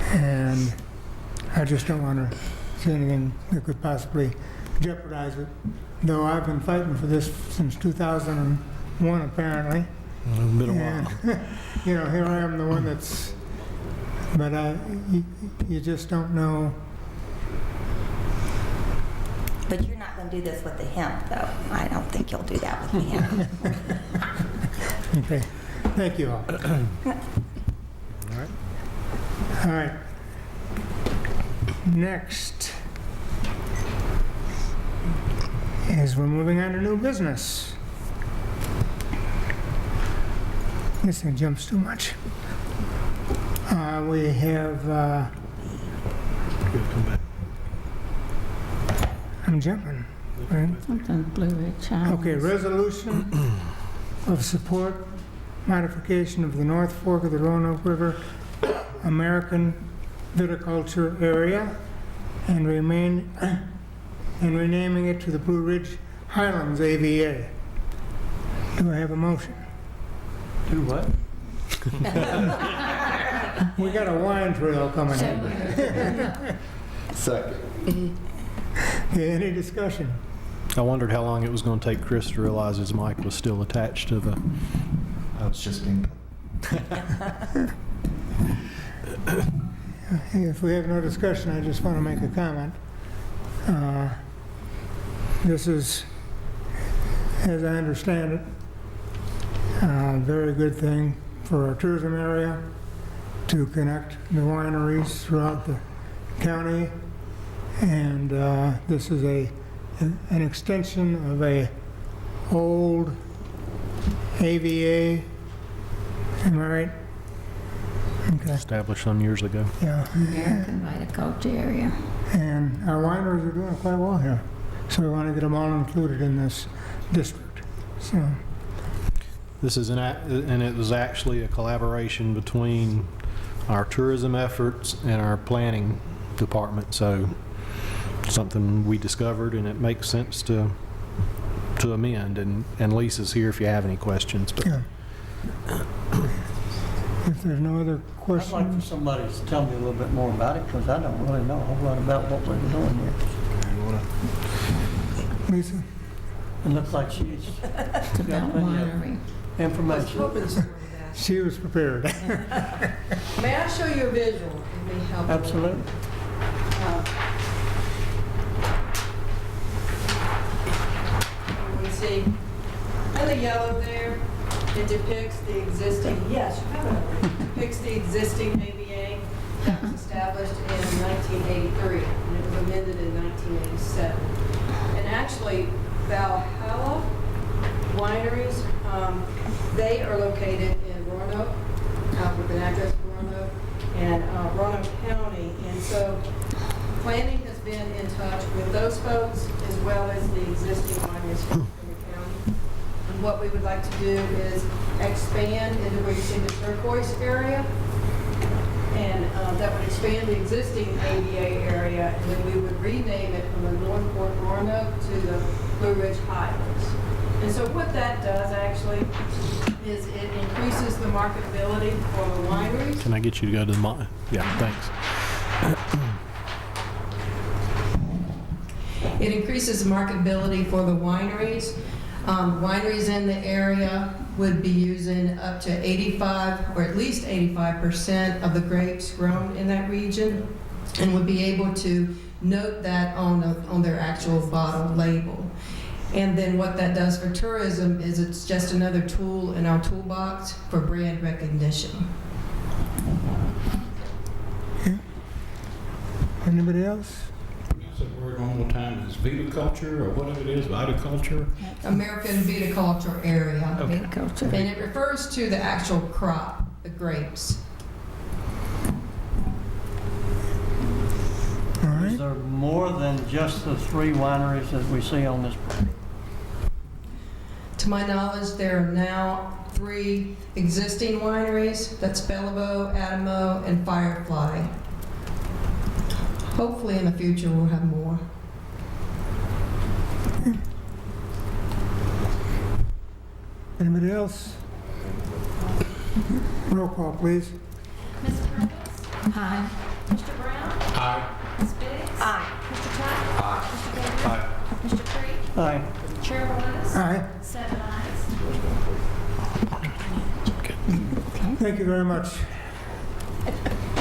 S1: and I just don't want to see anything that could possibly jeopardize it. Though I've been fighting for this since 2001, apparently,
S10: Been a while.
S1: You know, here I am, the one that's, but you just don't know.
S8: But you're not going to do this with the hemp, though. I don't think you'll do that with the hemp.
S1: Okay, thank you all. All right. Next is we're moving on to new business. This thing jumps too much. We have, I'm jumping, right?
S9: Something Blue Ridge Highlands.
S1: Okay, resolution of support modification of the North Fork of the Roanoke River American Viticulture Area and renaming it to the Blue Ridge Highlands AVA. Do I have a motion?
S13: Do what?
S1: We got a wine trail coming in.
S4: Second.
S1: Okay, any discussion?
S10: I wondered how long it was going to take Chris to realize his mic was still attached to the...
S6: I was just being.
S1: If we have no discussion, I just want to make a comment. This is, as I understand it, a very good thing for our tourism area to connect the wineries throughout the county. And this is an extension of a old AVA, am I right? Okay.
S10: Established some years ago.
S1: Yeah.
S9: American Viticulture Area.
S1: And our wineries are doing quite well here. So we want to get them all included in this district. So,
S10: This is and it was actually a collaboration between our tourism efforts and our planning department. So something we discovered, and it makes sense to amend. And Lisa's here if you have any questions. But
S1: yeah. If there's no other
S13: I'd
S1: questions.
S13: like for somebody to tell me a little bit more about it, because I don't really know a whole lot about what we're doing here.
S1: Lisa?
S13: It looks like she's
S9: It's
S13: got
S9: about
S13: plenty
S9: winery.
S13: of information.
S1: She was prepared.
S18: May I show you a visual? It may help.
S13: Absolutely.
S18: We see, and the yellow there, it depicts the existing, yes, you have it. Depicts the existing AVA that was established in 1983, and it was amended in 1987. And actually, Valhalla Wineries, they are located in Roanoke, with an address in Roanoke, and Roanoke County. And so planning has been in touch with those folks as well as the existing wineries in the county. And what we would like to do is expand into where you see the turquoise area. And that would expand the existing AVA area, and then we would rename it from the North Fork Roanoke to the Blue Ridge Highlands. And so what that does actually is it increases the marketability for the wineries.
S10: can I get you to go to the mic? Yeah, thanks.
S18: It increases the marketability for the wineries. Wineries in the area would be using up to 85 or at least 85% of the grapes grown in that region, and would be able to note that on their actual bottle label. And then what that does for tourism is it's just another tool in our toolbox for brand recognition.
S1: Anybody else?
S2: Use that word one more time. Is viticulture or whatever it is, viticulture?
S18: American Viticulture Area.
S9: Okay. Viticulture.
S18: And it refers to the actual crop, the grapes.
S1: All right.
S13: Is there more than just the 3 wineries that we see on this property?
S18: To my knowledge, there are now 3 existing wineries. That's Bellevue, Adamo, and Firefly. Hopefully in the future we'll have more.
S1: Anybody else? Roll call, please.
S3: Ms. Purvis?
S9: Aye.
S3: Mr. Brown?
S2: Aye.
S3: Ms. Biggs?
S8: Aye.
S3: Mr. Tuck?
S2: Aye.
S3: Mr. Gabriel?
S2: Aye.
S3: Mr. Creed?
S13: Aye.
S3: Chair Willis?
S1: Aye.
S3: 7 ayes.
S1: Thank you very much.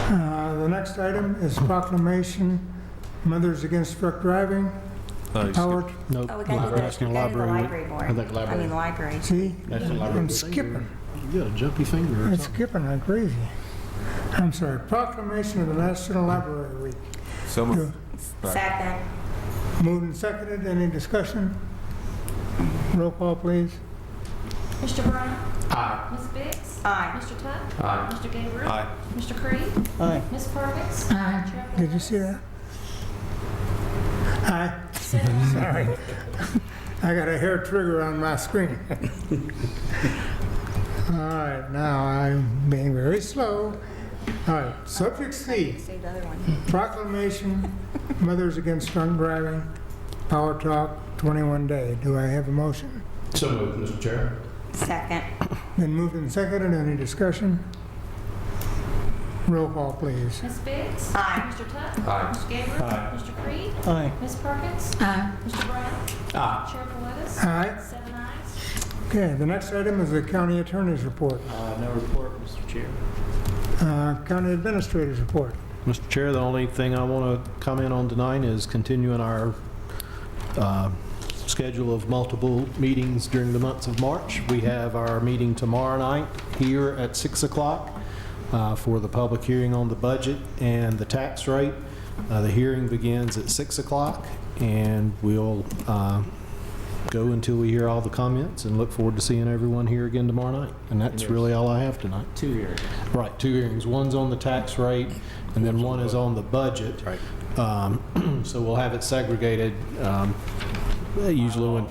S1: The next item is proclamation, Mothers Against Drunk Driving. Howard?
S10: No,
S8: Oh, we got to do
S10: National
S8: the
S10: Library.
S8: library board.
S10: I think library.
S8: I mean, library.
S1: See,
S10: National Library.
S1: I'm skipping.
S10: You got a jumpy finger or
S1: It's
S10: something.
S1: skipping like crazy. I'm sorry. Proclamation of the National Library Week.
S12: So moved.
S8: Second.
S1: Moved and seconded. Any discussion? Roll call, please.
S3: Mr. Brown?
S2: Aye.
S3: Ms. Biggs?
S8: Aye.
S3: Mr. Tuck?
S2: Aye.
S3: Mr. Gabriel?
S12: Aye.
S3: Mr. Creed?
S13: Aye.
S3: Ms. Perkins?
S9: Aye.
S3: Chair
S1: Did you see that? Aye. Sorry. I got a hair trigger on my screen. All right, now I'm being very slow. All right, subject C,
S8: Say the other one.
S1: proclamation, Mothers Against Drunk Driving, Power Talk, 21 day. Do I have a motion?
S2: So moved, Mr. Chair.
S8: Second.
S1: Been moved and seconded. Any discussion? Roll call, please.
S3: Ms. Biggs?
S8: Aye.
S3: Mr. Tuck?
S2: Aye.
S3: Mr. Gabriel?
S2: Aye.
S3: Mr. Creed?
S13: Aye.
S3: Ms. Perkins?
S9: Aye.
S3: Mr. Brown?
S2: Aye.
S3: Chair Palettis?
S1: Aye.
S3: 7 ayes.
S1: Okay, the next item is the county attorney's report.
S15: No report, Mr. Chair.
S1: County administrator's report.
S10: Mr. Chair, the only thing I want to comment on tonight is continuing our schedule of multiple meetings during the months of March. We have our meeting tomorrow night here at 6 o'clock for the public hearing on the budget and the tax rate. The hearing begins at 6 o'clock, and we'll go until we hear all the comments, and look forward to seeing everyone here again tomorrow night. And that's really all I have tonight.
S15: 2 hearings.
S10: Right, 2 hearings. One's on the tax rate, and then one is on the budget.
S2: Right.
S10: So we'll have it segregated. Usually when,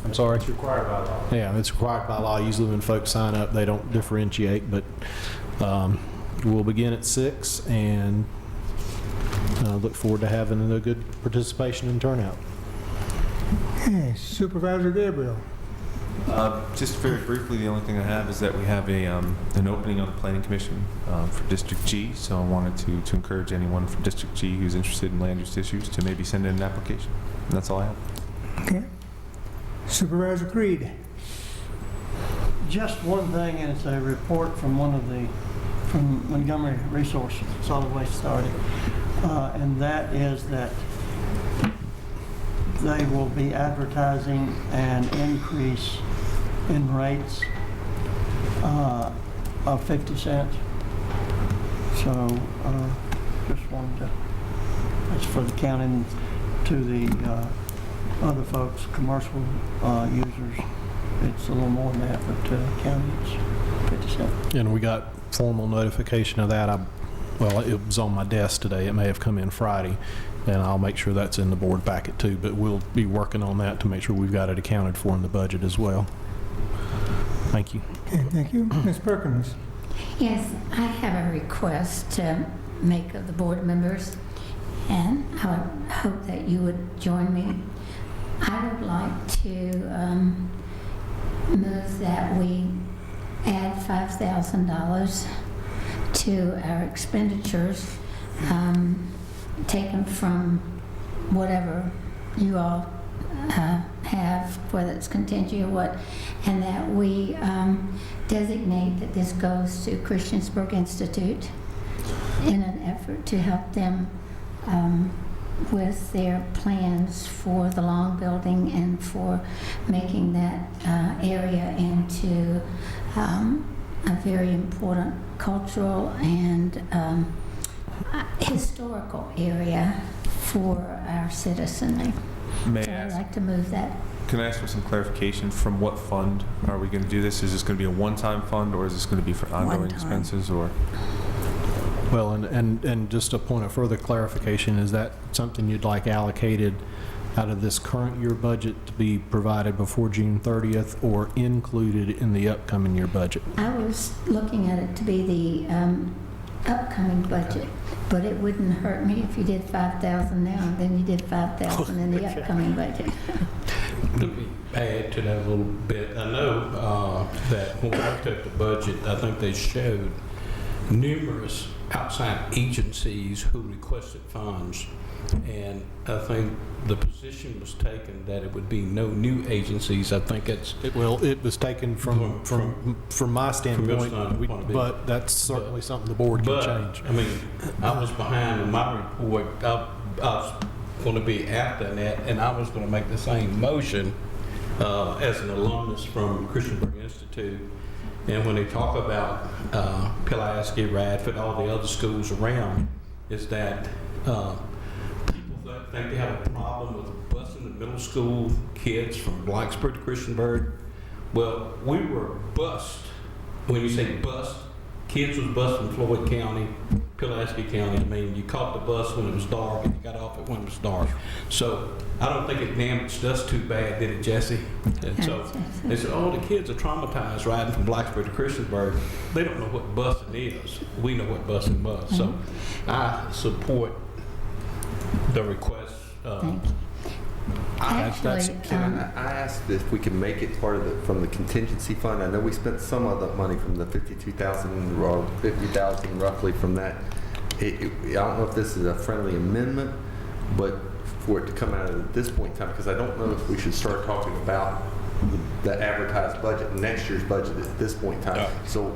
S10: I'm sorry?
S15: It's required by law.
S10: Yeah, it's required by law. Usually when folks sign up, they don't differentiate, but we'll begin at 6, and look forward to having a good participation and turnout.
S1: Okay, Supervisor Gabriel.
S12: Just very briefly, the only thing I have is that we have an opening on the Planning Commission for District G, so I wanted to encourage anyone from District G who's interested in land use issues to maybe send in an application. And that's all I have.
S1: Okay. Supervisor Creed.
S13: Just one thing, and it's a report from from Montgomery Resource Solid Waste Authority, and that is that they will be advertising an increase in rates of 50 cents. So just wanted to, that's for the county, and to the other folks, commercial users, it's a little more than that, but county it's 50 cents.
S10: And we got formal notification of that. Well, it was on my desk today. It may have come in Friday, and I'll make sure that's in the board packet too, but we'll be working on that to make sure we've got it accounted for in the budget as well. Thank you.
S1: Okay, thank you. Ms. Perkins.
S9: Yes, I have a request to make of the board members, and I would hope that you would join me. I would like to move that we add $5,000 to our expenditures, taken from whatever you all have, whether it's contingent or what, and that we designate that this goes to Christiansburg Institute in an effort to help them with their plans for the Long Building and for making that area into a very important cultural and historical area for our citizenry.
S12: May
S9: So
S12: I
S9: I'd
S12: ask?
S9: like to move that.
S12: Can I ask for some clarification? From what fund are we going to do this? Is this going to be a one-time fund, or is this going to be for ongoing
S8: One-time.
S12: expenses, or?
S10: Well, and just a point of further clarification, is that something you'd like allocated out of this current year budget to be provided before June 30th, or included in the upcoming year budget?
S9: I was looking at it to be the upcoming budget, but it wouldn't hurt me if you did 5,000 now, and then you did 5,000 in the upcoming budget.
S2: Let me add to that a little bit. I know that when we looked at the budget, I think they showed numerous outside agencies who requested funds And I think the position was taken that it would be no new agencies. I think it's,
S10: It was taken from my standpoint,
S2: point of view.
S10: but that's certainly something the board can
S2: but,
S10: change.
S2: I mean, I was behind in my report. I was going to be after that, and I was going to make the same motion as an alumnus from Christiansburg Institute. And when they talk about Pulaski, Radford, all the other schools around, is that people think they have a problem with busing the middle school kids from Blacksburg to Christiansburg. Well, we were bused. When you say bust, kids was bused in Floyd County, Pulaski County. I mean, you caught the bus when it was dark and you got off it when it was dark. So I don't think it damaged us too bad, did it, Jesse? And so they said, oh, the kids are traumatized riding from Blacksburg to Christiansburg. They don't know what busing is. We know what busing was. So I support the request.
S9: Thank you. Actually,
S4: I asked if we can make it part of from the contingency fund. I know we spent some of that money from the 52,000 or 50,000 roughly from that. I don't know if this is a friendly amendment, but for it to come out at this point in time, because I don't know if we should start talking about the advertised budget, next year's budget at this point in time. So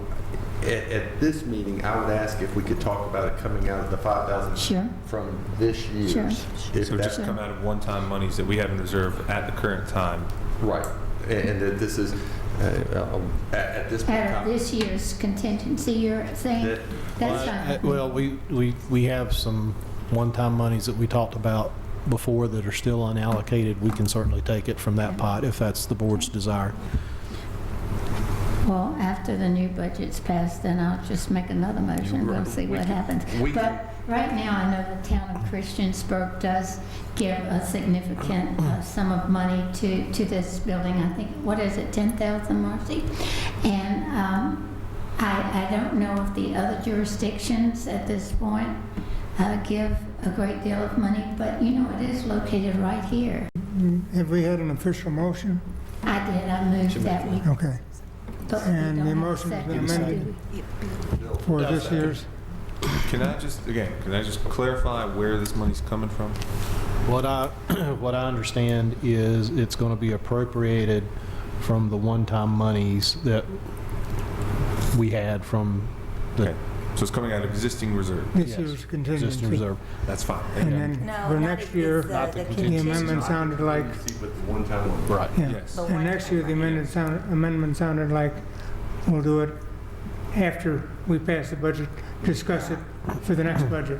S4: at this meeting, I would ask if we could talk about it coming out of the 5,000 from this year's.
S9: Sure.
S4: If
S12: So
S4: that-
S12: just come out of one-time monies that we have in reserve at the current time.
S4: Right. And that this is, at this point in
S9: out of
S4: time.
S9: this year's contingency, you're saying? That's fine.
S10: Well, we have some one-time monies that we talked about before that are still unallocated. We can certainly take it from that pot if that's the board's desire.
S9: Well, after the new budget's passed, then I'll just make another motion. We'll see what happens. But right now, I know the town of Christiansburg does give a significant sum of money to this building. I think, what is it, 10,000, Marcy? And I don't know if the other jurisdictions at this point give a great deal of money, but you know, it is located right here.
S1: Have we had an official motion?
S9: I did, I moved that we.
S1: Okay.
S9: But we
S1: And
S9: don't
S1: the
S9: have a
S1: motion's been
S9: second,
S1: amended
S9: do we?
S1: for this year's.
S12: Can I just clarify where this money's coming from?
S10: What I understand is it's going to be appropriated from the one-time monies that we had from the.
S12: Okay. So it's coming out of existing reserve.
S1: This
S10: Yes.
S1: year's contingency.
S10: Existing reserve.
S12: That's fine.
S1: And then
S8: No,
S1: for
S8: not
S1: next
S8: if
S1: year,
S8: it's, the
S1: the
S8: contingency.
S1: amendment sounded like,
S10: Right.
S1: yeah.
S12: Yes.
S8: The
S1: And next year, the
S8: one-time
S1: amendment sounded like we'll do it after we pass the budget, discuss it for the next budget.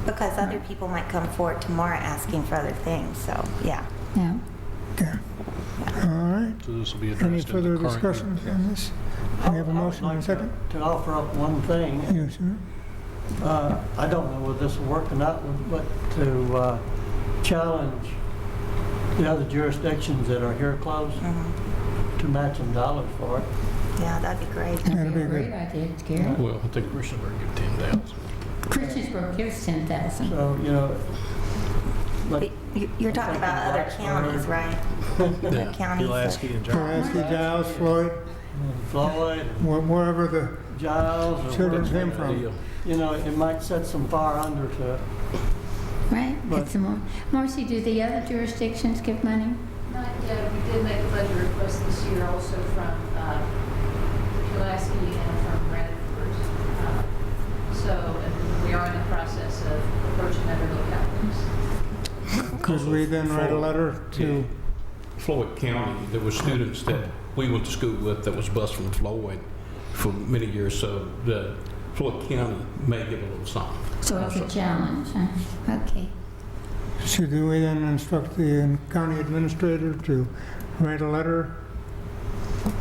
S8: Because other people might come forward tomorrow asking for other things, so, yeah.
S9: Yeah.
S1: Okay. All right.
S10: So this will be addressed
S1: Any
S10: in the
S1: further
S10: current
S1: discussion
S10: year.
S1: on this? We have a motion and a second?
S13: To offer up one thing.
S1: Yes, sir.
S13: I don't know whether this will work or not, but to challenge the other jurisdictions that are here close to match some dollars for it.
S8: Yeah, that'd be great.
S1: That'd be
S9: a great
S1: good.
S9: idea, Gary.
S2: Well, I think Christiansburg give 10,000.
S9: Christiansburg gives 10,000.
S13: So, you know,
S8: But you're talking about other counties, right? Other counties.
S10: Pulaski and Giles.
S1: Pulaski, Giles, Floyd,
S13: Floyd,
S1: wherever the
S13: Giles, or
S1: children
S13: wherever,
S1: came from.
S13: you know, it might set some fire under to it.
S9: Right,
S13: But-
S9: get some more. Marcy, do the other jurisdictions give money?
S3: Not yet. We did make a budget request this year also from Pulaski and from Radford. And we are in the process of approaching other localities.
S1: Could we then write a letter to,
S2: Floyd County, there were students that we went to school with that was bused from Floyd for many years, so the Floyd County may give a little something.
S9: So it's a challenge, huh? Okay.
S1: should we then instruct the county administrator to write a letter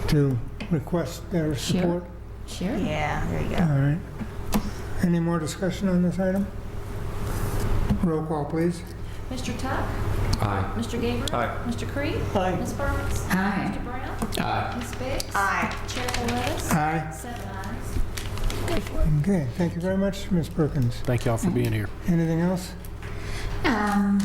S1: to request their support?
S9: Sure.
S8: Yeah, there you
S1: All
S8: go.
S1: right. Any more discussion on this item? Roll call, please.
S3: Mr. Tuck?
S4: Aye.
S3: Mr. Gabriel?
S12: Aye.
S3: Mr. Creed?
S13: Aye.
S3: Ms. Burns?
S9: Aye.
S3: Mr. Brown?
S2: Aye.
S3: Ms. Biggs?
S8: Aye.
S3: Chair Perez?
S1: Aye.
S3: 7 ayes.
S1: Okay, thank you very much, Ms. Perkins.
S10: Thank y'all for being here.
S1: Anything else?
S9: Not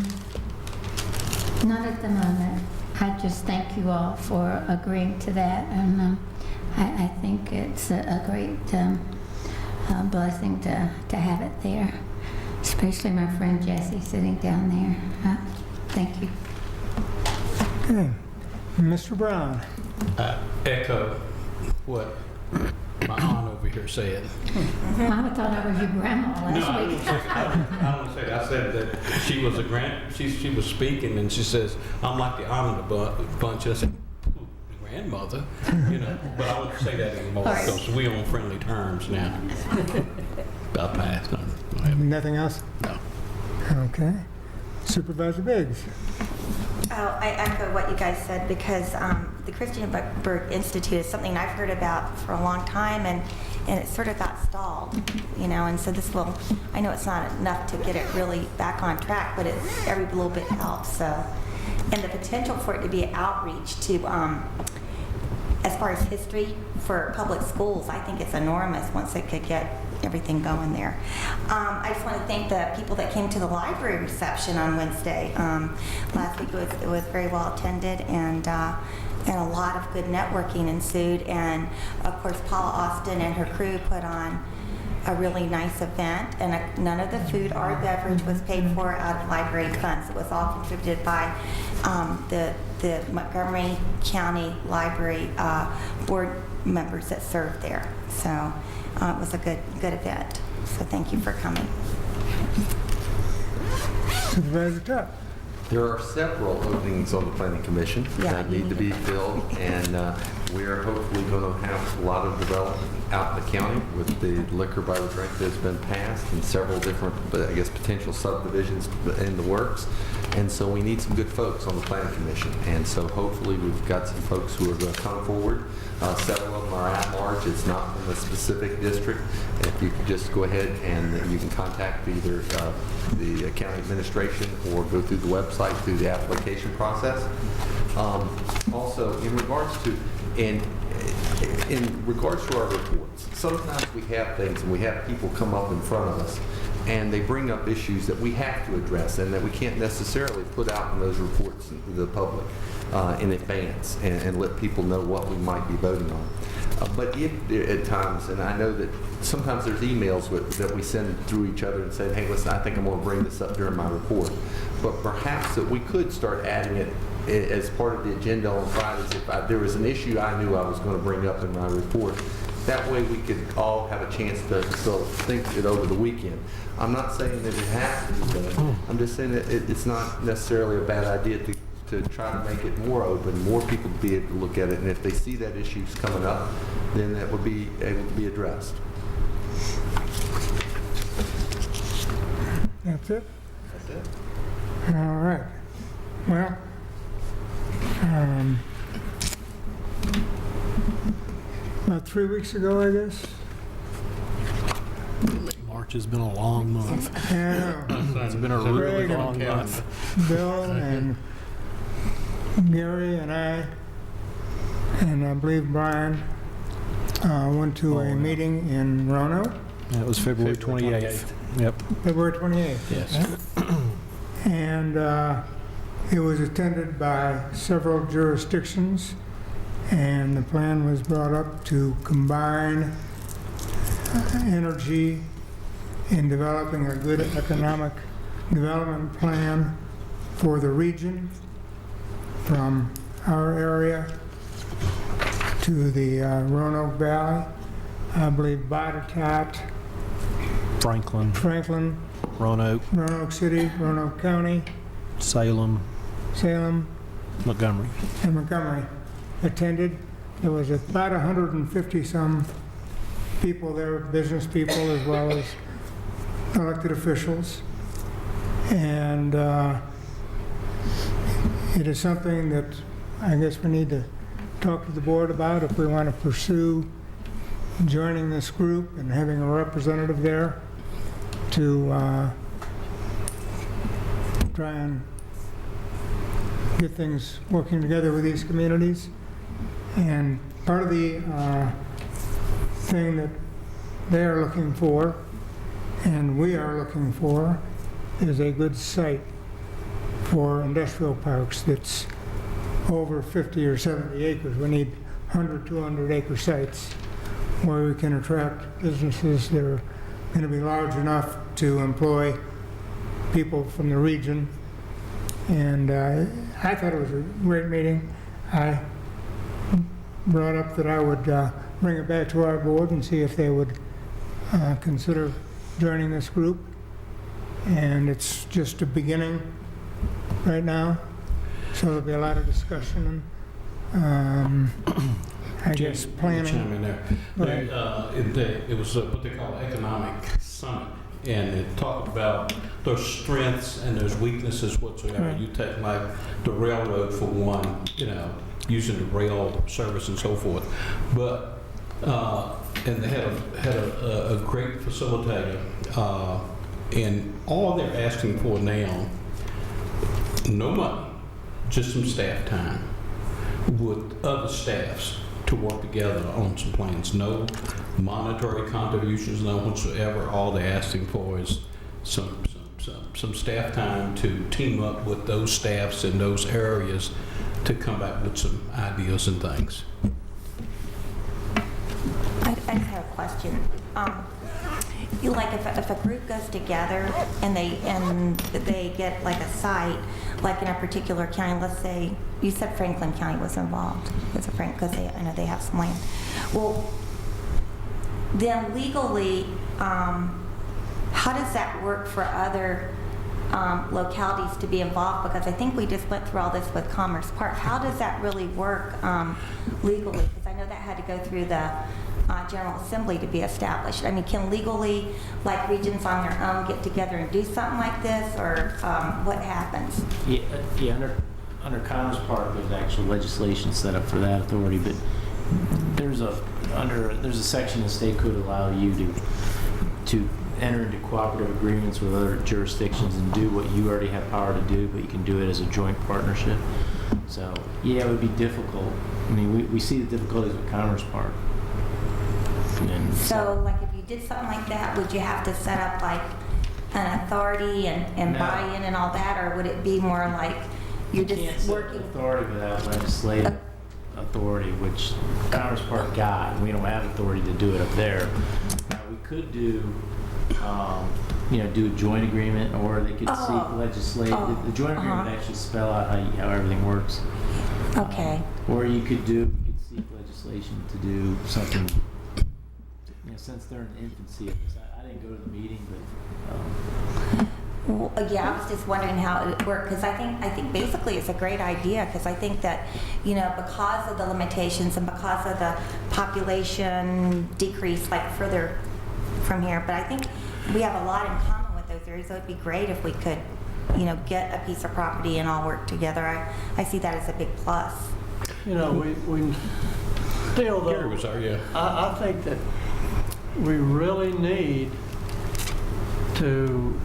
S9: at the moment. I just thank you all for agreeing to that, and I think it's a great blessing to have it there, especially especially my friend Jessie sitting down there. Thank you.
S1: Okay. Mr. Brown?
S2: Echo what my aunt over here said.
S9: Mama thought I was your grandma
S2: No,
S9: last week.
S2: I don't say that. I said that she was she was speaking and she says, I'm like the aunt of the bunch. I said, "Ooh, grandmother, you know, but I won't say that anymore
S9: All right.
S2: because we're on friendly terms now. About past.
S1: Nothing else?
S2: No.
S1: Okay. Supervisor Biggs?
S8: Oh, I echo what you guys said because the Christiansburg Institute is something I've heard about for a long time, and it sort of got stalled, you know, and so this will, I know it's not enough to get it really back on track, but every little bit helps, so. And the potential for it to be outreach to, as far as history for public schools, I think it's enormous once it could get everything going there. I just want to thank the people that came to the library reception on Wednesday. Last week it was very well attended, and a lot of good networking ensued. And of course, Paula Austin and her crew put on a really nice event, and none of the food or beverage was paid for out of library funds. It was all contributed by the Montgomery County Library board members that served there. So it was a good event. So thank you for coming.
S1: Supervisor Tuck?
S4: There are several openings on the Planning Commission that need to be filled, and we're hopefully going to have a lot of development out in the county with the liquor by the drink that's been passed and several different, I guess, potential subdivisions in the works. And so we need some good folks on the Planning Commission. And so hopefully we've got some folks who are going to come forward. Several of them are at large. It's not from a specific district. If you could just go ahead and you can contact either the county administration or go through the website through the application process. Also, in regards to our reports, sometimes we have things and we have people come up in front of us and they bring up issues that we have to address and that we can't necessarily put out in those reports to the public in advance and let people know what we might be voting on. But if at times, and I know that sometimes there's emails that we send through each other and say, hey, listen, I think I'm going to bring this up during my report. But perhaps that we could start adding it as part of the agenda on Fridays if there was an issue I knew I was going to bring up in my report. That way we could all have a chance to think it over the weekend. I'm not saying that it has to be done. I'm just saying that it's not necessarily a bad idea to try to make it more open, more people to be able to look at it, and if they see that issue's coming up, then that would be able to be addressed.
S1: That's it?
S4: That's it.
S1: All right. Well, about 3 weeks ago, I guess.
S10: March has been a long month.
S1: Yeah,
S10: It's been a really
S1: Craig and
S10: long month.
S1: Bill and Gary and I believe Brian went to a meeting in Roanoke.
S10: That was February 28th. Yep.
S1: February 28th.
S2: Yes.
S1: And it was attended by several jurisdictions, and the plan was brought up to combine energy in developing a good economic development plan for the region from our area to the Roanoke Valley. I believe Botetourt,
S10: Franklin,
S1: Roanoke City, Roanoke County,
S10: Salem,
S1: Montgomery, attended. There was about 150 some people there, business people as well as elected officials. And it is something that I guess we need to talk to the board about if we want to pursue joining this group and having a representative there to try and get things working together with these communities. And part of the thing that they are looking for and we are looking for is a good site for industrial parks that's over 50 or 70 acres. We need 100, 200 acre sites where we can attract businesses that are going to be large enough to employ people from the region. And I thought it was a great meeting. I brought up that I would bring it back to our board and see if they would consider joining this group. And it's just a beginning right now, so there'll be a lot of discussion. I guess planning.
S2: Chime in there. It was what they call economic summit, and it talked about their strengths and their weaknesses whatsoever.
S1: Right.
S2: You take like the railroad for one, using the rail service and so forth. But and they had a great facilitator, and all they're asking for now, no money, just some staff time with other staffs to work together on some plans. No monetary contributions, no whatsoever. All they're asking for is some staff time to team up with those staffs in those areas to come back with some ideas and things.
S8: I just have a question. Like if a group goes together and they get like a site, like in a particular county, let's say you said Franklin County was involved because I know they have some land. Well, then legally, how does that work for other localities to be involved? Because I think we just went through all this with Commerce Park. How does that really work legally? Because I know that had to go through the General Assembly to be established. I mean, can legally, like regions on their own, get together and do something like this, or what happens?
S15: Yeah, under Commerce Park, there's actual legislation set up for that authority, but there's a section the state could allow you to enter into cooperative agreements with other jurisdictions and do what you already have power to do, but you can do it as a joint partnership. So, yeah, it would be difficult. I mean, we see the difficulties with Commerce Park.
S8: So, like, if you did something like that, would you have to set up, like, an authority and
S15: No.
S8: buy-in and all that, or would it be more like you're
S15: You can't
S8: just
S15: set
S8: working?
S15: authority without legislative authority, which Commerce Park got, and we don't have authority to do it up there. Now, we could do a joint agreement, or they could seek legislative. The joint agreement would actually spell out how everything works.
S8: Okay.
S15: Or you could seek legislation to do something. Since they're in the infancy of this, I didn't go to the meeting, but.
S8: Well, yeah, I was just wondering how it worked, because I think basically it's a great idea, because I think that, because of the limitations and because of the population decrease, like further from here, but I think we have a lot in common with those areas. So it'd be great if we could, get a piece of property and all work together. I see that as a big plus.
S13: We still,
S2: Gary
S13: though,
S2: was there, yeah.
S13: I think that we really need to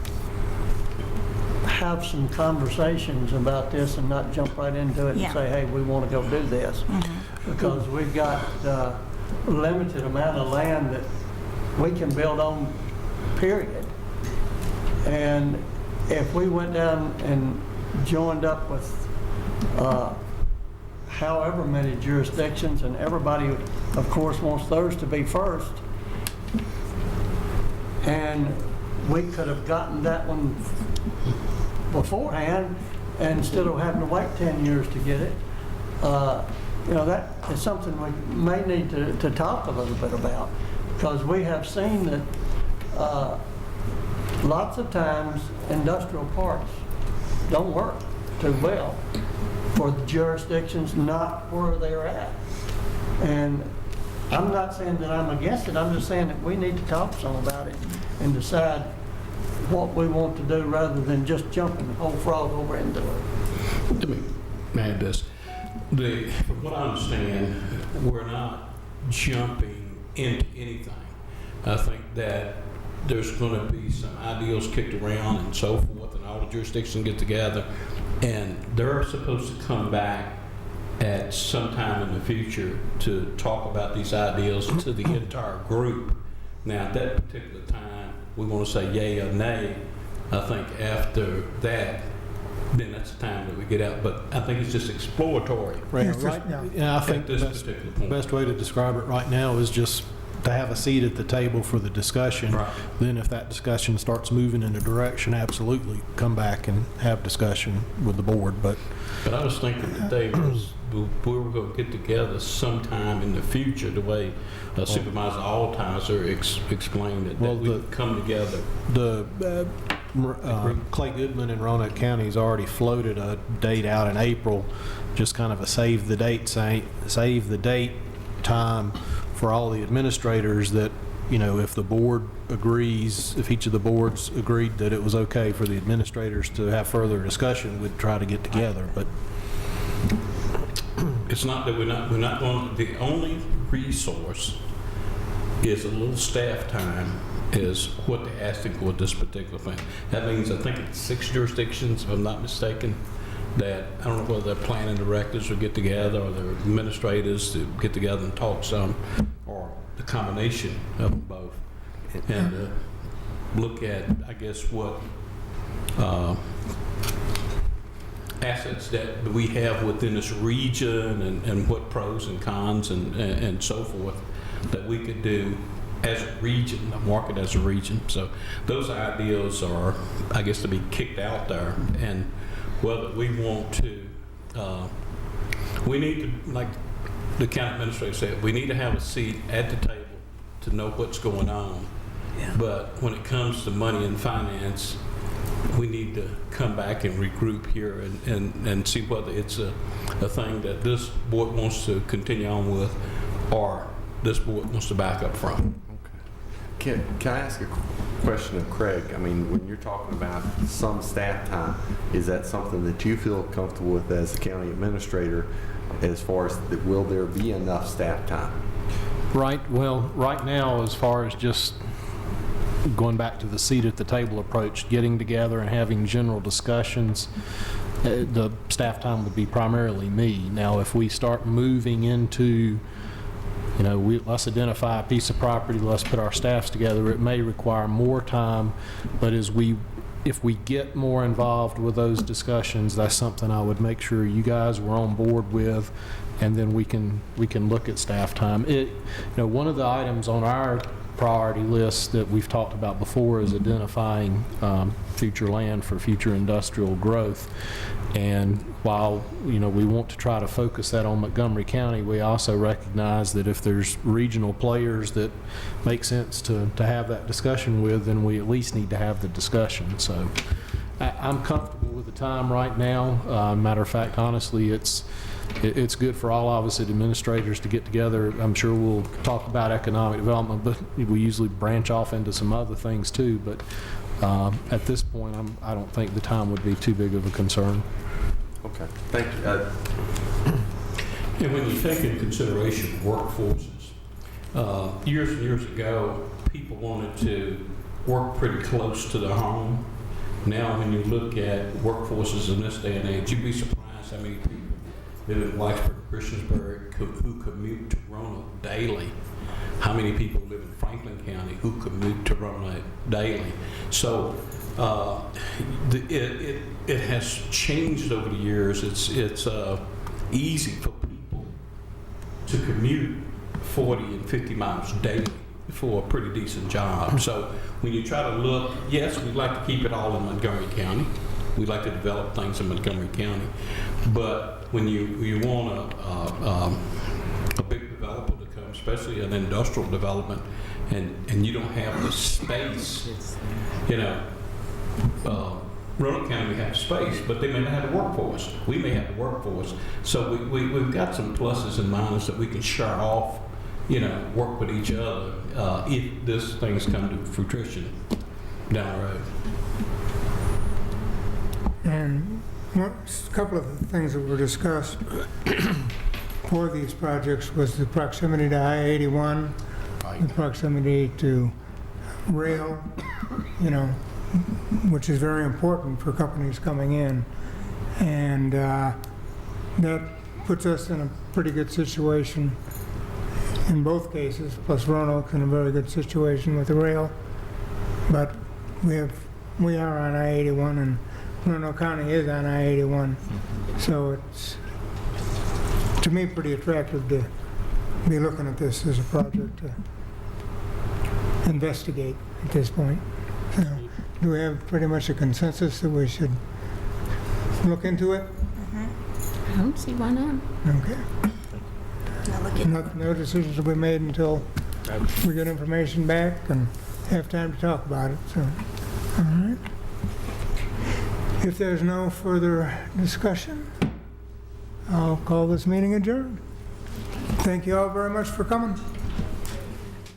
S13: have some conversations about this and not jump right into it and say, hey, we want to go do this. Because we've got a limited amount of land that we can build on, period. And if we went down and joined up with however many jurisdictions, and everybody, of course, wants theirs to be first, and we could have gotten that one beforehand, and instead of having to wait 10 years to get it, that is something we may need to talk a little bit about, because we have seen that lots of times industrial parks don't work too well for the jurisdictions not where they're at. And I'm not saying that I'm against it, I'm just saying that we need to talk some about it and decide what we want to do rather than just jumping the whole frog over into it.
S2: Let me add this. From what I understand, we're not jumping into anything. I think that there's going to be some ideals kicked around and so forth, and all the jurisdictions get together, and they're supposed to come back at some time in the future to talk about these ideas to the entire group. Now, at that particular time, we want to say yay or nay. I think after that, then that's the time that we get out. But I think it's just exploratory.
S10: Right.
S1: Yes,
S10: Yeah, I
S2: at
S10: think
S2: this
S10: the
S2: particular point.
S10: best way to describe it right now is just to have a seat at the table for the discussion.
S2: Right.
S10: Then if that discussion starts moving in a direction, absolutely come back and have discussion with the board. But
S2: I was thinking today we were going to get together sometime in the future, the way Supervisor Altizer explained it, that we would come together.
S10: Clay Goodman in Roanoke County has already floated a date out in April, just kind of a save the date time for all the administrators, that, you know, if the board agrees, if each of the boards agreed that it was okay for the administrators to have further discussion, we'd try to get together. But
S2: it's not that we're not going, the only resource is a little staff time is what they're asking for this particular thing. That means, I think it's 6 jurisdictions, if I'm not mistaken, that I don't know whether their planning directors will get together or their administrators to get together and talk some, or the combination of them both, and look at, I guess, what assets that we have within this region, and what pros and cons and so forth that we could do as a region, a market as a region. So those ideas are, I guess, to be kicked out there, and whether we want to, we need to, like the county administrator said, we need to have a seat at the table to know what's going on. Yeah. But when it comes to money and finance, we need to come back and regroup here and see whether it's a thing that this board wants to continue on with, or this board wants to back up from.
S4: Can I ask a question of Craig? I mean, when you're talking about some staff time, is that something that you feel comfortable with as the county administrator, as far as will there be enough staff time?
S10: right now, as far as just going back to the seat at the table approach, getting together and having general discussions, the staff time would be primarily me. Now, if we start moving into, you know, let's identify a piece of property, let's put our staffs together, it may require more time, but if we get more involved with those discussions, that's something I would make sure you guys were on board with, and then we can look at staff time. One of the items on our priority list that we've talked about before is identifying future land for future industrial growth. And while, we want to try to focus that on Montgomery County, we also recognize that if there's regional players that make sense to have that discussion with, then we at least need to have the discussion. So I'm comfortable with the time right now. Matter of fact, honestly, it's good for all of us as administrators to get together. I'm sure we'll talk about economic development, but we usually branch off into some other things too. But at this point, I don't think the time would be too big of a concern.
S4: Okay, thank you.
S2: And when you take into consideration workforces, years and years ago, people wanted to work pretty close to their home. Now, when you look at workforces in this day and age, you'd be surprised how many people live in Blacksburg, Christiansburg, who commute to Roanoke daily. How many people live in Franklin County who commute to Roanoke daily? So it has changed over the years. It's easy for people to commute 40 and 50 miles daily for a pretty decent job. So when you try to look, yes, we'd like to keep it all in Montgomery County. We'd like to develop things in Montgomery County. But when you want a big developer to come, especially an industrial development, and you don't have the space, Roanoke County may have space, but they may not have the workforce. We may have the workforce. So we've got some pluses and minuses that we can share off, work with each other if this thing's come to fruition down the road.
S1: And a couple of the things that were discussed for these projects was the proximity to I-81, the proximity to rail, which is very important for companies coming in. And that puts us in a pretty good situation in both cases, plus Roanoke's in a very good situation with the rail. But we are on I-81, and Roanoke County is on I-81, so it's, to me, pretty attractive to be looking at this as a project to investigate at this point. So, do we have pretty much a consensus that we should look into it?
S9: I don't see why not.
S1: Okay. No decisions will be made until we get information back and have time to talk about it, so, all right. If there's no further discussion, I'll call this meeting adjourned. Thank you all very much for coming.